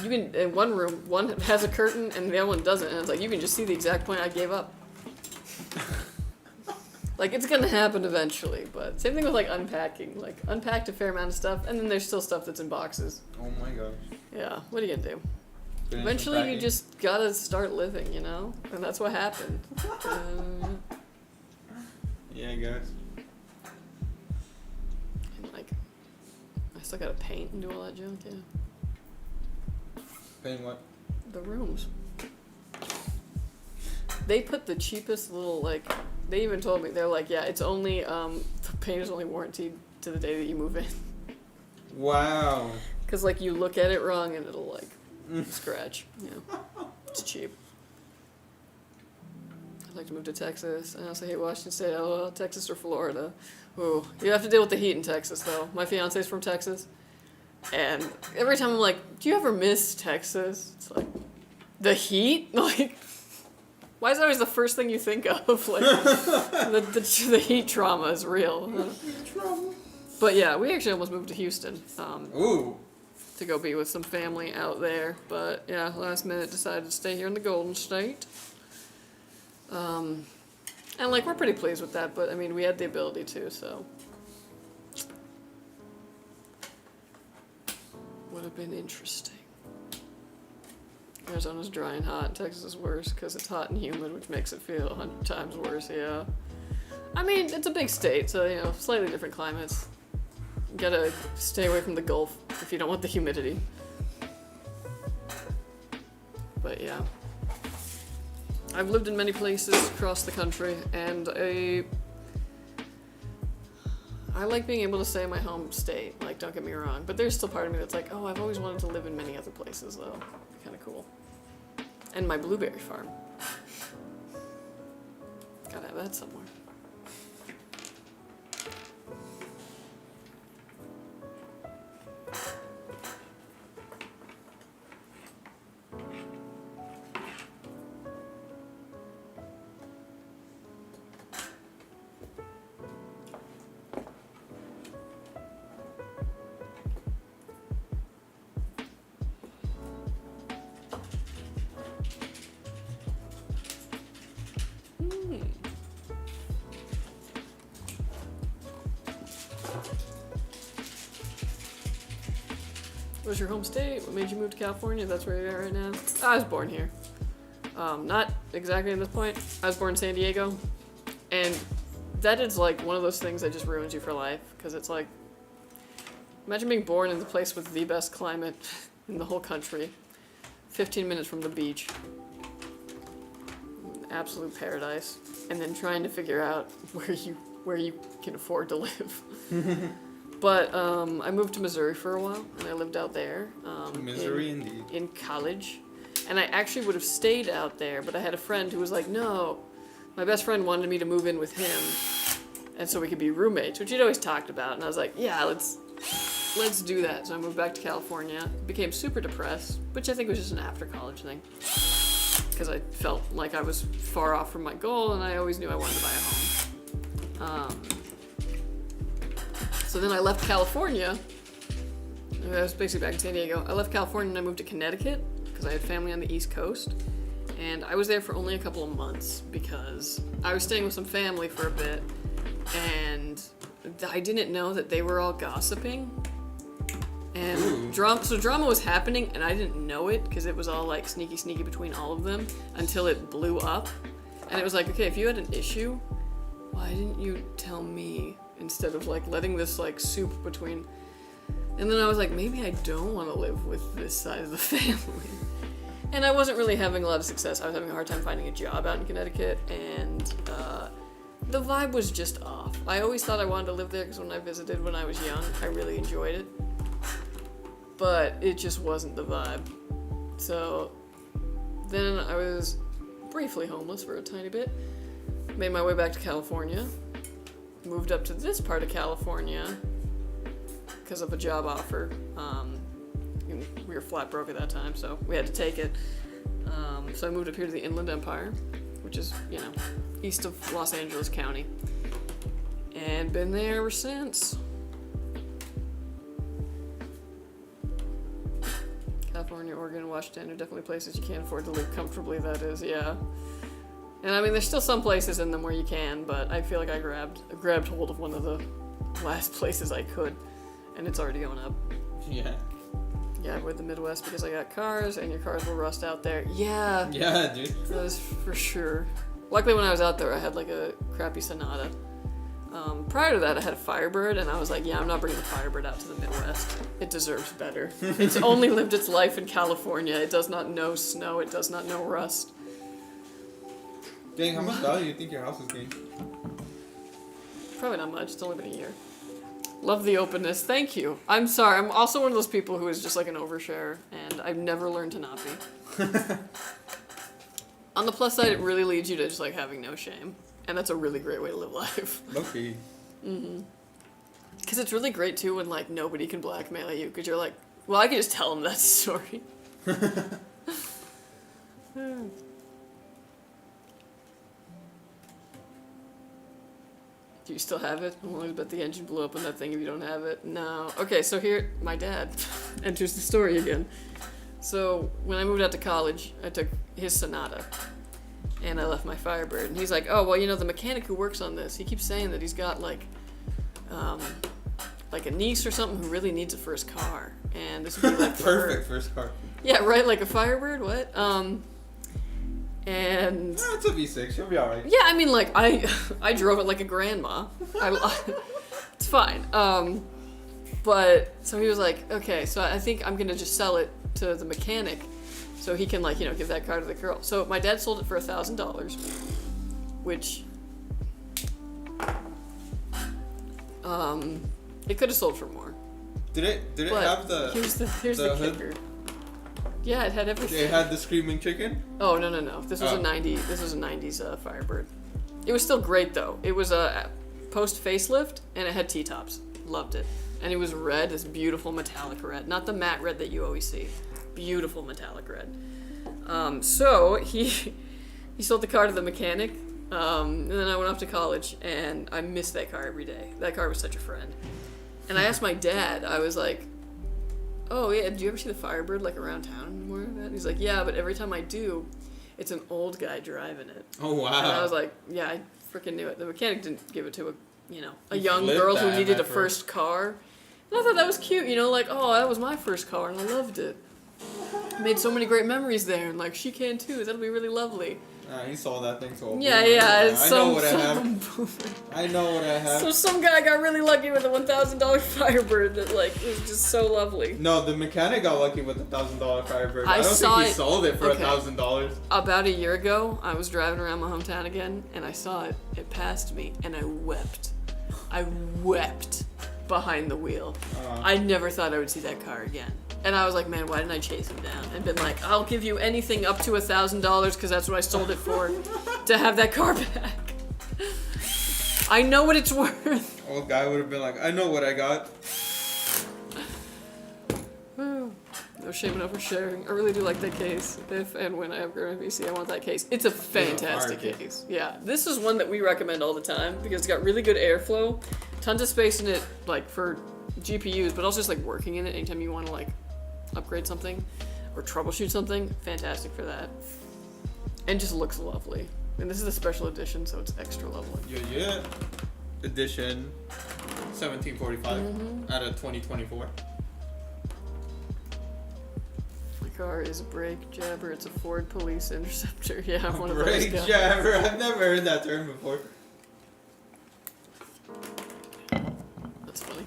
You can, in one room, one has a curtain and the other one doesn't, and it's like you can just see the exact point I gave up. Like, it's gonna happen eventually, but same thing with like unpacking. Like, unpacked a fair amount of stuff, and then there's still stuff that's in boxes. Oh my gosh. Yeah, what are you gonna do? Finish Eventually, you unpacking. just gotta start living, you know? And that's what happened. Yeah, I guess. And like, I still gotta paint and do all that junk, yeah. Paying what? The rooms. They put the cheapest little, like, they even told me, they're like, yeah, it's only, the paint is only warranted to the day that you move in. Wow. Because, like, you look at it wrong and it'll, like, scratch. Yeah. It's cheap. I'd like to move to Texas. I also hate Washington State. Oh, Texas or Florida. Ooh. You have to deal with the heat in Texas, though. My fiance's from Texas. And every time I'm like, do you ever miss Texas? It's like, the heat? Like, why is that always the first thing you think of? Like, the heat trauma is real. But yeah, we actually almost moved to Houston. Ooh. To go be with some family out there. But yeah, last minute decided to stay here in the Golden State. And like, we're pretty pleased with that, but I mean, we had the ability to, so. Would have been interesting. Arizona's dry and hot. Texas is worse because it's hot and humid, which makes it feel 100 times worse, yeah. I mean, it's a big state, so, you know, slightly different climates. You gotta stay away from the Gulf if you don't want the humidity. But yeah. I've lived in many places across the country, and I like being able to stay in my home state, like, don't get me wrong. But there's still part of me that's like, oh, I've always wanted to live in many other places, though. Kind of cool. And my blueberry farm. Gotta have that somewhere. What's your home state? What made you move to California? That's where you're at right now. I was born here. Not exactly at this point. I was born in San Diego. And that is like one of those things that just ruins you for life. Because it's like, imagine being born in the place with the best climate in the whole country. 15 minutes from the beach. Absolute paradise. And then trying to figure out where you can afford to live. But I moved to Missouri for a while, and I lived out there. Missouri, indeed. In college. And I actually would have stayed out there, but I had a friend who was like, no. My best friend wanted me to move in with him, and so we could be roommates, which he'd always talked about. And I was like, yeah, let's do that. So I moved back to California, became super depressed, which I think was just an after-college thing. Because I felt like I was far off from my goal, and I always knew I wanted to buy a home. So then I left California. I was basically back in San Diego. I left California and I moved to Connecticut because I had family on the East Coast. And I was there for only a couple of months because I was staying with some family for a bit. And I didn't know that they were all gossiping. And drama was happening and I didn't know it because it was all like sneaky between all of them until it blew up. And it was like, okay, if you had an issue, why didn't you tell me? Instead of like letting this like soup between. And then I was like, maybe I don't want to live with this side of the family. And I wasn't really having a lot of success. I was having a hard time finding a job out in Connecticut, and the vibe was just off. I always thought I wanted to live there because when I visited when I was young, I really enjoyed it. But it just wasn't the vibe. So then I was briefly homeless for a tiny bit. Made my way back to California. Moved up to this part of California because of a job offer. We were flat broke at that time, so we had to take it. So I moved up here to the Inland Empire, which which is, you know, east of Los Angeles County. And been there ever since. California, Oregon, Washington are definitely places you can't afford to live comfortably, that is, yeah. And I mean, there's still some places in them where you can, but I feel like I grabbed hold of one of the last places I could, and it's already going up. Yeah. Yeah, I avoid the Midwest because I got cars, and your cars will rust out there. Yeah. Yeah, dude. That is for sure. Luckily, when I was out there, I had like a crappy Sonata. Prior to that, I had a Firebird, and I was like, yeah, I'm not bringing the Firebird out to the Midwest. It deserves better. It's only lived its life in California. It does not know snow. It does not know rust. Dang, how much value do you think your house is gained? Probably not much. It's only been a year. Love the openness. Thank you. I'm sorry. I'm also one of those people who is just like an oversharer, and I've never learned to not be. On the plus side, it really leads you to just like having no shame. And that's a really great way to live life. Okay. Because it's really great too when like nobody can blackmail you because you're like, well, I can just tell them that story. Do you still have it? I bet the engine blew up on that thing if you don't have it. No. Okay, so here, my dad enters the story again. So when I moved out to college, I took his Sonata. And I left my Firebird. And he's like, oh, well, you know, the mechanic who works on this, he keeps saying that he's got, like a niece or something who really needs a first car. And this would be, like, perfect first car. Yeah, right? Like a Firebird? What? And... No, it's a V6. You'll be alright. Yeah, I mean, like, I drove it like a grandma. It's fine. But, so he was like, okay, so I think I'm gonna just sell it to the mechanic so he can, like, you know, give that car to the girl. So my dad sold it for $1,000, which, it could have sold for more. Did it have the... Here's the kicker. Yeah, it had everything. It had the screaming chicken? Oh, no. This was a 90s Firebird. It was still great, though. It was a post-facelift, and it had T-tops. Loved it. And it was red, this beautiful metallic red. Not the matte red that you always see. Beautiful metallic red. So he sold the car to the mechanic, and then I went off to college, and I missed that car every day. That car was such a friend. And I asked my dad, I was like, oh yeah, do you ever see the Firebird like around town anymore? And he's like, yeah, but every time I do, it's an old guy driving it. Oh wow. And I was like, yeah, I freaking knew it. The mechanic didn't give it to a young girl who needed a first car. And I thought that was cute, like, oh, that was my first car, and I loved it. Made so many great memories there, and like, she can too. That'll be really lovely. He saw that thing so. Yeah. I know what I have. I know what I have. So some guy got really lucky with a $1,000 Firebird that like was just so lovely. No, the mechanic got lucky with the $1,000 Firebird. I don't think he sold it for $1,000. About a year ago, I was driving around my hometown again, and I saw it. It passed me, and I wept. I wept behind the wheel. I never thought I would see that car again. And I was like, man, why didn't I chase him down? And been like, I'll give you anything up to $1,000 because that's what I sold it for, to have that car back. I know what it's worth. Old guy would have been like, I know what I got. No shame in oversharing. I really do like that case. If and when I upgrade my PC, I want that case. It's a fantastic case. Yeah, this is one that we recommend all the time because it's got really good airflow, tons of space in it, like for GPUs, but also just like working in it anytime you want to like upgrade something or troubleshoot something. Fantastic for that, and just looks lovely. And this is a special edition, so it's extra lovely. Yeah. Edition 1745 out of 2024. My car is a brake jabber. It's a Ford Police Interceptor. Yeah, I'm one of those Brake guys. jabber. I've never heard that term before. That's funny.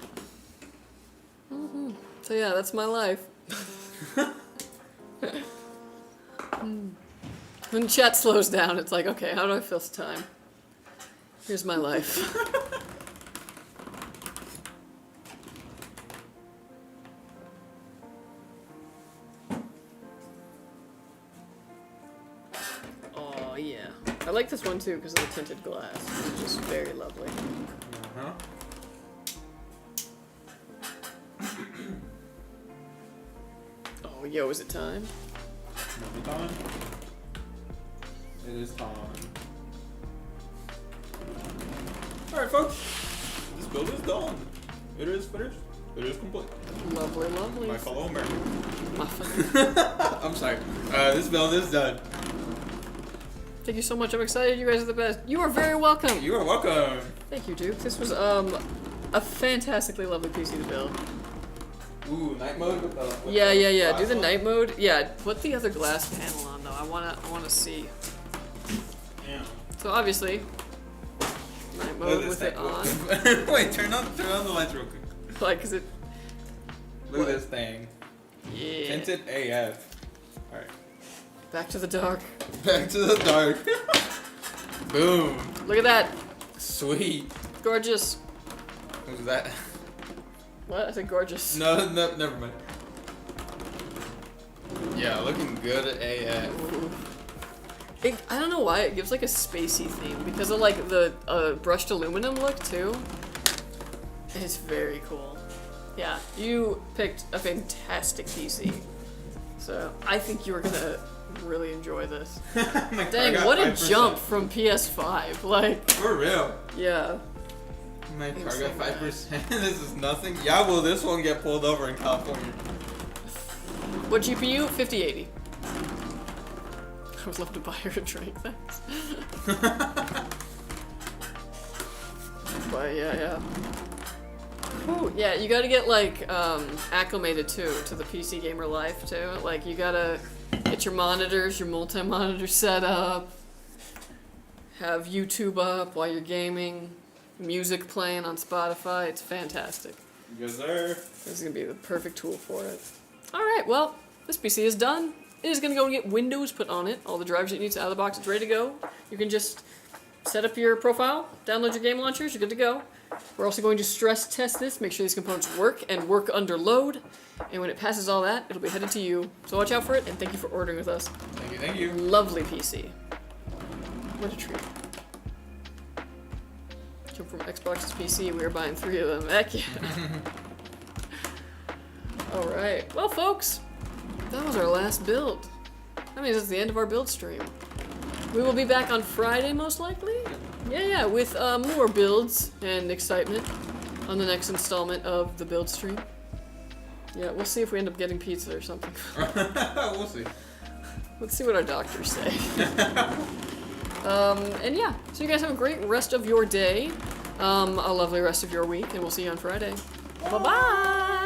So yeah, that's my life. When chat slows down, it's like, okay, how do I fill some time? Here's my life. Oh yeah, I like this one too because of the tinted glass. It's just very lovely. Oh, yo, is it time? Movie time? It is time. Alright, folks. This build is done. It is finished. It is complete. Lovely, lovely. My fellow American. My fellow. I'm sorry. This build is done. Thank you so much. I'm excited. You guys are the best. You are very welcome. You are welcome. Thank you, Duke. This was a fantastically lovely PC to build. Ooh, night mode with the. With Yeah. the Do the glass night mode. Yeah. Put the other glass panel on though. I wanna see. Yeah. So obviously, night Look at mode this with it thing. on. Wait, turn on the lights real quick. Like, is it? Look at this thing. Yeah. Tinted AF. Alright. Back to the dark. Back to the dark. Boom. Look at that. Sweet. Gorgeous. Who's that? What? I said gorgeous. No, never mind. Yeah, looking good at AF. Ooh. I don't know why it gives like a spacey theme because of like the brushed aluminum look too. It's very cool. Yeah, you picked a fantastic PC. So I think you are gonna really enjoy this. Dang, what a jump from PS5. Like, For real. yeah. My car so got bad. 5%. This is nothing. Yeah, will this one get pulled over in California? What GPU? 5080. I would love to buy her a drink, thanks. But yeah. Whew, yeah, you gotta get like acclimated too to the PC gamer life too. Like you gotta get your monitors, your multi-monitor set up, have YouTube up while you're gaming, music playing on Spotify. It's fantastic. Yes, sir. This is gonna be the perfect tool for it. Alright, well, this PC is done. It is gonna go and get Windows put on it. All the drivers it needs out of the box, it's ready to go. You can just set up your profile, download your game launchers, you're good to go. We're also going to stress test this, make sure these components work and work under load. And when it passes all that, it'll be headed to you. So watch out for it, and thank you for ordering with us. Thank you. Lovely PC. What a treat. Jump from Xbox to PC, we are buying 3 of them. Heck yeah. Alright, well folks, that was our last build. That means it's the end of our build stream. We will be back on Friday, most likely? Yeah, with more builds and excitement on the next installment of the build stream. Yeah, we'll see if we end up getting pizza or something. We'll see. Let's see what our doctors say. And yeah, so you guys have a great rest of your day, a lovely rest of your week, and we'll see you on Friday. Bye-bye!